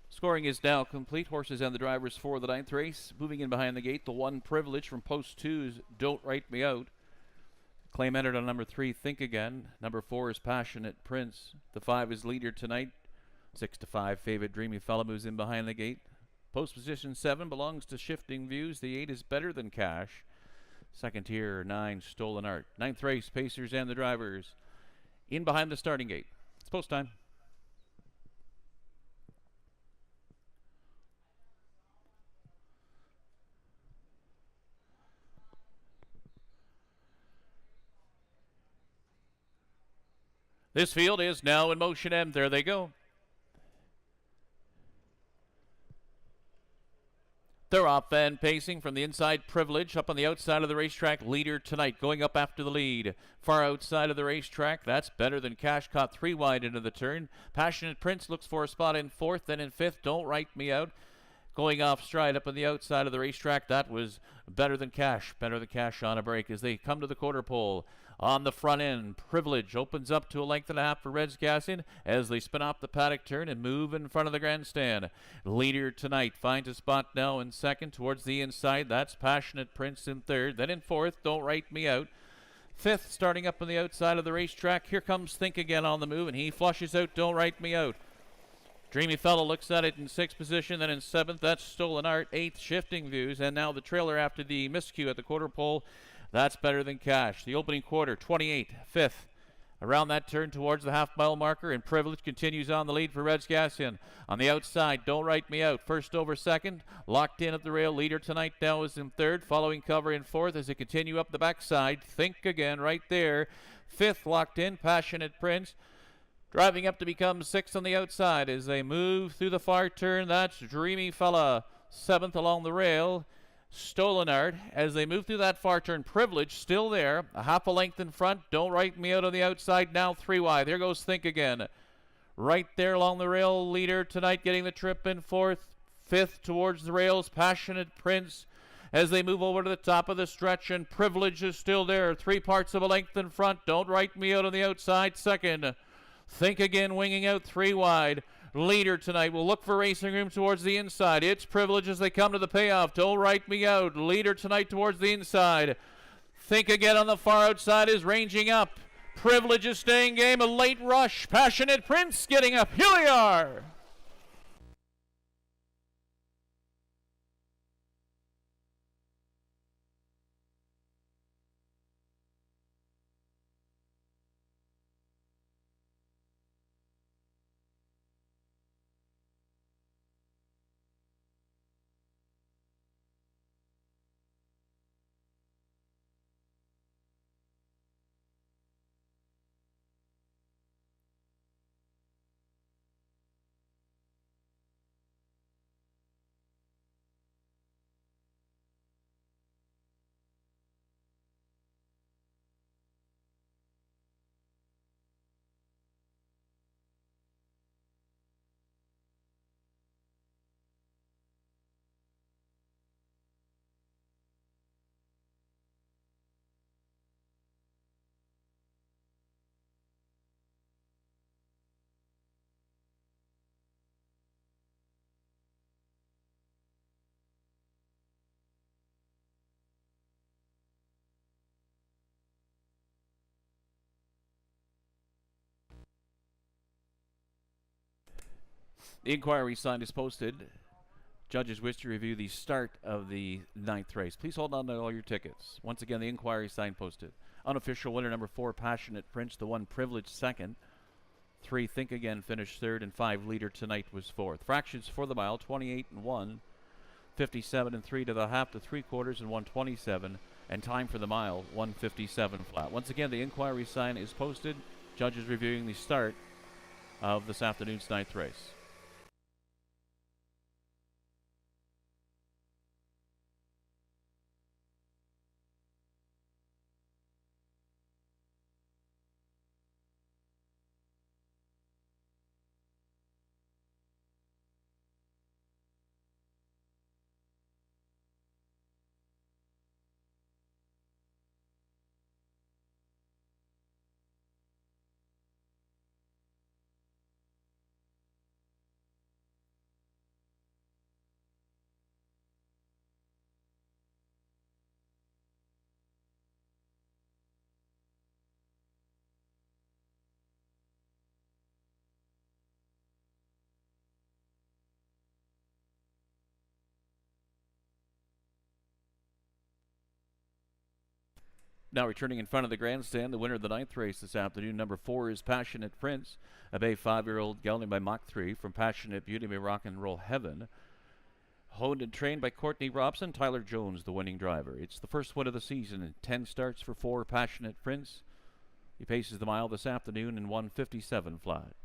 Scoring is now complete. Horses and the drivers for the 9th race. Moving in behind the gate, the 1 Privilege from post 2 is Don't Write Me Out. Claim entered on number 3, Think Again. Number 4 is Passionate Prince. The 5 is Leader Tonight. 6 to 5, Favorite Dreamy Fellow moves in behind the gate. Post position 7 belongs to Shifting Views. The 8 is Better Than Cash. Second tier, 9, Stolen Art. 9th race, Pacers and the drivers. In behind the starting gate. It's post time. This field is now in motion, and there they go. They're off and pacing from the inside. Privilege up on the outside of the racetrack. Leader Tonight going up after the lead. Far outside of the racetrack. That's Better Than Cash. Caught 3 wide into the turn. Passionate Prince looks for a spot in 4th. Then in 5th, Don't Write Me Out. Going off stride up on the outside of the racetrack. That was Better Than Cash. Better Than Cash on a break as they come to the quarter pole. On the front end, Privilege opens up to a length and a half for Reds Gassin as they spin off the paddock turn and move in front of the grandstand. Leader Tonight finds a spot now in 2nd towards the inside. That's Passionate Prince in 3rd. Then in 4th, Don't Write Me Out. 5th, starting up on the outside of the racetrack. Here comes Think Again on the move, and he flushes out Don't Write Me Out. Dreamy Fellow looks at it in 6th position, then in 7th, that's Stolen Art. 8th, Shifting Views, and now the trailer after the miscue at the quarter pole. That's Better Than Cash. The opening quarter, 28, 5th. Around that turn towards the half-mile marker, and Privilege continues on the lead for Reds Gassin. On the outside, Don't Write Me Out. First over 2nd, locked in at the rail. Leader Tonight now is in 3rd, following cover in 4th as they continue up the backside. Think Again right there. 5th, locked in, Passionate Prince. Driving up to become 6th on the outside as they move through the far turn. That's Dreamy Fella. 7th along the rail. Stolen Art as they move through that far turn. Privilege still there. A half a length in front. Don't Write Me Out on the outside. Now 3 wide. There goes Think Again. Right there along the rail. Leader Tonight getting the trip in 4th. 5th towards the rails. Passionate Prince as they move over to the top of the stretch, and Privilege is still there. 3 parts of a length in front. Don't Write Me Out on the outside. 2nd. Think Again winging out 3 wide. Leader Tonight will look for racing room towards the inside. It's Privilege as they come to the payoff. Don't Write Me Out. Leader Tonight towards the inside. Think Again on the far outside is ranging up. Privilege is staying game. A late rush. Passionate Prince getting up. Here we are. The inquiry sign is posted. Judges wish to review the start of the 9th race. Please hold on to all your tickets. Once again, the inquiry sign posted. Unofficial winner number 4, Passionate Prince. The 1, Privileged, second. 3, Think Again, finished third. And 5, Leader Tonight was fourth. Fractions for the mile, 28 and 1. 57 and 3 to the half to 3/4 and 127. And time for the mile, 157 flat. Once again, the inquiry sign is posted. Judges reviewing the start of this afternoon's 9th race. Now returning in front of the grandstand, the winner of the 9th race this afternoon, number 4 is Passionate Prince, a bay 5-year-old gelding by Mach 3 from Passionate Beauty by Rock and Roll Heaven. Honed and trained by Courtney Robson, Tyler Jones, the winning driver. It's the first win of the season and 10 starts for 4 Passionate Prince. He paces the mile this afternoon in 157 flat.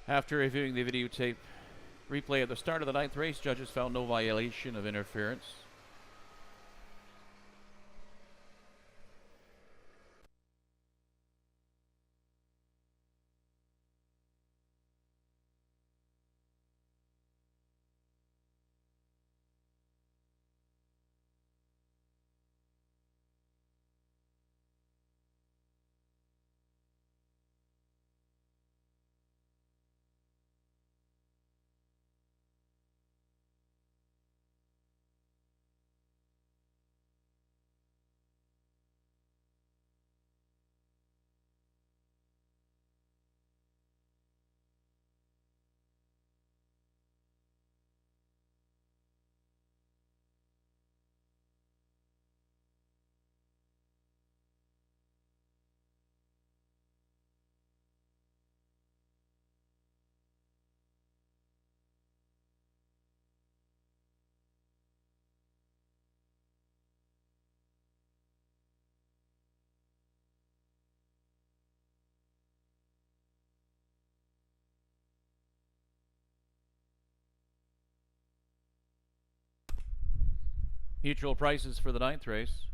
After reviewing the videotape replay at the start of the 9th race, judges found no violation of interference. Mutual prices for the 9th race.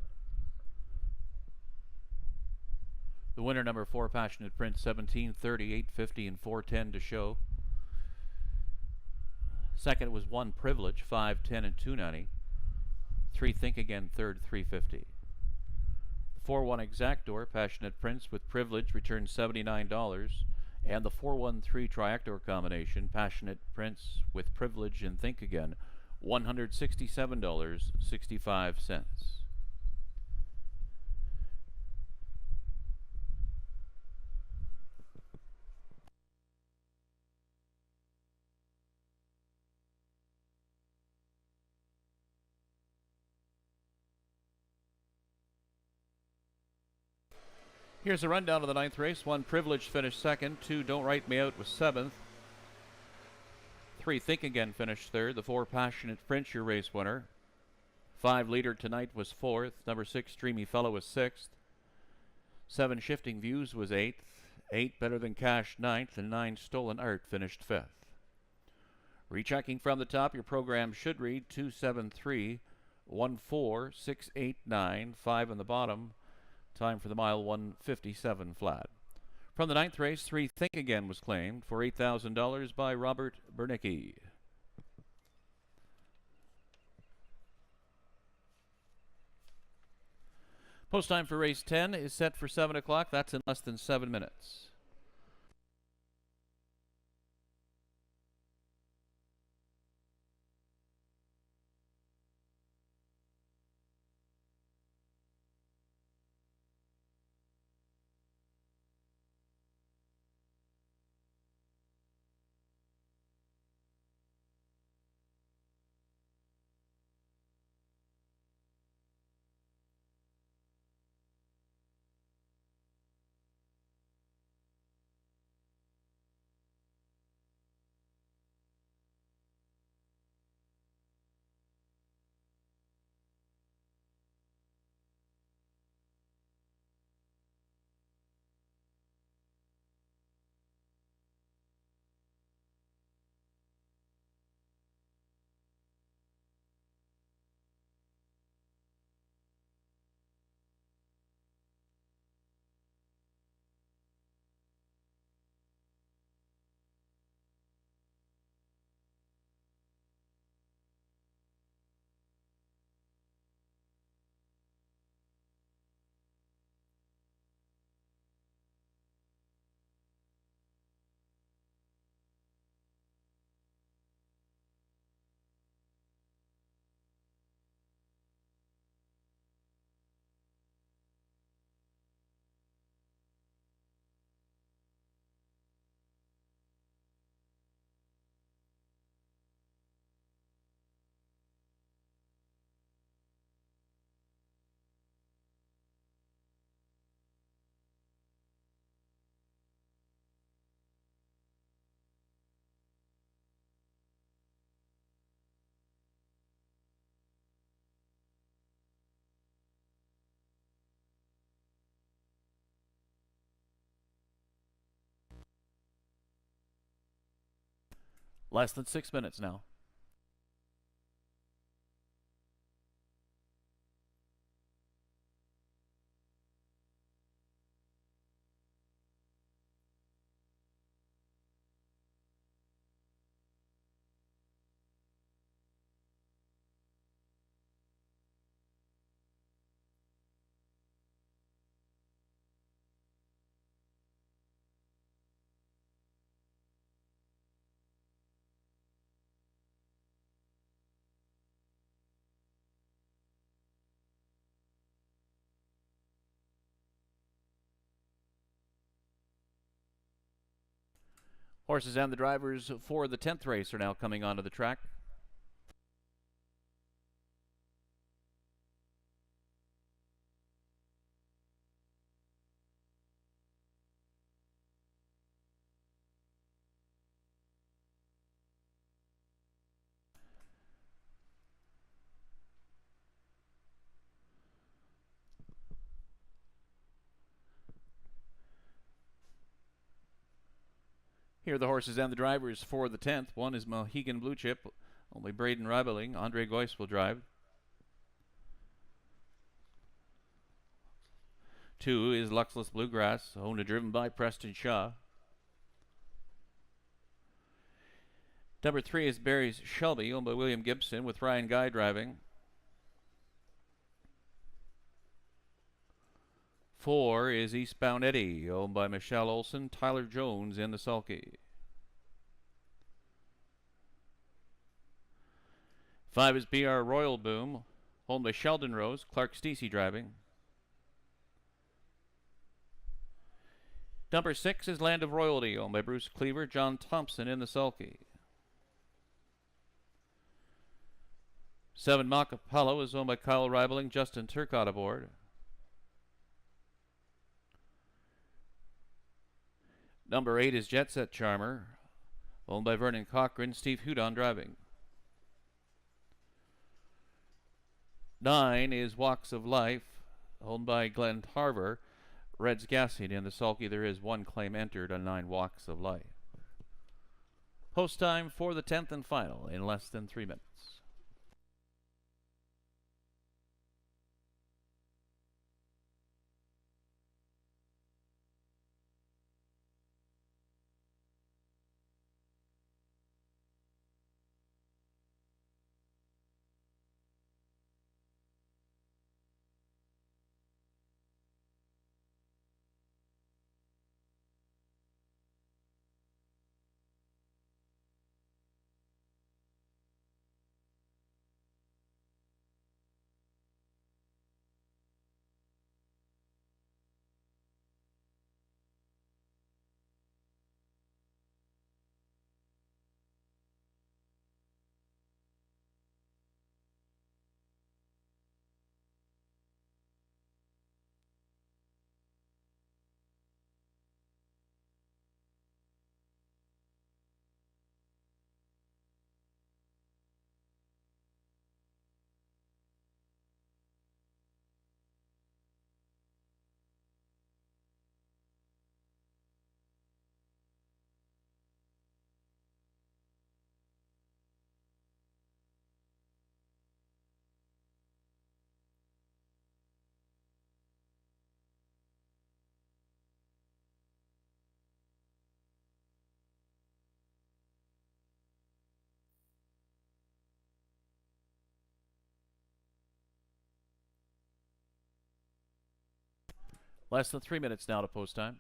The winner, number 4, Passionate Prince, 17:30, 8:50, and 4:10 to show. Second was 1 Privilege, 5:10 and 2:90. 3 Think Again, third, 3:50. 4-1 Exactor, Passionate Prince with Privilege, returns $79. And the 4-1-3 Triactor combination, Passionate Prince with Privilege and Think Again, $167.65. Here's a rundown of the 9th race. 1 Privilege finished second. 2 Don't Write Me Out was 7th. 3 Think Again finished third. The 4 Passionate Prince, your race winner. 5 Leader Tonight was 4th. Number 6 Dreamy Fellow was 6th. 7 Shifting Views was 8th. 8 Better Than Cash 9th. And 9 Stolen Art finished 5th. Rechecking from the top, your program should read 273 14689. 5 on the bottom. Time for the mile, 1:57 flat. From the 9th race, 3 Think Again was claimed for $8,000 by Robert Bernicki. Post time for race 10 is set for 7 o'clock. That's in less than 7 minutes. Less than 6 minutes now. Horses and the drivers for the 10th race are now coming onto the track. Here are the horses and the drivers for the 10th. 1 is Mohegan Blue Chip. Only Braden Ribeling. Andre Goyce will drive. 2 is Luxless Bluegrass, owned and driven by Preston Shaw. Number 3 is Barry's Shelby, owned by William Gibson, with Ryan Guy driving. 4 is Eastbound Eddie, owned by Michelle Olson, Tyler Jones in the sulky. 5 is BR Royal Boom, owned by Sheldon Rose, Clark Stacey driving. Number 6 is Land of Royalty, owned by Bruce Cleaver, John Thompson in the sulky. 7 Mock Apollo is owned by Kyle Ribeling, Justin Turcott aboard. Number 8 is Jet Set Charmer, owned by Vernon Cochran, Steve Hudon driving. 9 is Walks of Life, owned by Glenn Tarver, Reds Gassian in the sulky. There is 1 claim entered on 9 Walks of Life. Post time for the 10th and final in less than 3 minutes. Less than 3 minutes now to post time.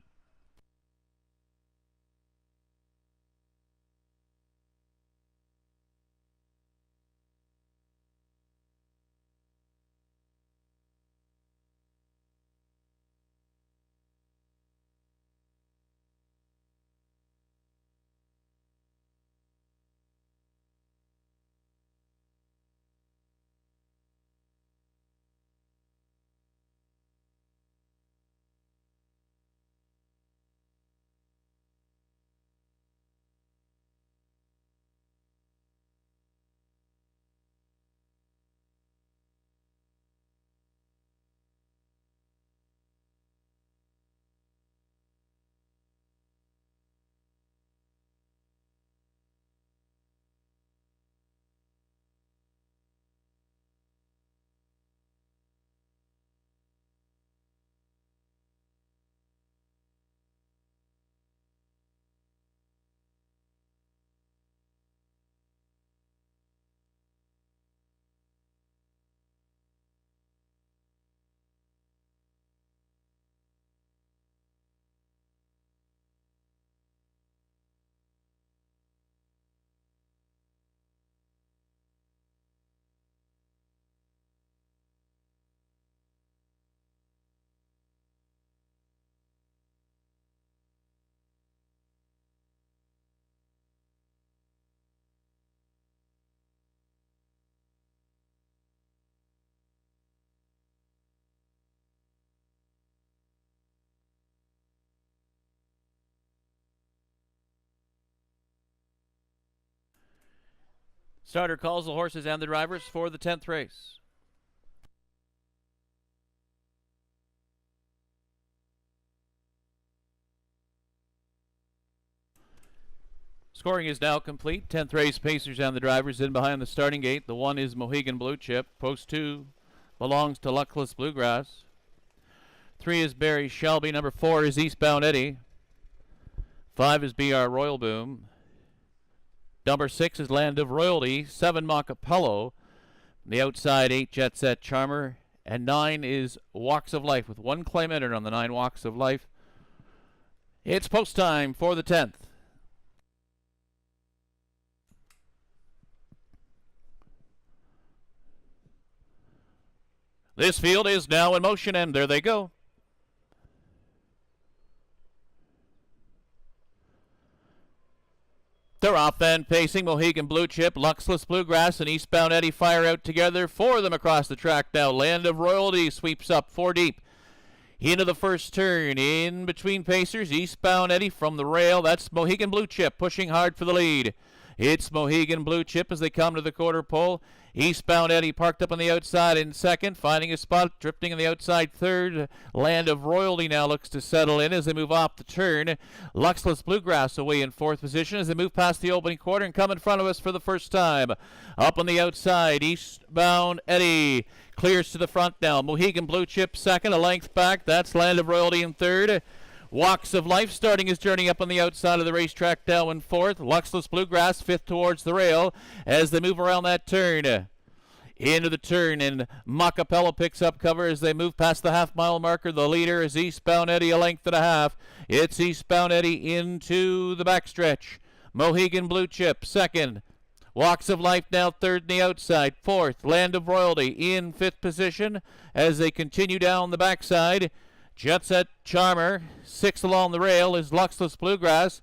Starter calls the horses and the drivers for the 10th race. Scoring is now complete. 10th race, Pacers and the drivers in behind the starting gate. The 1 is Mohegan Blue Chip. Post 2 belongs to Luckless Bluegrass. 3 is Barry Shelby. Number 4 is Eastbound Eddie. 5 is BR Royal Boom. Number 6 is Land of Royalty. 7 Macapello. The outside 8 Jet Set Charmer. And 9 is Walks of Life with 1 claim entered on the 9 Walks of Life. It's post time for the 10th. This field is now in motion, and there they go. They're off then, pacing. Mohegan Blue Chip, Luxless Bluegrass, and Eastbound Eddie fire out together. 4 of them across the track now. Land of Royalty sweeps up 4 deep. Into the first turn, in between pacers, Eastbound Eddie from the rail. That's Mohegan Blue Chip pushing hard for the lead. It's Mohegan Blue Chip as they come to the quarter pole. Eastbound Eddie parked up on the outside in second, finding a spot, drifting on the outside third. Land of Royalty now looks to settle in as they move off the turn. Luxless Bluegrass away in fourth position as they move past the opening quarter and come in front of us for the first time. Up on the outside, Eastbound Eddie clears to the front now. Mohegan Blue Chip second, a length back. That's Land of Royalty in third. Walks of Life starting his journey up on the outside of the racetrack now in fourth. Luxless Bluegrass fifth towards the rail as they move around that turn. Into the turn, and Macapello picks up cover as they move past the half-mile marker. The leader is Eastbound Eddie, a length and a half. It's Eastbound Eddie into the backstretch. Mohegan Blue Chip second. Walks of Life now third in the outside. Fourth, Land of Royalty in fifth position as they continue down the backside. Jet Set Charmer, sixth along the rail is Luxless Bluegrass.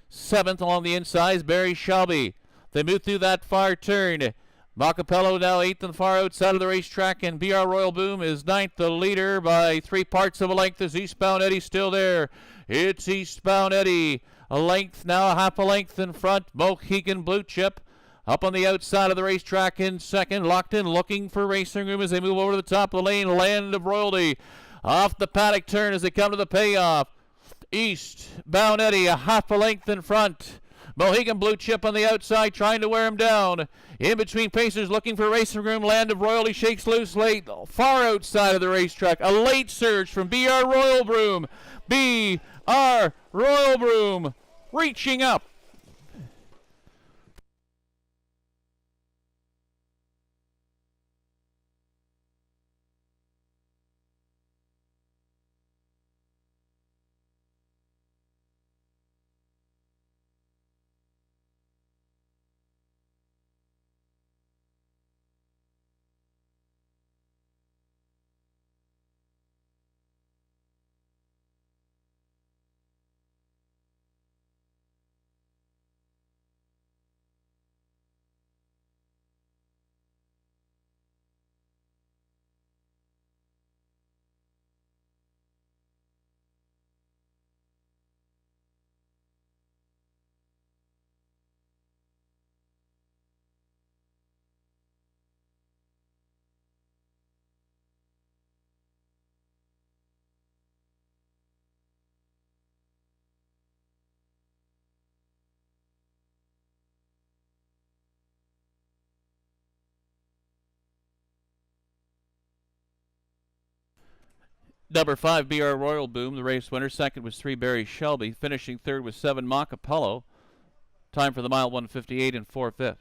Seventh along the inside is Barry Shelby. They move through that far turn. Macapello now eighth on the far outside of the racetrack, and BR Royal Boom is ninth. The leader by 3 parts of a length is Eastbound Eddie still there. It's Eastbound Eddie. A length now, a half a length in front. Mohegan Blue Chip up on the outside of the racetrack in second. Locked in, looking for racing room as they move over to the top of the lane. Land of Royalty off the paddock turn as they come to the payoff. Eastbound Eddie a half a length in front. Mohegan Blue Chip on the outside trying to wear him down. In between pacers looking for racing room. Land of Royalty shakes loose late. Far outside of the racetrack. A late surge from BR Royal Broom. BR Royal Broom reaching up. Number 5, BR Royal Boom, the race winner. Second was 3, Barry Shelby. Finishing third was 7, Macapello. Time for the mile, 1:58 and 4/5.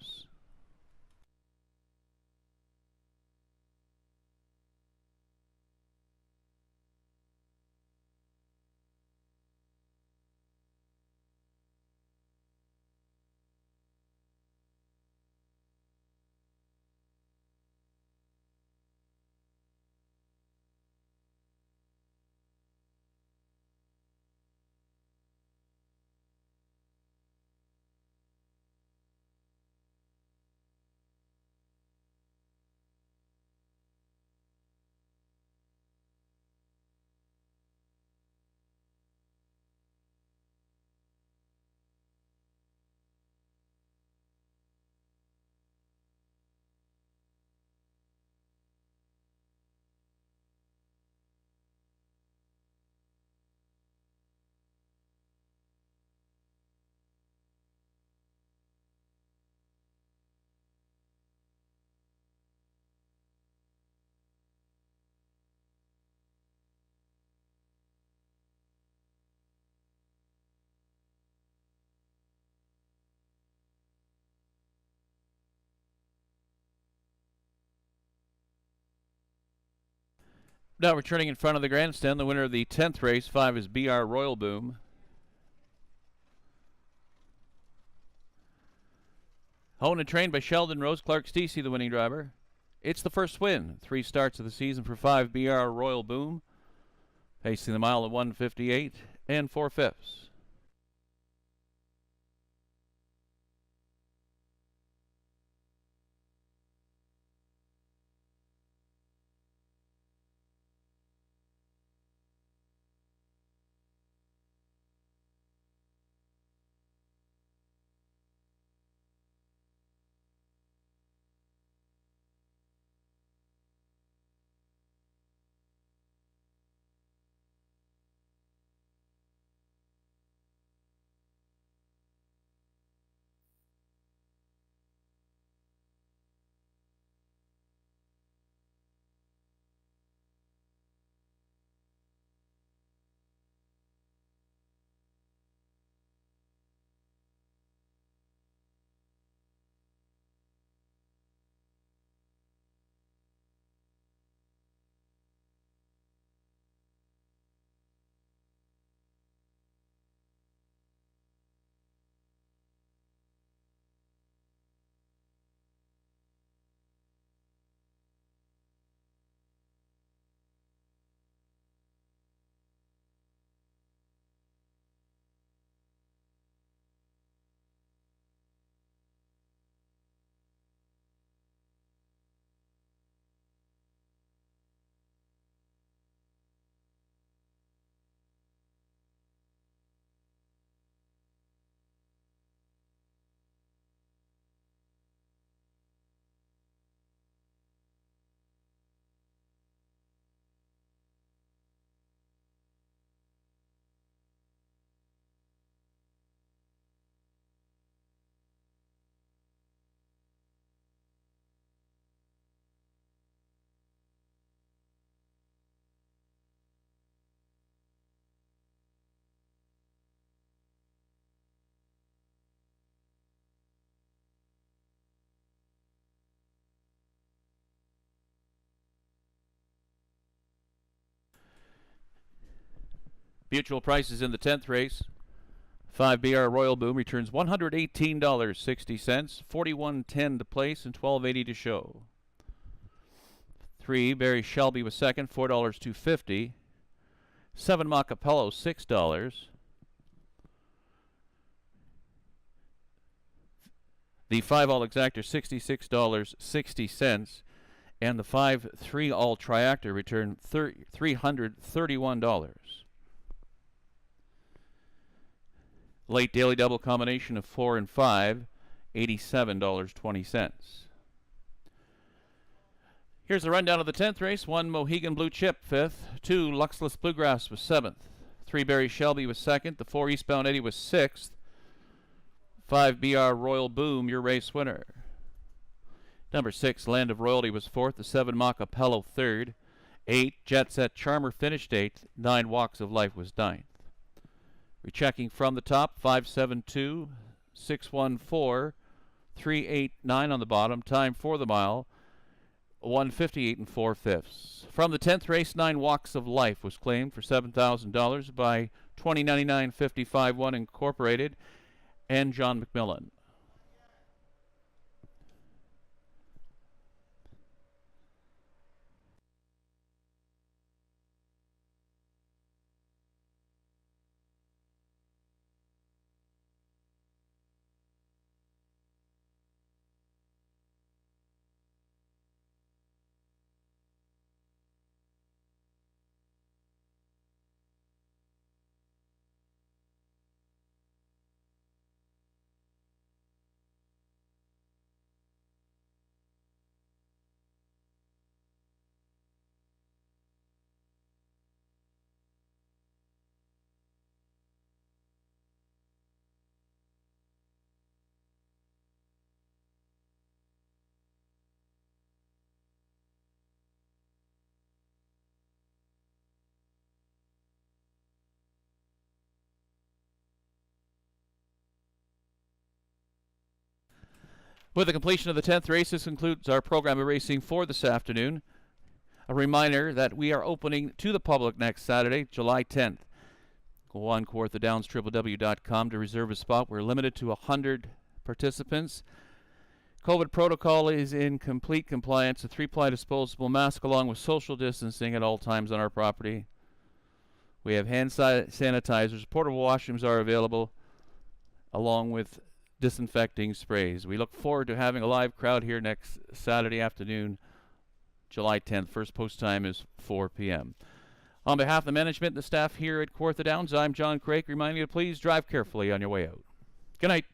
Now returning in front of the grandstand, the winner of the 10th race, 5 is BR Royal Boom. Honed and trained by Sheldon Rose, Clark Stacey, the winning driver. It's the first win. 3 starts of the season for 5 BR Royal Boom. Pacing the mile at 1:58 and 4/5. Mutual prices in the 10th race. 5 BR Royal Boom returns $118.60, $41.10 to place, and $12.80 to show. 3 Barry Shelby was second, $4.250. 7 Macapello, $6. The 5 All Exactor, $66.60. And the 5-3 All Triactor returned $331. Late daily double combination of 4 and 5, $87.20. Here's the rundown of the 10th race. 1 Mohegan Blue Chip, 5th. 2 Luxless Bluegrass was 7th. 3 Barry Shelby was 2nd. The 4 Eastbound Eddie was 6th. 5 BR Royal Boom, your race winner. Number 6 Land of Royalty was 4th. The 7 Macapello 3rd. 8 Jet Set Charmer finished 8th. 9 Walks of Life was 9th. Rechecking from the top, 572, 614, 389 on the bottom. Time for the mile, 1:58 and 4/5. From the 10th race, 9 Walks of Life was claimed for $7,000 by 2099-55-1 Incorporated and John McMillan. With the completion of the 10th race, this concludes our program of racing for this afternoon. A reminder that we are opening to the public next Saturday, July 10th. Go on Kawartha Downs, www.com to reserve a spot. We're limited to 100 participants. COVID protocol is in complete compliance. A 3-ply disposable mask along with social distancing at all times on our property. We have hand sanitizers. Portable washrooms are available along with disinfecting sprays. We look forward to having a live crowd here next Saturday afternoon, July 10th. First post time is 4 p.m. On behalf of the management and the staff here at Kawartha Downs, I'm John Craig, reminding you to please drive carefully on your way out. Good night.